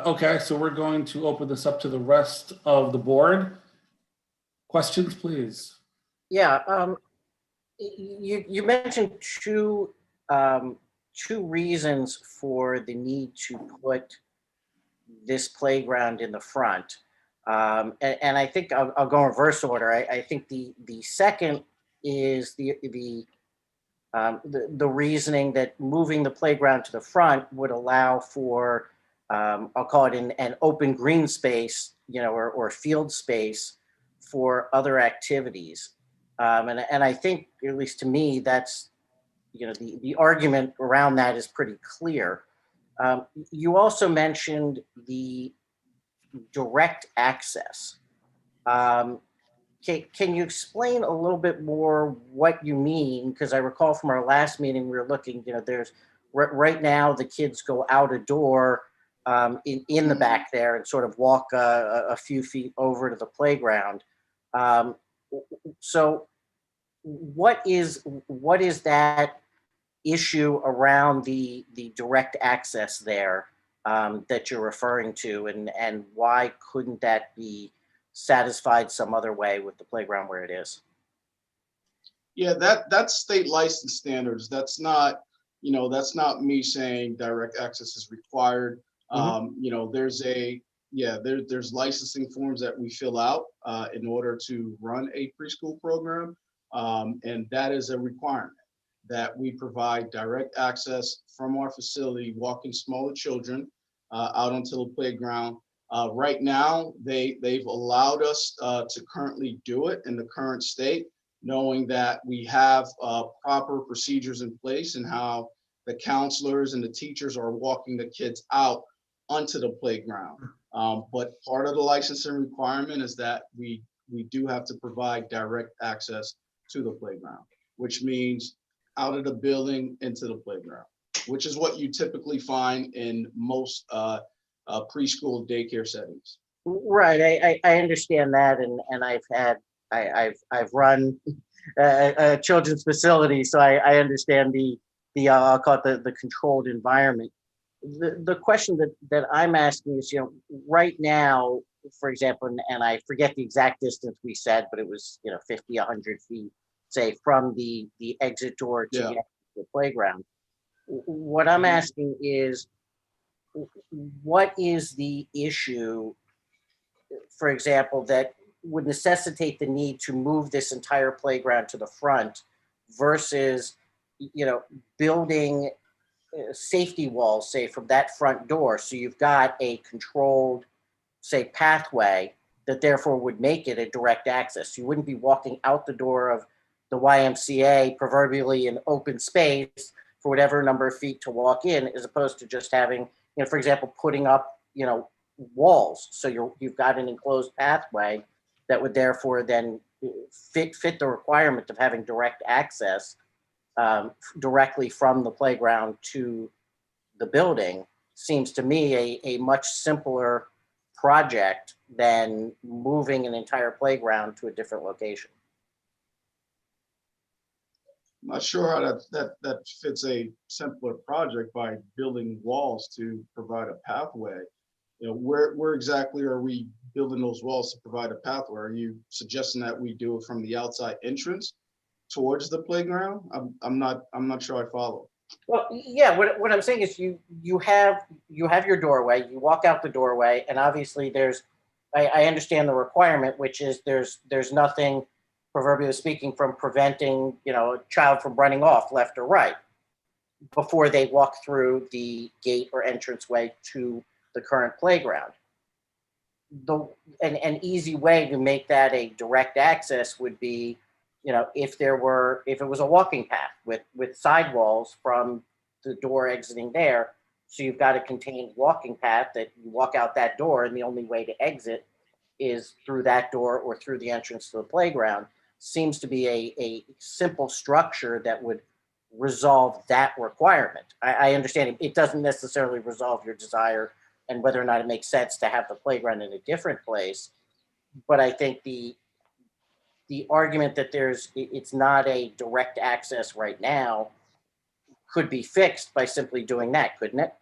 [SPEAKER 2] Okay, so we're going to open this up to the rest of the board. Questions, please.
[SPEAKER 20] Yeah, you mentioned two reasons for the need to put this playground in the front. And I think I'll go in reverse order. I think the second is the reasoning that moving the playground to the front would allow for, I'll call it an open green space, or field space for other activities. And I think, at least to me, that's, the argument around that is pretty clear. You also mentioned the direct access. Can you explain a little bit more what you mean? Because I recall from our last meeting, we were looking, there's right now the kids go out a door in the back there and sort of walk a few feet over to the playground. So what is that issue around the direct access there that you're referring to, and why couldn't that be satisfied some other way with the playground where it is?
[SPEAKER 7] Yeah, that's state license standards. That's not me saying direct access is required. There's licensing forms that we fill out in order to run a preschool program, and that is a requirement. that we provide direct access from our facility, walking smaller children out onto the playground. Right now, they've allowed us to currently do it in the current state, knowing that we have proper procedures in place and how the counselors and the teachers are walking the kids out onto the playground. But part of the licensing requirement is that we do have to provide direct access to the playground, which means out of the building into the playground, which is what you typically find in most preschool daycare settings.
[SPEAKER 20] Right, I understand that, and I've run a children's facility, so I understand the I'll call it the controlled environment. The question that I'm asking is, right now, for example, and I forget the exact distance we said, but it was 50, 100 feet, say, from the exit door to get to the playground. What I'm asking is, what is the issue, for example, that would necessitate the need to move this entire playground to the front versus, building safety walls, say, from that front door? So you've got a controlled, say, pathway that therefore would make it a direct access. You wouldn't be walking out the door of the YMCA, proverbially in open space, for whatever number of feet to walk in, as opposed to just having, for example, putting up, walls. So you've got an enclosed pathway that would therefore then fit the requirement of having direct access directly from the playground to the building. Seems to me a much simpler project than moving an entire playground to a different location.
[SPEAKER 7] I'm not sure how that fits a simpler project by building walls to provide a pathway. Where exactly are we building those walls to provide a pathway? Are you suggesting that we do it from the outside entrance towards the playground? I'm not sure I follow.
[SPEAKER 20] Well, yeah, what I'm saying is you have your doorway, you walk out the doorway, and obviously I understand the requirement, which is there's nothing, proverbially speaking, from preventing, a child from running off left or right before they walk through the gate or entranceway to the current playground. An easy way to make that a direct access would be, if it was a walking path with sidewalls from the door exiting there. So you've got a contained walking path that you walk out that door, and the only way to exit is through that door or through the entrance to the playground. Seems to be a simple structure that would resolve that requirement. I understand it doesn't necessarily resolve your desire and whether or not it makes sense to have the playground in a different place. But I think the argument that it's not a direct access right now could be fixed by simply doing that, couldn't it?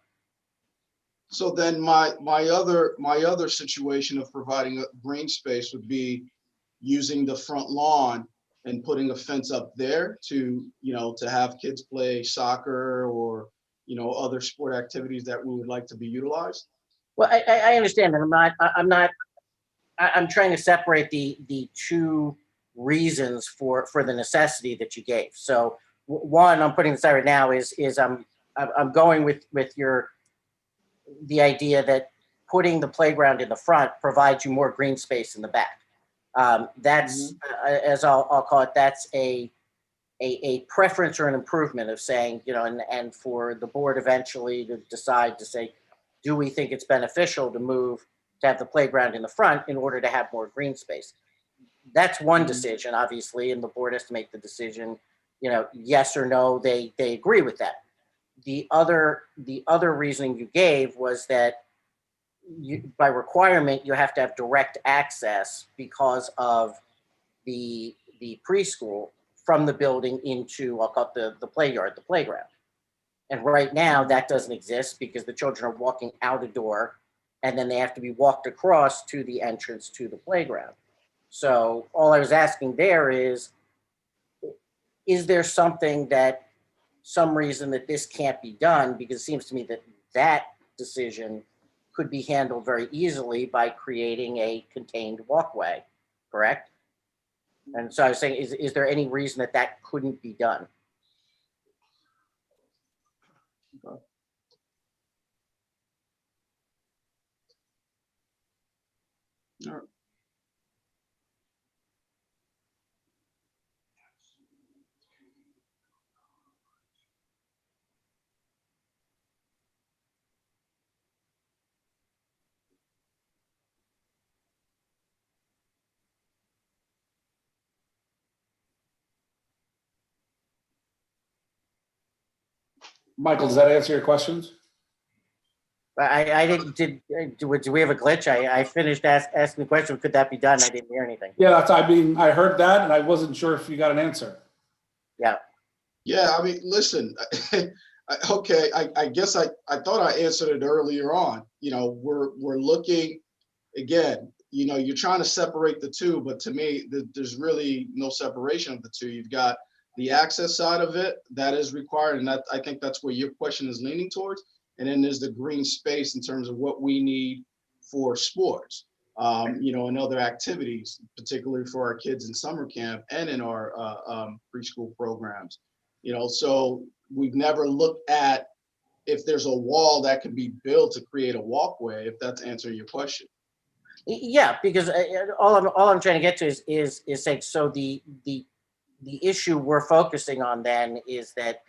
[SPEAKER 7] So then my other situation of providing a green space would be using the front lawn and putting a fence up there to have kids play soccer or other sport activities that we would like to be utilized.
[SPEAKER 20] Well, I understand that. I'm trying to separate the two reasons for the necessity that you gave. So one, I'm putting this out right now is I'm going with the idea that putting the playground in the front provides you more green space in the back. That's as I'll call it. That's a preference or an improvement of saying, and for the board eventually to decide to say, do we think it's beneficial to have the playground in the front in order to have more green space? That's one decision, obviously, and the board has to make the decision, yes or no, they agree with that. The other reasoning you gave was that by requirement, you have to have direct access because of the preschool from the building into, I'll call it the playground. And right now that doesn't exist because the children are walking out a door and then they have to be walked across to the entrance to the playground. So all I was asking there is there some reason that this can't be done? Because it seems to me that decision could be handled very easily by creating a contained walkway, correct? And so I was saying, is there any reason that couldn't be done?
[SPEAKER 7] All right.
[SPEAKER 2] Michael, does that answer your questions?
[SPEAKER 20] I didn't, do we have a glitch? I finished asking the question, could that be done? I didn't hear anything.
[SPEAKER 2] Yeah, that's, I mean, I heard that and I wasn't sure if you got an answer.
[SPEAKER 20] Yeah.
[SPEAKER 7] Yeah, I mean, listen, okay, I guess I thought I answered it earlier on. You know, we're looking, again, you know, you're trying to separate the two, but to me, there's really no separation of the two. You've got the access side of it that is required, and that I think that's where your question is leaning towards. And then there's the green space in terms of what we need for sports, you know, and other activities, particularly for our kids in summer camp and in our preschool programs. You know, so we've never looked at if there's a wall that can be built to create a walkway, if that's answering your question.
[SPEAKER 20] Yeah, because all I'm trying to get to is saying, so the issue we're focusing on then is that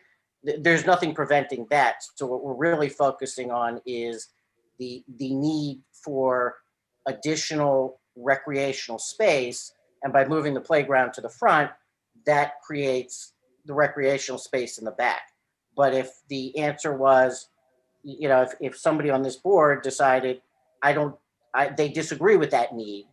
[SPEAKER 20] there's nothing preventing that. So what we're really focusing on is the need for additional recreational space, and by moving the playground to the front, that creates the recreational space in the back. But if the answer was, you know, if somebody on this board decided they disagree with that need,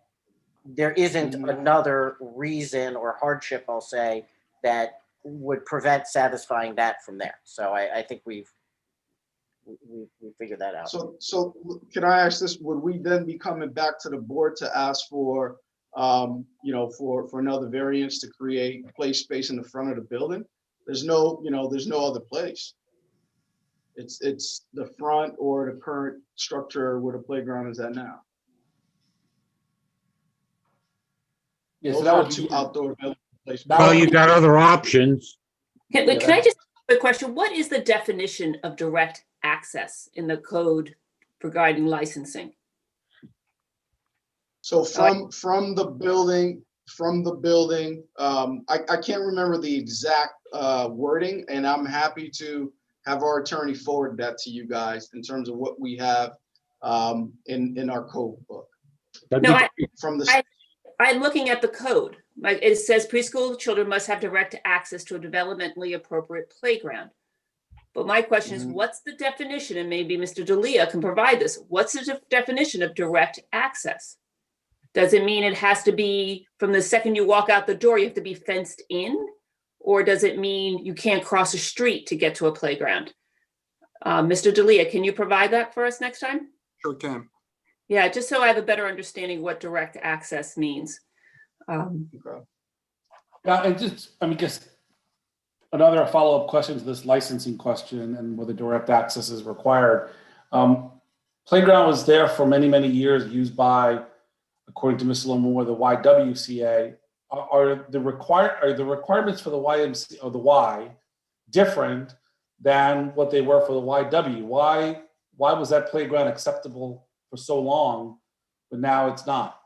[SPEAKER 20] there isn't another reason or hardship, I'll say, that would prevent satisfying that from there. So I think we figured that out.
[SPEAKER 7] So can I ask this? Would we then be coming back to the board to ask for, you know, for another variance to create play space in the front of the building? There's no, you know, there's no other place. It's the front or the current structure where the playground is at now.
[SPEAKER 2] Yeah, so
[SPEAKER 7] Those
[SPEAKER 2] that
[SPEAKER 7] are
[SPEAKER 2] would
[SPEAKER 7] two
[SPEAKER 2] be
[SPEAKER 7] outdoor building places.
[SPEAKER 12] Well, you got other options.
[SPEAKER 6] Can I just ask a question? What is the definition of direct access in the code regarding licensing?
[SPEAKER 7] So from the building, I can't remember the exact wording, and I'm happy to have our attorney forward that to you guys in terms of what we have in our code book.
[SPEAKER 6] No,
[SPEAKER 7] From the
[SPEAKER 6] I'm looking at the code. Like it says preschool children must have direct access to a developmentally appropriate playground. But my question is, what's the definition? And maybe Mr. D'Elia can provide this. What's the definition of direct access? Does it mean it has to be from the second you walk out the door, you have to be fenced in? Or does it mean you can't cross a street to get to a playground? Mr. D'Elia, can you provide that for us next time?
[SPEAKER 8] Sure can.
[SPEAKER 6] Yeah, just so I have a better understanding what direct access means.
[SPEAKER 2] Yeah, and just, I mean, just another follow-up question to this licensing question and whether direct access is required. Playground was there for many, many years, used by, according to Ms. Lamore, the YWCA. Are the requirements for the YMCA or the Y different than what they were for the YW? Why was that playground acceptable for so long, but now it's not?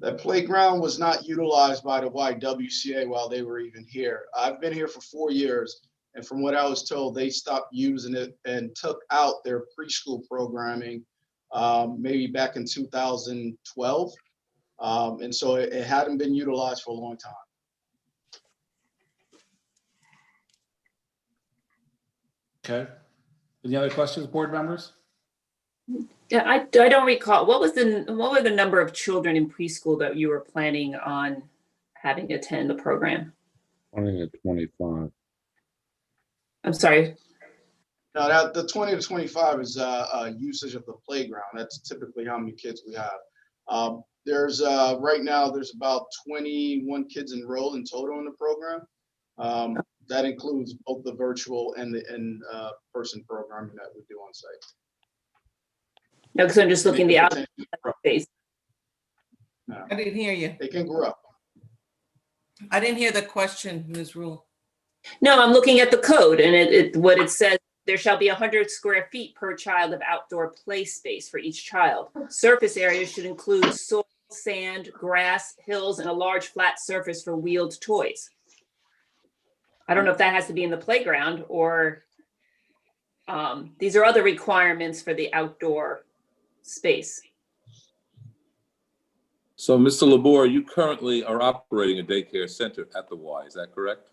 [SPEAKER 7] That playground was not utilized by the YWCA while they were even here. I've been here for 4 years, and from what I was told, they stopped using it and took out their preschool programming maybe back in 2012. And so it hadn't been utilized for a long time.
[SPEAKER 2] Okay. Any other questions, board members?
[SPEAKER 6] Yeah, I don't recall. What were the number of children in preschool that you were planning on having attend the program?
[SPEAKER 12] 20 to 25.
[SPEAKER 6] I'm sorry.
[SPEAKER 7] No, the 20 to 25 is usage of the playground. That's typically how many kids we have. There's right now there's about 21 kids enrolled in total in the program. That includes both the virtual and the in-person programming that we do on site.
[SPEAKER 6] No, because I'm just looking the out space.
[SPEAKER 7] No.
[SPEAKER 17] I didn't hear you.
[SPEAKER 7] They can grow up.
[SPEAKER 17] I didn't hear the question, Ms. Rule.
[SPEAKER 6] No, I'm looking at the code and what it says there shall be 100 square feet per child of outdoor play space for each child. Surface area should include soil, sand, grass, hills, and a large flat surface for wheeled toys. I don't know if that has to be in the playground or these are other requirements for the outdoor space.
[SPEAKER 9] So, Mr. Labor, you currently are operating a daycare center at the Y, is that correct?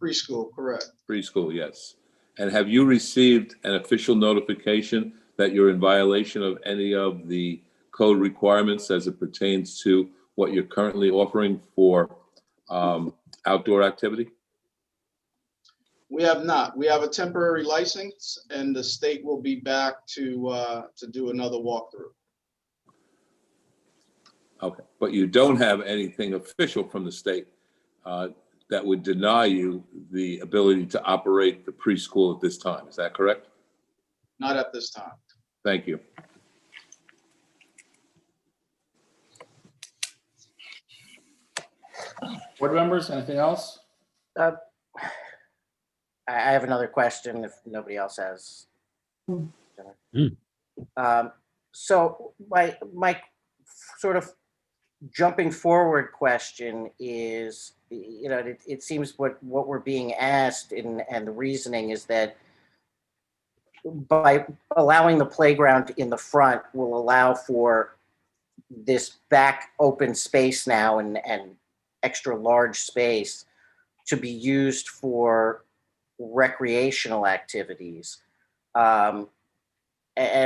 [SPEAKER 7] Preschool, correct.
[SPEAKER 9] Preschool, yes. And have you received an official notification that you're in violation of any of the code requirements as it pertains to what you're currently offering for outdoor activity?
[SPEAKER 7] We have not. We have a temporary license, and the state will be back to do another walkthrough.
[SPEAKER 9] Okay, but you don't have anything official from the state that would deny you the ability to operate the preschool at this time. Is that correct?
[SPEAKER 7] Not at this time.
[SPEAKER 9] Thank you.
[SPEAKER 2] Board members, anything else?
[SPEAKER 20] I have another question if nobody else has. So my sort of jumping forward question is, you know, it seems what we're being asked and the reasoning is that by allowing the playground in the front will allow for this back open space now and extra large space to be used for recreational activities. And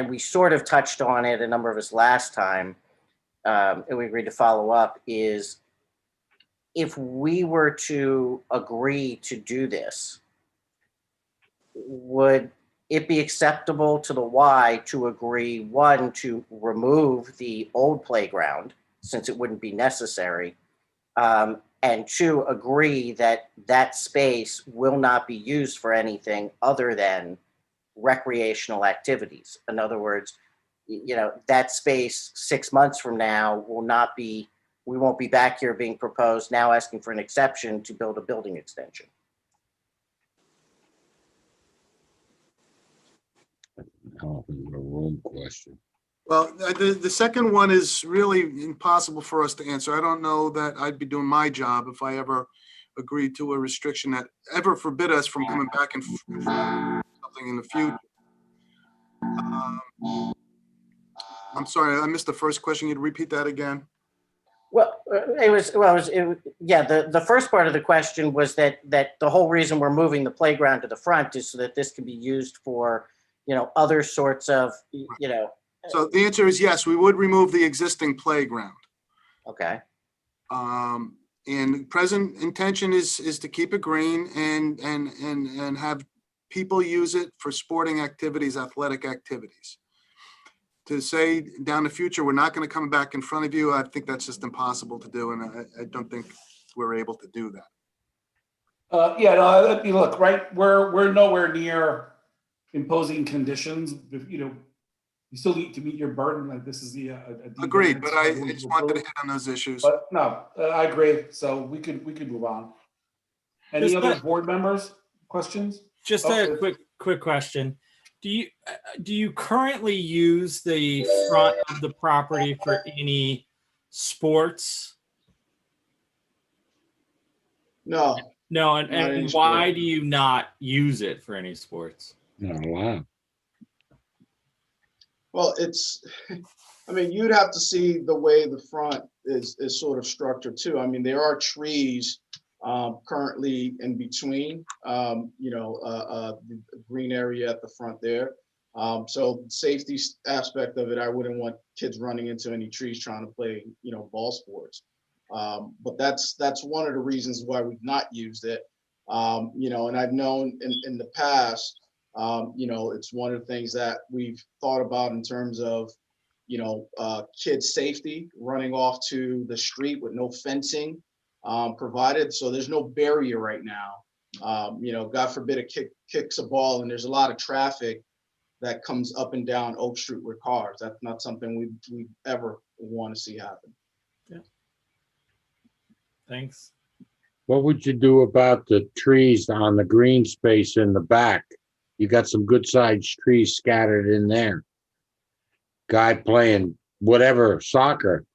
[SPEAKER 20] we sort of touched on it, a number of us last time, and we agreed to follow up, is if we were to agree to do this, would it be acceptable to the Y to agree, one, to remove the old playground, since it wouldn't be necessary, and two, agree that that space will not be used for anything other than recreational activities? In other words, you know, that space 6 months from now will not be, we won't be back here being proposed now asking for an exception to build a building extension.
[SPEAKER 12] Oh, a room question.
[SPEAKER 8] Well, the second one is really impossible for us to answer. I don't know that I'd be doing my job if I ever agreed to a restriction that ever forbid us from coming back and something in the future. I'm sorry, I missed the first question. You'd repeat that again?
[SPEAKER 20] Well, yeah, the first part of the question was that the whole reason we're moving the playground to the front is so that this can be used for, you know, other sorts of, you know.
[SPEAKER 8] So the answer is yes, we would remove the existing playground.
[SPEAKER 20] Okay.
[SPEAKER 8] And present intention is to keep it green and have people use it for sporting activities, athletic activities. To say down the future, we're not going to come back in front of you, I think that's just impossible to do. And I don't think we're able to do that.
[SPEAKER 2] Yeah, no, look, right, we're nowhere near imposing conditions. You know, you still need to meet your burden. Like this is the
[SPEAKER 8] agreed, but I just wanted to hit on those issues.
[SPEAKER 2] But no, I agree. So we could move on. Any other board members questions?
[SPEAKER 5] Just a quick question. Do you currently use the front of the property for any sports?
[SPEAKER 7] No.
[SPEAKER 5] No, and why do you not use it for any sports?
[SPEAKER 12] Not allowed.
[SPEAKER 7] Well, I mean, you'd have to see the way the front is sort of structured too. I mean, there are trees currently in between, you know, the green area at the front there. So safety aspect of it, I wouldn't want kids running into any trees trying to play, you know, ball sports. But that's one of the reasons why we've not used it. You know, and I've known in the past, you know, it's one of the things that we've thought about in terms of, you know, kids' safety, running off to the street with no fencing provided. So there's no barrier right now. You know, God forbid a kid kicks a ball and there's a lot of traffic that comes up and down Oak Street with cars. That's not something we ever want to see happen.
[SPEAKER 5] Yeah. Thanks.
[SPEAKER 12] What would you do about the trees on the green space in the back You got some good sized trees scattered in there. Guy playing whatever, soccer,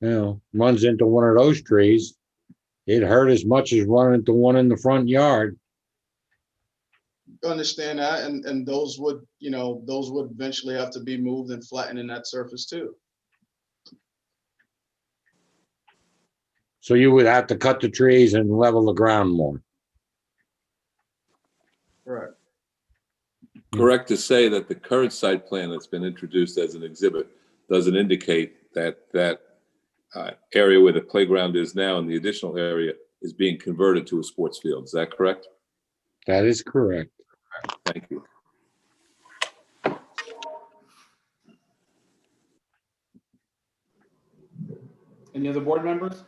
[SPEAKER 12] runs into one of those trees. It hurt as much as running into one in the front yard.
[SPEAKER 7] Understand that, and those would eventually have to be moved and flattened in that surface too.
[SPEAKER 12] So you would have to cut the trees and level the ground more.
[SPEAKER 7] Correct.
[SPEAKER 9] Correct to say that the current site plan that's been introduced as an exhibit doesn't indicate that area where the playground is now and the additional area is being converted to a sports field. Is that correct?
[SPEAKER 12] That is correct.
[SPEAKER 9] Thank you.
[SPEAKER 2] Any other board members?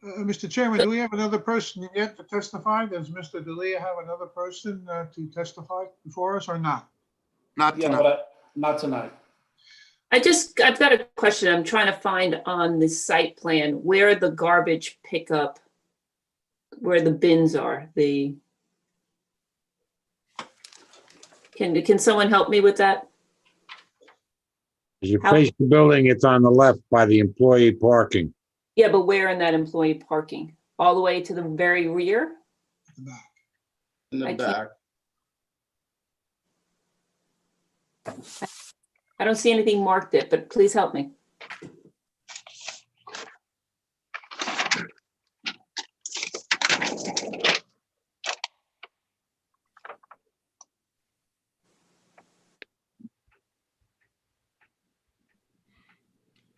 [SPEAKER 4] Mr. Chairman, do we have another person yet to testify? Does Mr. D'Elia have another person to testify before us or not?
[SPEAKER 8] Not
[SPEAKER 2] Yeah,
[SPEAKER 8] tonight.
[SPEAKER 2] but not tonight.
[SPEAKER 6] I've got a question. I'm trying to find on the site plan where the garbage pickup, where the bins are. Can someone help me with that?
[SPEAKER 12] As you face the building, it's on the left by the employee parking.
[SPEAKER 6] Yeah, but where in that employee parking? All the way to the very rear?
[SPEAKER 7] In the
[SPEAKER 6] I
[SPEAKER 7] back.
[SPEAKER 6] I don't see anything marked it, but please help me.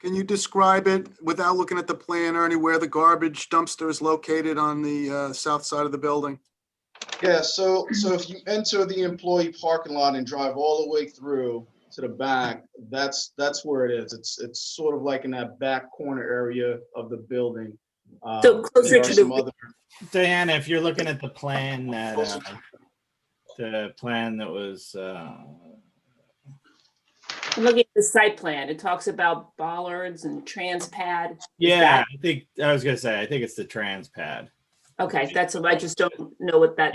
[SPEAKER 8] Can you describe it without looking at the plan, Ernie, where the garbage dumpster is located on the south side of the building?
[SPEAKER 7] Yeah, so if you enter the employee parking lot and drive all the way through to the back, that's where it is. It's sort of like in that back corner area of the building.
[SPEAKER 6] So closer
[SPEAKER 7] there are
[SPEAKER 6] to
[SPEAKER 7] some
[SPEAKER 6] the,
[SPEAKER 7] other.
[SPEAKER 5] Diana, if you're looking at the plan that was
[SPEAKER 6] I'm looking at the site plan. It talks about bollards and trans pad.
[SPEAKER 5] I think it's the trans pad.
[SPEAKER 6] Okay, that's what I just don't know what that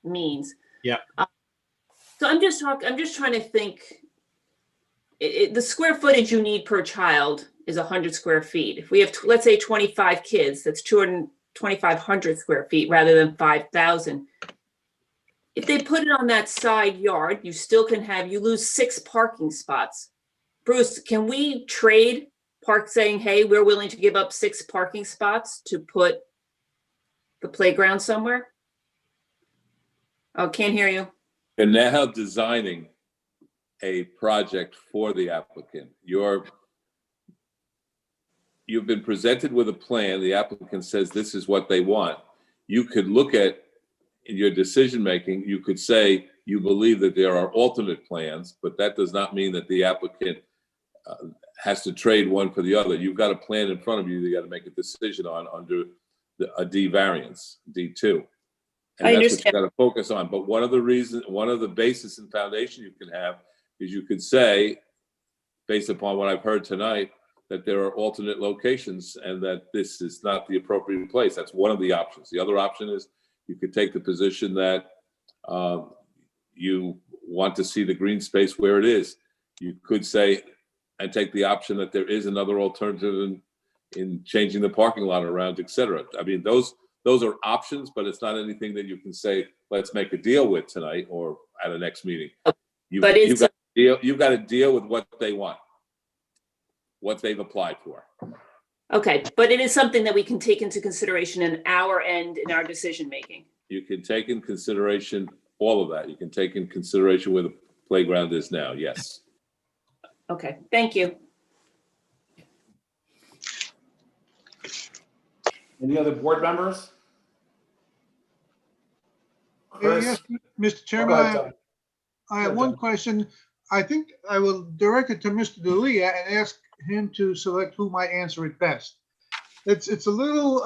[SPEAKER 6] means.
[SPEAKER 5] Yeah.
[SPEAKER 6] So I'm just trying to think. The square footage you need per child is 100 square feet. If we have, let's say, 25 kids, that's 2,500 square feet rather than 5,000. If they put it on that side yard, you still can you lose 6 parking spots. Bruce, can we trade saying, hey, we're willing to give up 6 parking spots to put the playground somewhere? Oh, can't hear you.
[SPEAKER 9] And now designing a project for the applicant. You've been presented with a plan. The applicant says this is what they want. You could look at, in your decision-making, you could say you believe that there are alternate plans, but that does not mean that the applicant has to trade one for the other. You've got a plan in front of you. You got to make a decision on under a D variance, D2. And
[SPEAKER 6] I
[SPEAKER 9] that's what you
[SPEAKER 6] understand.
[SPEAKER 9] got to focus on. But one of the basis and foundation you can have is you could say, based upon what I've heard tonight, that there are alternate locations and that this is not the appropriate place. That's one of the options. The other option is you could take the position that you want to see the green space where it is. You could say and take the option that there is another alternative in changing the parking lot around, et cetera. I mean, those are options, but it's not anything that you can say, let's make a deal with tonight or at a next meeting. You've got to deal with what they want, what they've applied for.
[SPEAKER 6] Okay, but it is something that we can take into consideration in our end in our decision making.
[SPEAKER 9] You can take in consideration all of that. You can take in consideration where the playground is now, yes.
[SPEAKER 6] Okay, thank you.
[SPEAKER 2] Any other board members?
[SPEAKER 4] Yes, Mr. Chairman,
[SPEAKER 2] Go ahead, Tom.
[SPEAKER 4] I have one question. I think I will direct it to Mr. D'Elia and ask him to select who might answer it best. It's a little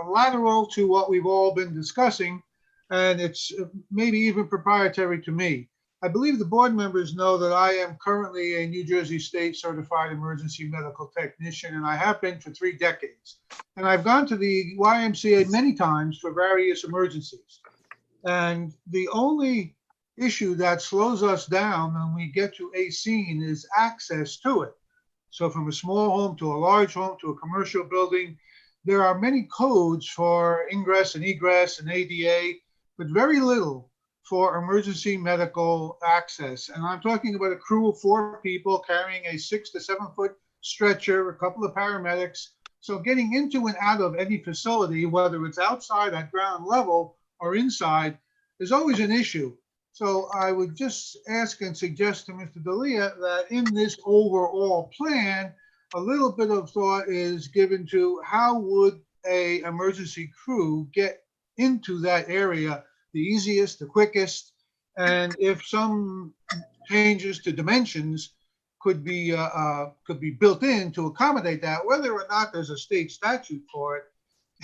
[SPEAKER 4] lateral to what we've all been discussing, and it's maybe even proprietary to me. I believe the board members know that I am currently a New Jersey State Certified Emergency Medical Technician, and I have been for 3 decades. And I've gone to the YMCA many times for various emergencies. And the only issue that slows us down when we get to a scene is access to it. So from a small home to a large home to a commercial building, there are many codes for ingress and egress and ADA, but very little for emergency medical access. And I'm talking about a crew of 4 people carrying a 6 to 7 foot stretcher, a couple of paramedics. So getting into and out of any facility, whether it's outside at ground level or inside, is always an issue. So I would just ask and suggest to Mr. D'Elia that in this overall plan, a little bit of thought is given to how would a emergency crew get into that area the easiest, the quickest, and if some changes to dimensions could be built in to accommodate that, whether or not there's a state statute for it,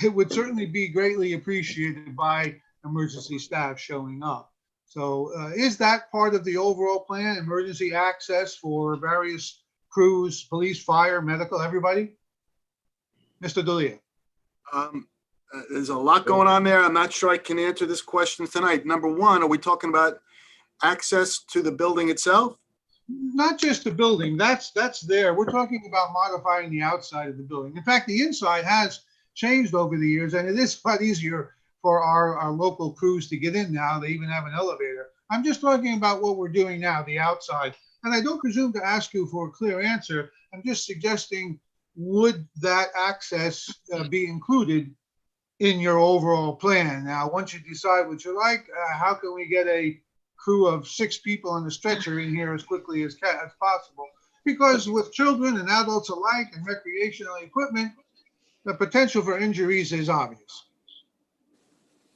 [SPEAKER 4] it would certainly be greatly appreciated by emergency staff showing up. So is that part of the overall plan, emergency access for various crews, police, fire, medical, everybody? Mr. D'Elia.
[SPEAKER 8] There's a lot going on there. I'm not sure I can answer this question tonight. Number one, are we talking about access to the building itself?
[SPEAKER 4] Not just the building, that's there. We're talking about modifying the outside of the building. In fact, the inside has changed over the years, and it is quite easier for our local crews to get in now. They even have an elevator. I'm just talking about what we're doing now, the outside. And I don't presume to ask you for a clear answer. I'm just suggesting, would that access be included in your overall plan? Now, once you decide what you like, how can we get a crew of 6 people on the stretcher in here as quickly as possible? Because with children and adults alike and recreational equipment, the potential for injuries is obvious.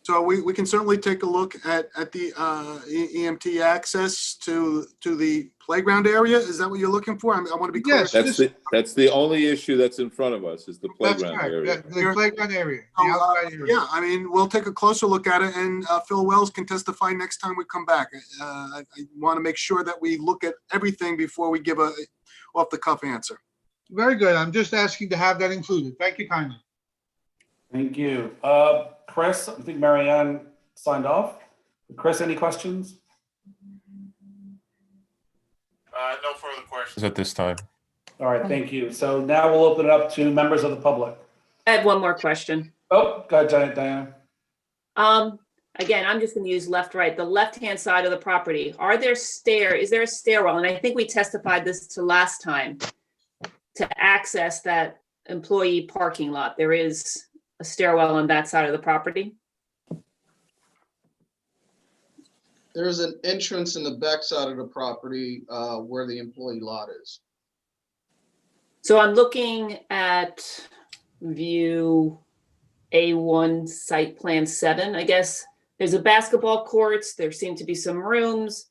[SPEAKER 8] So we can certainly take a look at the EMT access to the playground area. Is that what you're looking for? I want to be clear.
[SPEAKER 4] Yes,
[SPEAKER 9] That's the only issue that's in front of us is the
[SPEAKER 4] That's
[SPEAKER 9] playground
[SPEAKER 4] correct.
[SPEAKER 9] area.
[SPEAKER 4] The playground area, the outside area.
[SPEAKER 8] Yeah, I mean, we'll take a closer look at it, and Phil Wells can testify next time we come back. I want to make sure that we look at everything before we give a off-the-cuff answer.
[SPEAKER 4] Very good. I'm just asking to have that included. Thank you kindly.
[SPEAKER 2] Thank you. Chris, I think Marianne signed off. Chris, any questions?
[SPEAKER 15] No further questions at this time.
[SPEAKER 2] All right, thank you. So now we'll open it up to members of the public.
[SPEAKER 6] I have one more question.
[SPEAKER 2] Oh, go ahead, Diana.
[SPEAKER 6] Again, I'm just going to use left, right, the left-hand side of the property. Is there a stairwell? And I think we testified this to last time to access that employee parking lot. There is a stairwell on that side of the property.
[SPEAKER 7] There's an entrance in the back side of the property where the employee lot is.
[SPEAKER 6] So I'm looking at view A1 site plan 7, I guess. There's a basketball courts. There seem to be some rooms.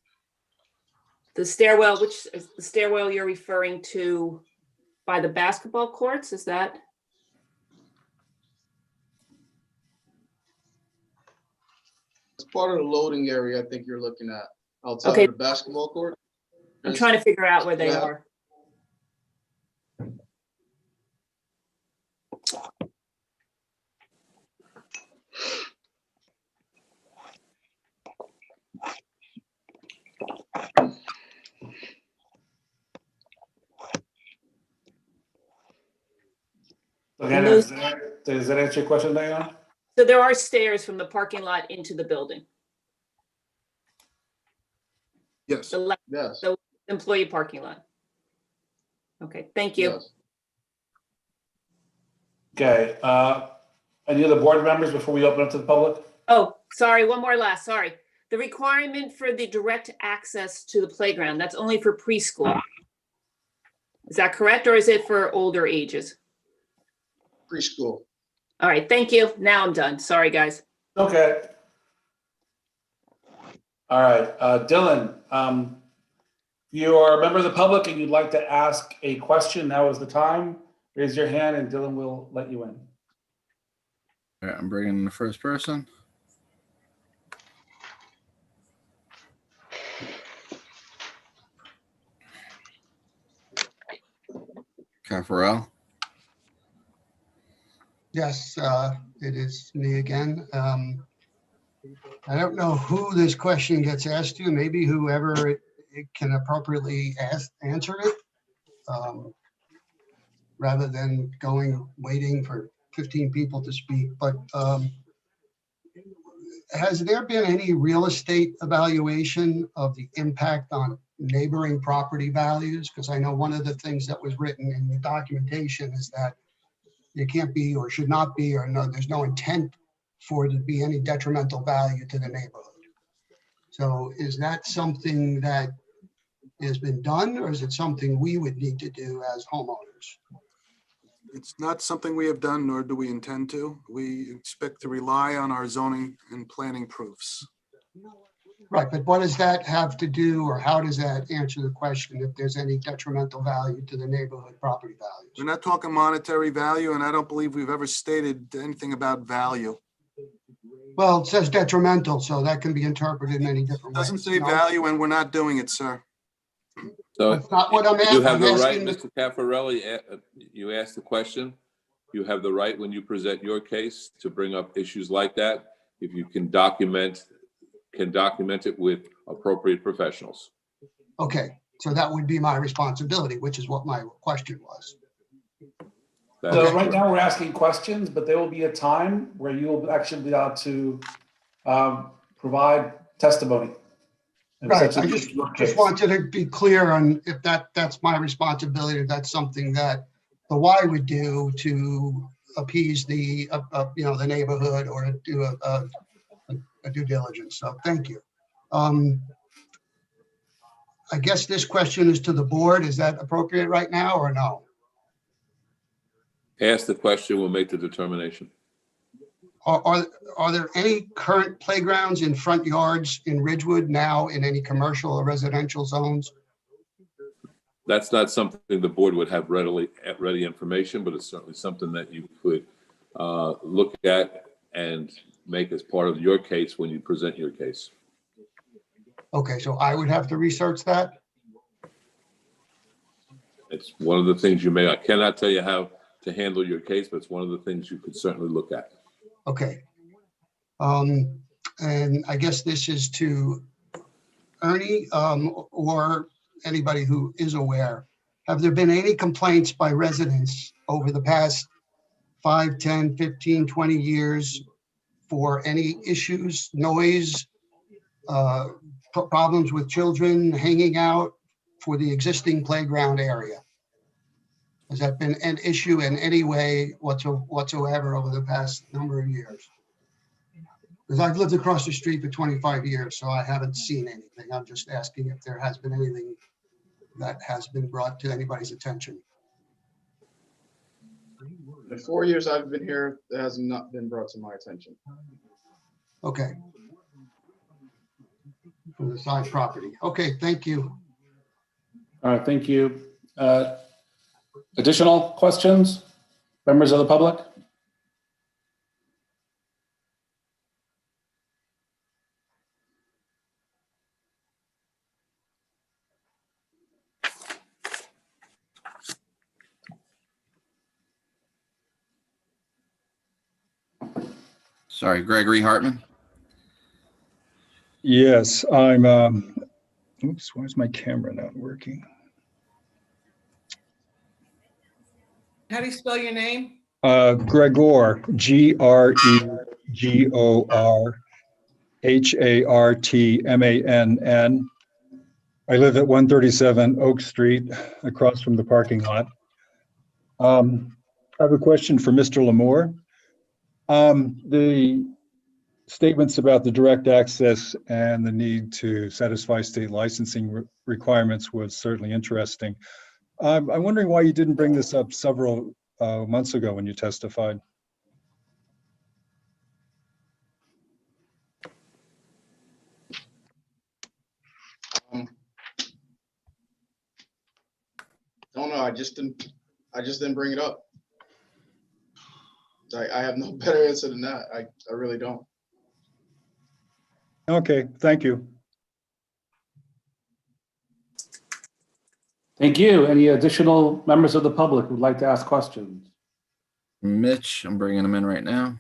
[SPEAKER 6] The stairwell, which is the stairwell you're referring to by the basketball courts? Is that?
[SPEAKER 7] It's part of the loading area I think you're looking at outside
[SPEAKER 6] Okay.
[SPEAKER 7] of the basketball court.
[SPEAKER 6] I'm trying to figure out where they
[SPEAKER 7] Yeah.
[SPEAKER 6] are.
[SPEAKER 2] Again, does that answer your question, Diana?
[SPEAKER 6] So there are stairs from the parking lot into the building.
[SPEAKER 8] Yes.
[SPEAKER 6] The employee parking lot. Okay, thank you.
[SPEAKER 7] Yes.
[SPEAKER 2] Okay. Any other board members before we open up to the public?
[SPEAKER 6] Oh, sorry, one more last, sorry. The requirement for the direct access to the playground, that's only for preschool. Is that correct, or is it for older ages?
[SPEAKER 7] Preschool.
[SPEAKER 6] All right, thank you. Now I'm done. Sorry, guys.
[SPEAKER 2] Okay. All right, Dylan, you are a member of the public and you'd like to ask a question, now is the time. Raise your hand and Dylan will let you in.
[SPEAKER 1] All right, I'm bringing in the first person. Caffarel.
[SPEAKER 16] Yes, it is me again. I don't know who this question gets asked to, maybe whoever it can appropriately answer it. Rather than waiting for 15 people to speak, but has there been any real estate evaluation of the impact on neighboring property values? Because I know one of the things that was written in the documentation is that there can't be or should not be, or no, there's no intent for it to be any detrimental value to the neighborhood. So is that something that has been done, or is it something we would need to do as homeowners?
[SPEAKER 8] It's not something we have done, nor do we intend to. We expect to rely on our zoning and planning proofs.
[SPEAKER 16] Right, but what does that have to do, or how does that answer the question if there's any detrimental value to the neighborhood property values?
[SPEAKER 8] We're not talking monetary value, and I don't believe we've ever stated anything about value.
[SPEAKER 16] Well, it says detrimental, so that can be interpreted in many different ways.
[SPEAKER 8] Doesn't say value, and we're not doing it, sir.
[SPEAKER 9] So
[SPEAKER 16] That's not what I'm
[SPEAKER 9] you have
[SPEAKER 16] I'm
[SPEAKER 9] the right,
[SPEAKER 16] asking.
[SPEAKER 9] Mr. Caffarelli, you asked the question. You have the right when you present your case to bring up issues like that, if you can document it with appropriate professionals.
[SPEAKER 16] Okay, so that would be my responsibility, which is what my question was.
[SPEAKER 2] So right now we're asking questions, but there will be a time where you will actually be able to provide testimony.
[SPEAKER 16] Right, I just wanted to be clear on if that's my responsibility, if that's something that the Y would do to appease the, the neighborhood or do a due diligence. So thank you. I guess this question is to the board. Is that appropriate right now or no?
[SPEAKER 9] Ask the question, we'll make the determination.
[SPEAKER 16] Are there any current playgrounds in front yards in Ridgewood now in any commercial or residential zones?
[SPEAKER 9] That's not something the board would have ready information, but it's certainly something that you could look at and make as part of your case when you present your case.
[SPEAKER 16] Okay, so I would have to research that?
[SPEAKER 9] It's one of the things I cannot tell you how to handle your case, but it's one of the things you could certainly look at.
[SPEAKER 16] Okay. And I guess this is to Ernie or anybody who is aware. Have there been any complaints by residents over the past 5, 10, 15, 20 years for any issues, noise, problems with children hanging out for the existing playground area? Has that been an issue in any way whatsoever over the past number of years? Because I've lived across the street for 25 years, so I haven't seen anything. I'm just asking if there has been anything that has been brought to anybody's attention.
[SPEAKER 7] The 4 years I've been here, it has not been brought to my attention.
[SPEAKER 16] Okay. From the side property. Okay, thank you.
[SPEAKER 2] All right, thank you. Additional questions, members of the public?
[SPEAKER 1] Sorry, Gregory Hartman.
[SPEAKER 13] Yes, I'm, oops, why is my camera not working?
[SPEAKER 17] How do you spell your name?
[SPEAKER 13] Gregor, Gregor, Hartmann. I live at 137 Oak Street, across from the parking lot. I have a question for Mr. Lamore. The statements about the direct access and the need to satisfy state licensing requirements was certainly interesting. I'm wondering why you didn't bring this up several months ago when you testified.
[SPEAKER 7] Don't know. I just didn't bring it up. I have no better answer than that. I really don't.
[SPEAKER 13] Okay, thank you.
[SPEAKER 2] Thank you. Any additional members of the public who'd like to ask questions?
[SPEAKER 1] Mitch, I'm bringing him in right now.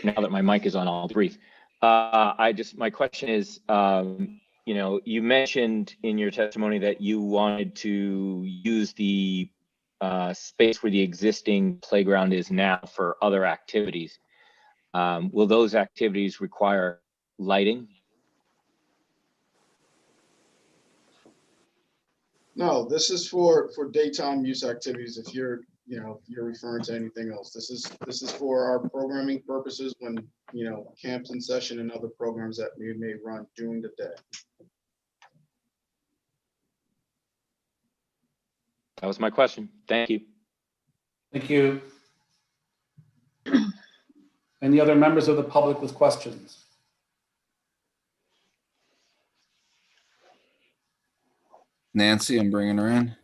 [SPEAKER 18] Now that my mic is on, I'll brief. My question is, you mentioned in your testimony that you wanted to use the space where the existing playground is now for other activities. Will those activities require lighting?
[SPEAKER 7] No, this is for daytime use activities. If you're referring to anything else, this is for our programming purposes when, camps in session and other programs that we may run during the day.
[SPEAKER 18] That was my question. Thank you.
[SPEAKER 2] Thank you. Any other members of the public with questions?
[SPEAKER 1] Nancy, I'm bringing her in.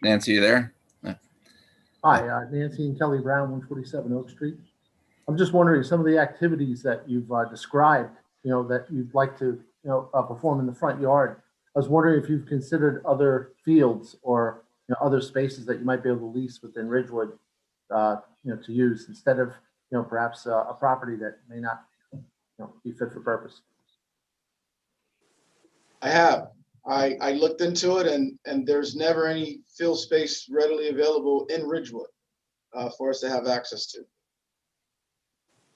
[SPEAKER 1] Nancy, you there?
[SPEAKER 14] Hi, Nancy and Kelly Brown, 147 Oak Street. I'm just wondering, some of the activities that you've described, that you'd like to, perform in the front yard. I was wondering if you've considered other fields or, other spaces that you might be able to lease within Ridgewood, to use instead of, perhaps a property that may not, be fit for purpose.
[SPEAKER 7] I have. I looked into it, and there's never any field space readily available in Ridgewood for us to have access to.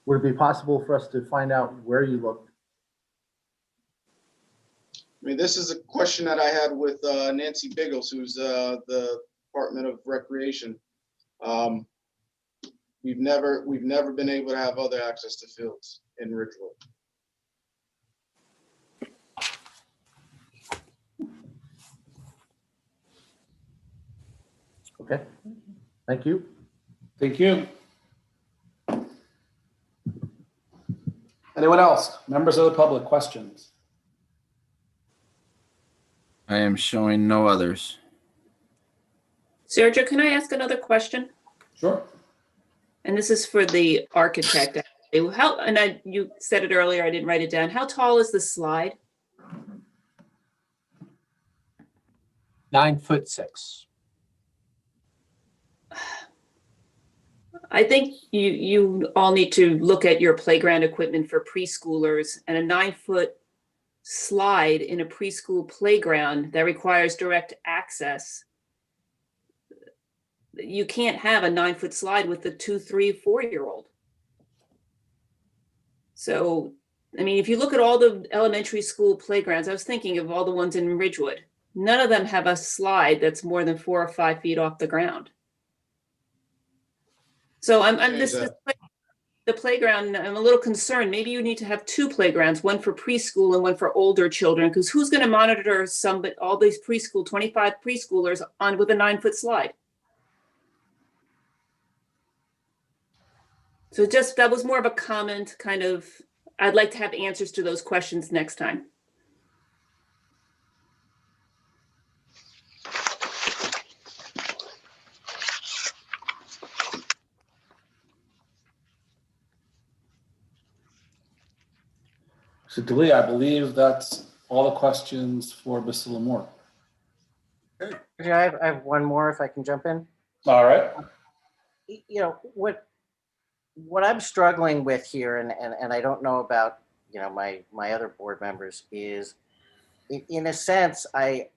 [SPEAKER 14] Would it be possible for us to find out where you looked?
[SPEAKER 7] I mean, this is a question that I had with Nancy Biggles, who's the Department of Recreation. We've never been able to have other access to fields in Ridgewood.
[SPEAKER 14] Okay, thank you.
[SPEAKER 2] Thank you. Anyone else? Members of the public, questions?
[SPEAKER 1] I am showing no others.
[SPEAKER 6] Sergio, can I ask another question?
[SPEAKER 2] Sure.
[SPEAKER 6] And this is for the architect. You said it earlier, I didn't write it down. How tall is the slide?
[SPEAKER 10] 9'6".
[SPEAKER 6] I think you all need to look at your playground equipment for preschoolers, and a 9-foot slide in a preschool playground that requires direct access. You can't have a 9-foot slide with a 2, 3, 4-year-old. So, I mean, if you look at all the elementary school playgrounds, I was thinking of all the ones in Ridgewood, none of them have a slide that's more than 4 or 5 feet off the ground. So the playground, I'm a little concerned. Maybe you need to have 2 playgrounds, one for preschool and one for older children, because who's going to monitor all these 25 preschoolers with a 9-foot slide? So that was more of a comment, kind of, I'd like to have answers to those questions next time.
[SPEAKER 2] So Delia, I believe that's all the questions for Mr. Lamore.
[SPEAKER 20] I have one more if I can jump in.
[SPEAKER 2] All right.
[SPEAKER 20] What I'm struggling with here, and I don't know about my other board members, is in a sense I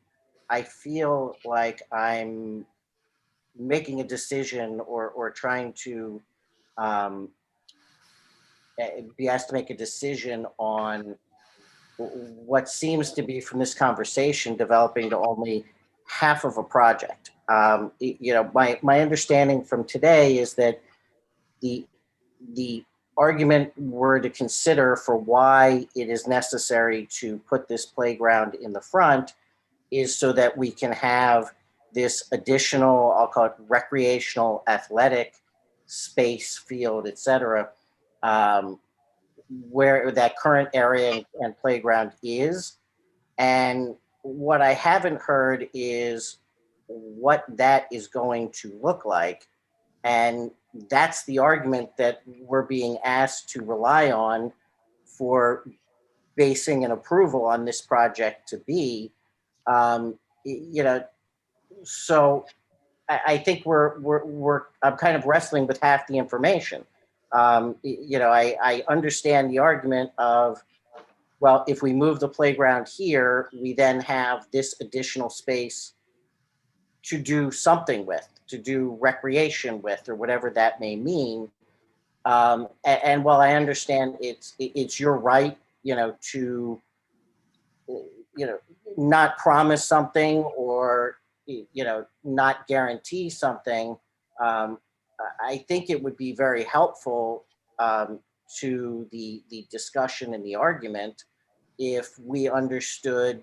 [SPEAKER 20] feel like I'm making a decision or trying to be asked to make a decision on what seems to be, from this conversation, developing to only half of a project. My understanding from today is that the argument we're to consider for why it is necessary to put this playground in the front is so that we can have this additional, I'll call it recreational athletic space, field, etc., where that current area and playground is. And what I haven't heard is what that is going to look like. And that's the argument that we're being asked to rely on for basing an approval on this project to be. You know, so I think I'm kind of wrestling with half the information. You know, I understand the argument of, well, if we move the playground here, we then have this additional space to do something with, to do recreation with, or whatever that may mean. And while I understand it's your right, you know, to, you know, not promise something or, you know, not guarantee something, I think it would be very helpful to the discussion and the argument if we understood,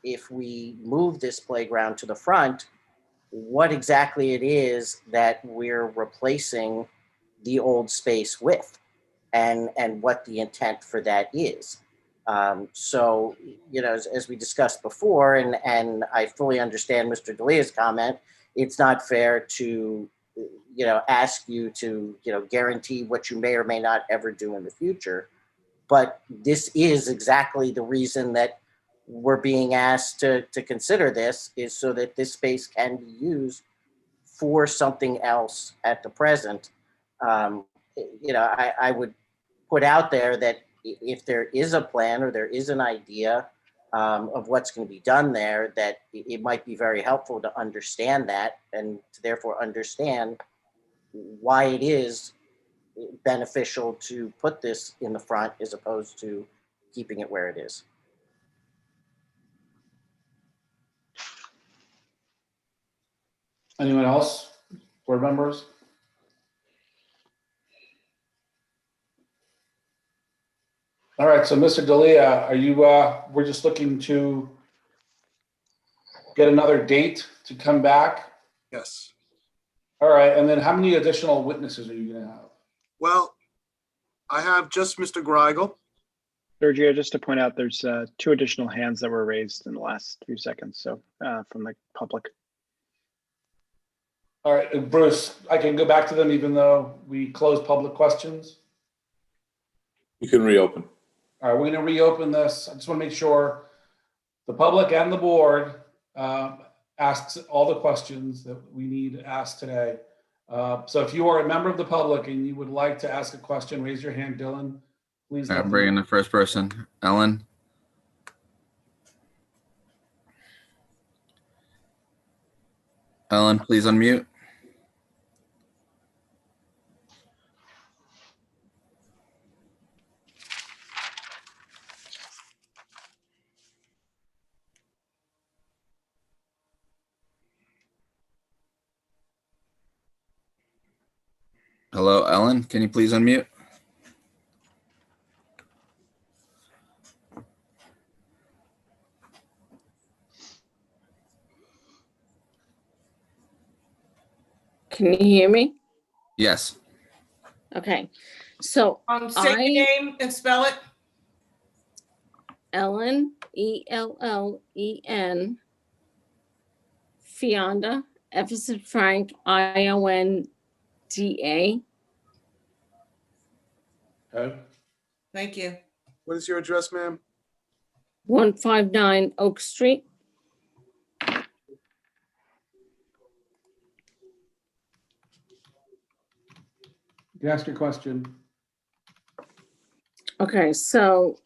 [SPEAKER 20] if we move this playground to the front, what exactly it is that we're replacing the old space with, and what the intent for that is. So, you know, as we discussed before, and I fully understand Mr. D'Elia's comment, it's not fair to, you know, ask you to, you know, guarantee what you may or may not ever do in the future. But this is exactly the reason that we're being asked to consider this, is so that this space can be used for something else at the present. You know, I would put out there that if there is a plan or there is an idea of what's going to be done there, that it might be very helpful to understand that, and to therefore understand why it is beneficial to put this in the front as opposed to keeping it where it is.
[SPEAKER 2] Anyone else? Board members? All right, so Mr. D'Elia, are you, we're just looking to get another date to come back?
[SPEAKER 8] Yes.
[SPEAKER 2] All right, and then how many additional witnesses are you gonna have?
[SPEAKER 8] Well, I have just Mr. Greigel.
[SPEAKER 11] Sergio, just to point out, there's 2 additional hands that were raised in the last few seconds, so from the public.
[SPEAKER 2] All right, Bruce, I can go back to them even though we closed public questions?
[SPEAKER 9] You can reopen.
[SPEAKER 2] All right, we're gonna reopen this. I just wanna make sure the public and the board asks all the questions that we need asked today. So if you are a member of the public and you would like to ask a question, raise your hand, Dylan. Please.
[SPEAKER 1] I'm bringing the first person, Ellen. Ellen, please unmute. Hello, Ellen, can you please unmute?
[SPEAKER 22] Can you hear me?
[SPEAKER 1] Yes.
[SPEAKER 22] Okay, so
[SPEAKER 17] Say your name and spell it.
[SPEAKER 22] Ellen, Ellen, Fionda, F as in Frank, Ionda.
[SPEAKER 2] Okay.
[SPEAKER 17] Thank you.
[SPEAKER 8] What is your address, ma'am?
[SPEAKER 22] 159 Oak Street.
[SPEAKER 2] You can ask your question.
[SPEAKER 22] Okay, so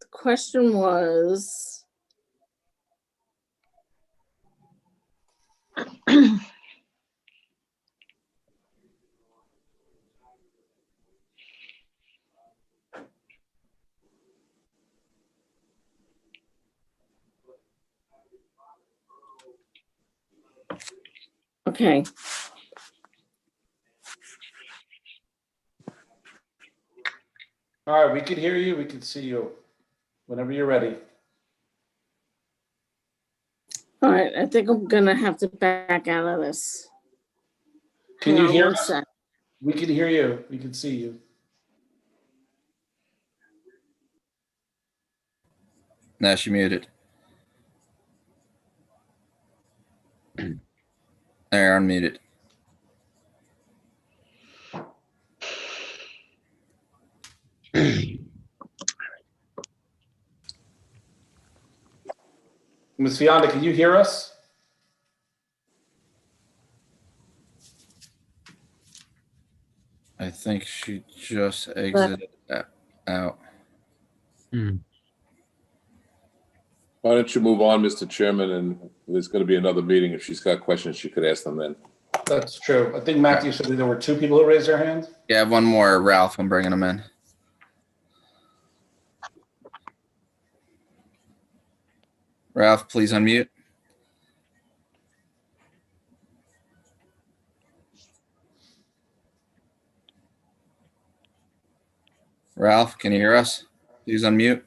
[SPEAKER 22] the question was, okay.
[SPEAKER 2] All right, we can hear you, we can see you whenever you're ready.
[SPEAKER 22] All right, I think I'm gonna have to back out of this.
[SPEAKER 2] Can
[SPEAKER 22] Hang
[SPEAKER 2] you
[SPEAKER 22] on
[SPEAKER 2] hear
[SPEAKER 22] one
[SPEAKER 2] us?
[SPEAKER 22] sec.
[SPEAKER 2] We can hear you. We can see you.
[SPEAKER 1] Now she muted. There, unmuted.
[SPEAKER 2] Ms. Fianda, can you hear us?
[SPEAKER 1] I think she just exited out.
[SPEAKER 9] Why don't you move on, Mr. Chairman, and there's going to be another meeting. If she's got questions, she could ask them then.
[SPEAKER 2] That's true. I think Matthew said that there were 2 people who raised their hands.
[SPEAKER 1] Yeah, I have one more, Ralph. I'm bringing him in. Ralph, please unmute. Ralph, can you hear us? Please unmute.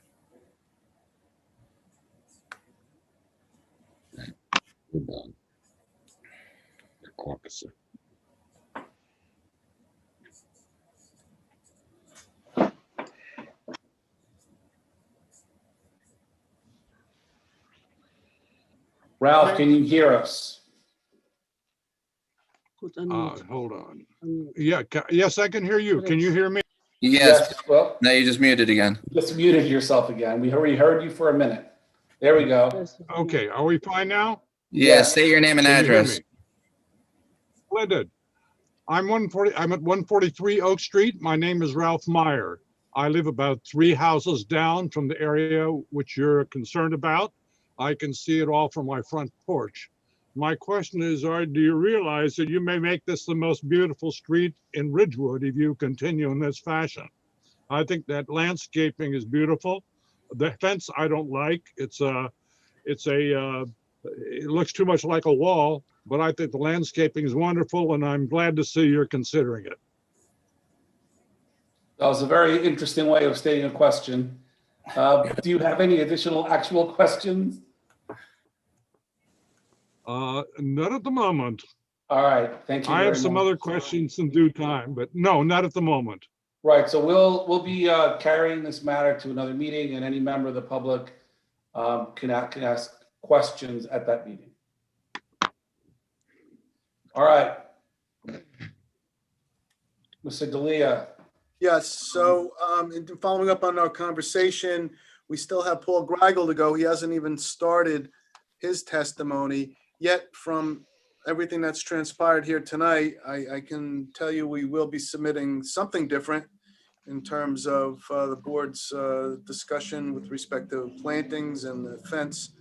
[SPEAKER 2] Ralph, can you hear us?
[SPEAKER 19] Hold on. Yeah, yes, I can hear you. Can you hear me?
[SPEAKER 1] Yes.
[SPEAKER 2] Well,
[SPEAKER 1] now you just muted again.
[SPEAKER 2] You just muted yourself again. We already heard you for a minute. There we go.
[SPEAKER 19] Okay, are we fine now?
[SPEAKER 1] Yeah, say your name and
[SPEAKER 19] Can you hear
[SPEAKER 1] address.
[SPEAKER 19] me? Splendid. I'm at 143 Oak Street. My name is Ralph Meyer. I live about 3 houses down from the area which you're concerned about. I can see it all from my front porch. My question is, do you realize that you may make this the most beautiful street in Ridgewood if you continue in this fashion? I think that landscaping is beautiful. The fence I don't like. It looks too much like a wall, but I think the landscaping is wonderful, and I'm glad to see you're considering it.
[SPEAKER 2] That was a very interesting way of stating a question. Do you have any additional actual questions?
[SPEAKER 19] Not at the moment.
[SPEAKER 2] All right, thank you.
[SPEAKER 19] I
[SPEAKER 2] very
[SPEAKER 19] have some
[SPEAKER 2] much.
[SPEAKER 19] other questions in due time, but no, not at the moment.
[SPEAKER 2] Right, so we'll be carrying this matter to another meeting, and any member of the public can ask questions at that meeting. All right. Mr. D'Elia.
[SPEAKER 8] Yes, so in following up on our conversation, we still have Paul Greigel to go. He hasn't even started his testimony yet. From everything that's transpired here tonight, I can tell you we will be submitting something different in terms of the board's discussion with respect to plantings and the fence.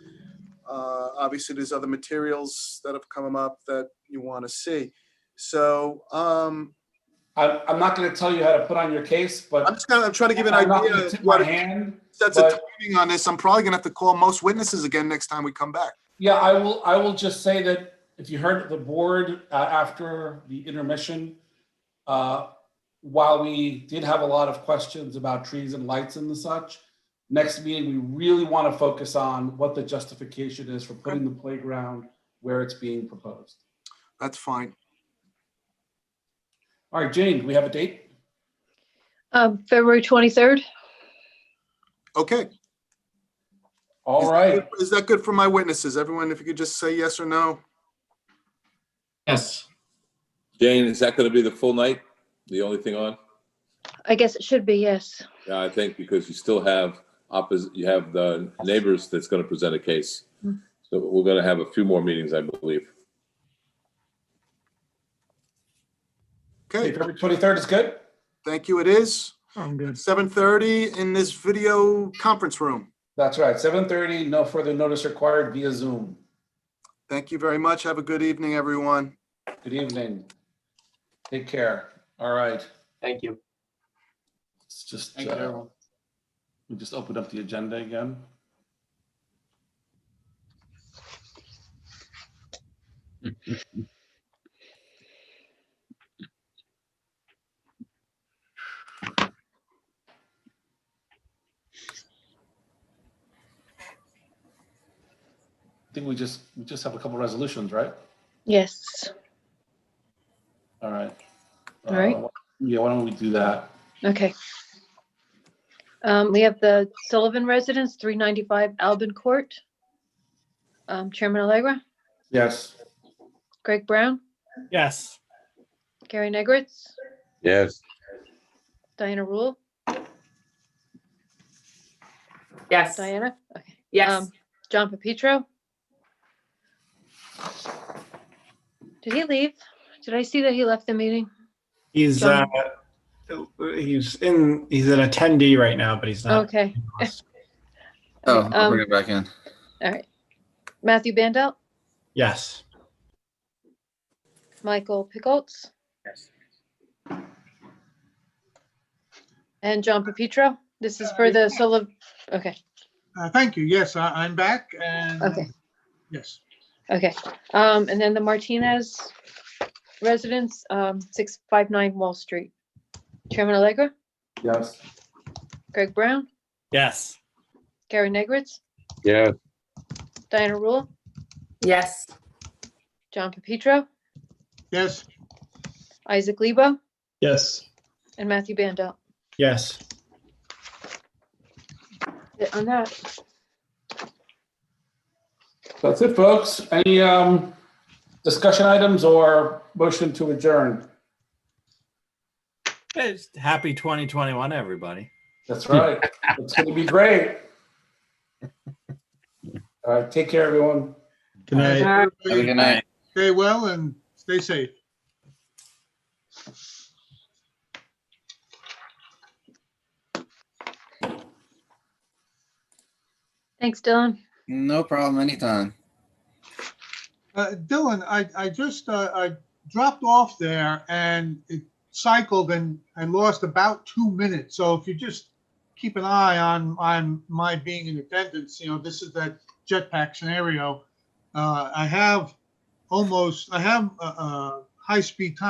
[SPEAKER 8] Obviously, there's other materials that have come up that you want to see. So
[SPEAKER 2] I'm not going to tell you how to put on your case, but
[SPEAKER 8] I'm trying to give an
[SPEAKER 2] I'm not
[SPEAKER 8] idea
[SPEAKER 2] gonna
[SPEAKER 8] of
[SPEAKER 2] tip
[SPEAKER 8] what
[SPEAKER 2] my hand,
[SPEAKER 8] sets
[SPEAKER 2] but-
[SPEAKER 8] of timing on this. I'm probably gonna have to call most witnesses again next time we come back.
[SPEAKER 2] Yeah, I will just say that if you heard the board after the intermission, while we did have a lot of questions about trees and lights and the such, next meeting, we really want to focus on what the justification is for putting the playground where it's being proposed.
[SPEAKER 8] That's fine.
[SPEAKER 2] All right, Jane, do we have a date?
[SPEAKER 3] February 23rd.
[SPEAKER 8] Okay.
[SPEAKER 2] All right.
[SPEAKER 8] Is that good for my witnesses? Everyone, if you could just say yes or no.
[SPEAKER 2] Yes.
[SPEAKER 9] Jane, is that going to be the full night? The only thing on?
[SPEAKER 3] I guess it should be, yes.
[SPEAKER 9] Yeah, I think because you still have you have the neighbors that's going to present a case. So we're going to have a few more meetings, I believe.
[SPEAKER 8] Okay.
[SPEAKER 2] February 23rd is good?
[SPEAKER 8] Thank you, it is.
[SPEAKER 19] I'm good.
[SPEAKER 8] 7:30 in this video conference room.
[SPEAKER 2] That's right, 7:30, no further notice required via Zoom.
[SPEAKER 8] Thank you very much. Have a good evening, everyone.
[SPEAKER 2] Good evening. Take care. All right.
[SPEAKER 10] Thank you.
[SPEAKER 2] It's just,
[SPEAKER 10] Thank you, everyone.
[SPEAKER 2] we just opened up the agenda again. I think think we just have a couple resolutions, right?
[SPEAKER 3] Yes.
[SPEAKER 2] All right.
[SPEAKER 3] All right.
[SPEAKER 2] Yeah, why don't we do that?
[SPEAKER 3] Okay. We have the Sullivan residence, 395 Albin Court. Chairman Allegra,
[SPEAKER 2] Yes.
[SPEAKER 3] Greg Brown,
[SPEAKER 5] Yes.
[SPEAKER 3] Gary Negritz,
[SPEAKER 15] Yes.
[SPEAKER 3] Diana Rule,
[SPEAKER 6] Yes.
[SPEAKER 3] Diana? Okay.
[SPEAKER 6] Yes.
[SPEAKER 3] John Pepetro. Did he leave? Did I see that he left the meeting?
[SPEAKER 12] He's
[SPEAKER 3] John?
[SPEAKER 12] he's an attendee right now, but he's not.
[SPEAKER 3] Okay.
[SPEAKER 1] Oh, I'll bring it back in.
[SPEAKER 3] All right. Matthew Bandel,
[SPEAKER 12] Yes.
[SPEAKER 3] Michael Pickles.
[SPEAKER 12] Yes.
[SPEAKER 3] And John Pepetro. This is for the Sullivan. Okay.
[SPEAKER 4] Thank you. Yes, I'm back and.
[SPEAKER 3] Okay.
[SPEAKER 4] Yes.
[SPEAKER 3] Okay. And then the Martinez residence, 659 Wall Street. Chairman Allegra,
[SPEAKER 2] Yes.
[SPEAKER 3] Greg Brown,
[SPEAKER 5] Yes.
[SPEAKER 3] Gary Negritz,
[SPEAKER 15] Yes.
[SPEAKER 3] Diana Rule,
[SPEAKER 6] Yes.
[SPEAKER 3] John Pepetro,
[SPEAKER 4] Yes.
[SPEAKER 3] Isaac Lebo,
[SPEAKER 12] Yes.
[SPEAKER 3] and Matthew Bandel.
[SPEAKER 12] Yes.
[SPEAKER 3] On that.
[SPEAKER 2] That's it, folks. Any discussion items or motion to adjourn?
[SPEAKER 5] It's happy 2021, everybody.
[SPEAKER 2] That's right. It's going to be great. All right. Take care, everyone.
[SPEAKER 12] Good night.
[SPEAKER 1] Have a good night.
[SPEAKER 4] Stay well and stay safe.
[SPEAKER 3] Thanks, Dylan.
[SPEAKER 1] No problem, anytime.
[SPEAKER 4] Dylan, I just I dropped off there and it cycled and lost about 2 minutes. So if you just keep an eye on my being in attendance, this is that jetpack scenario. I have high speed time.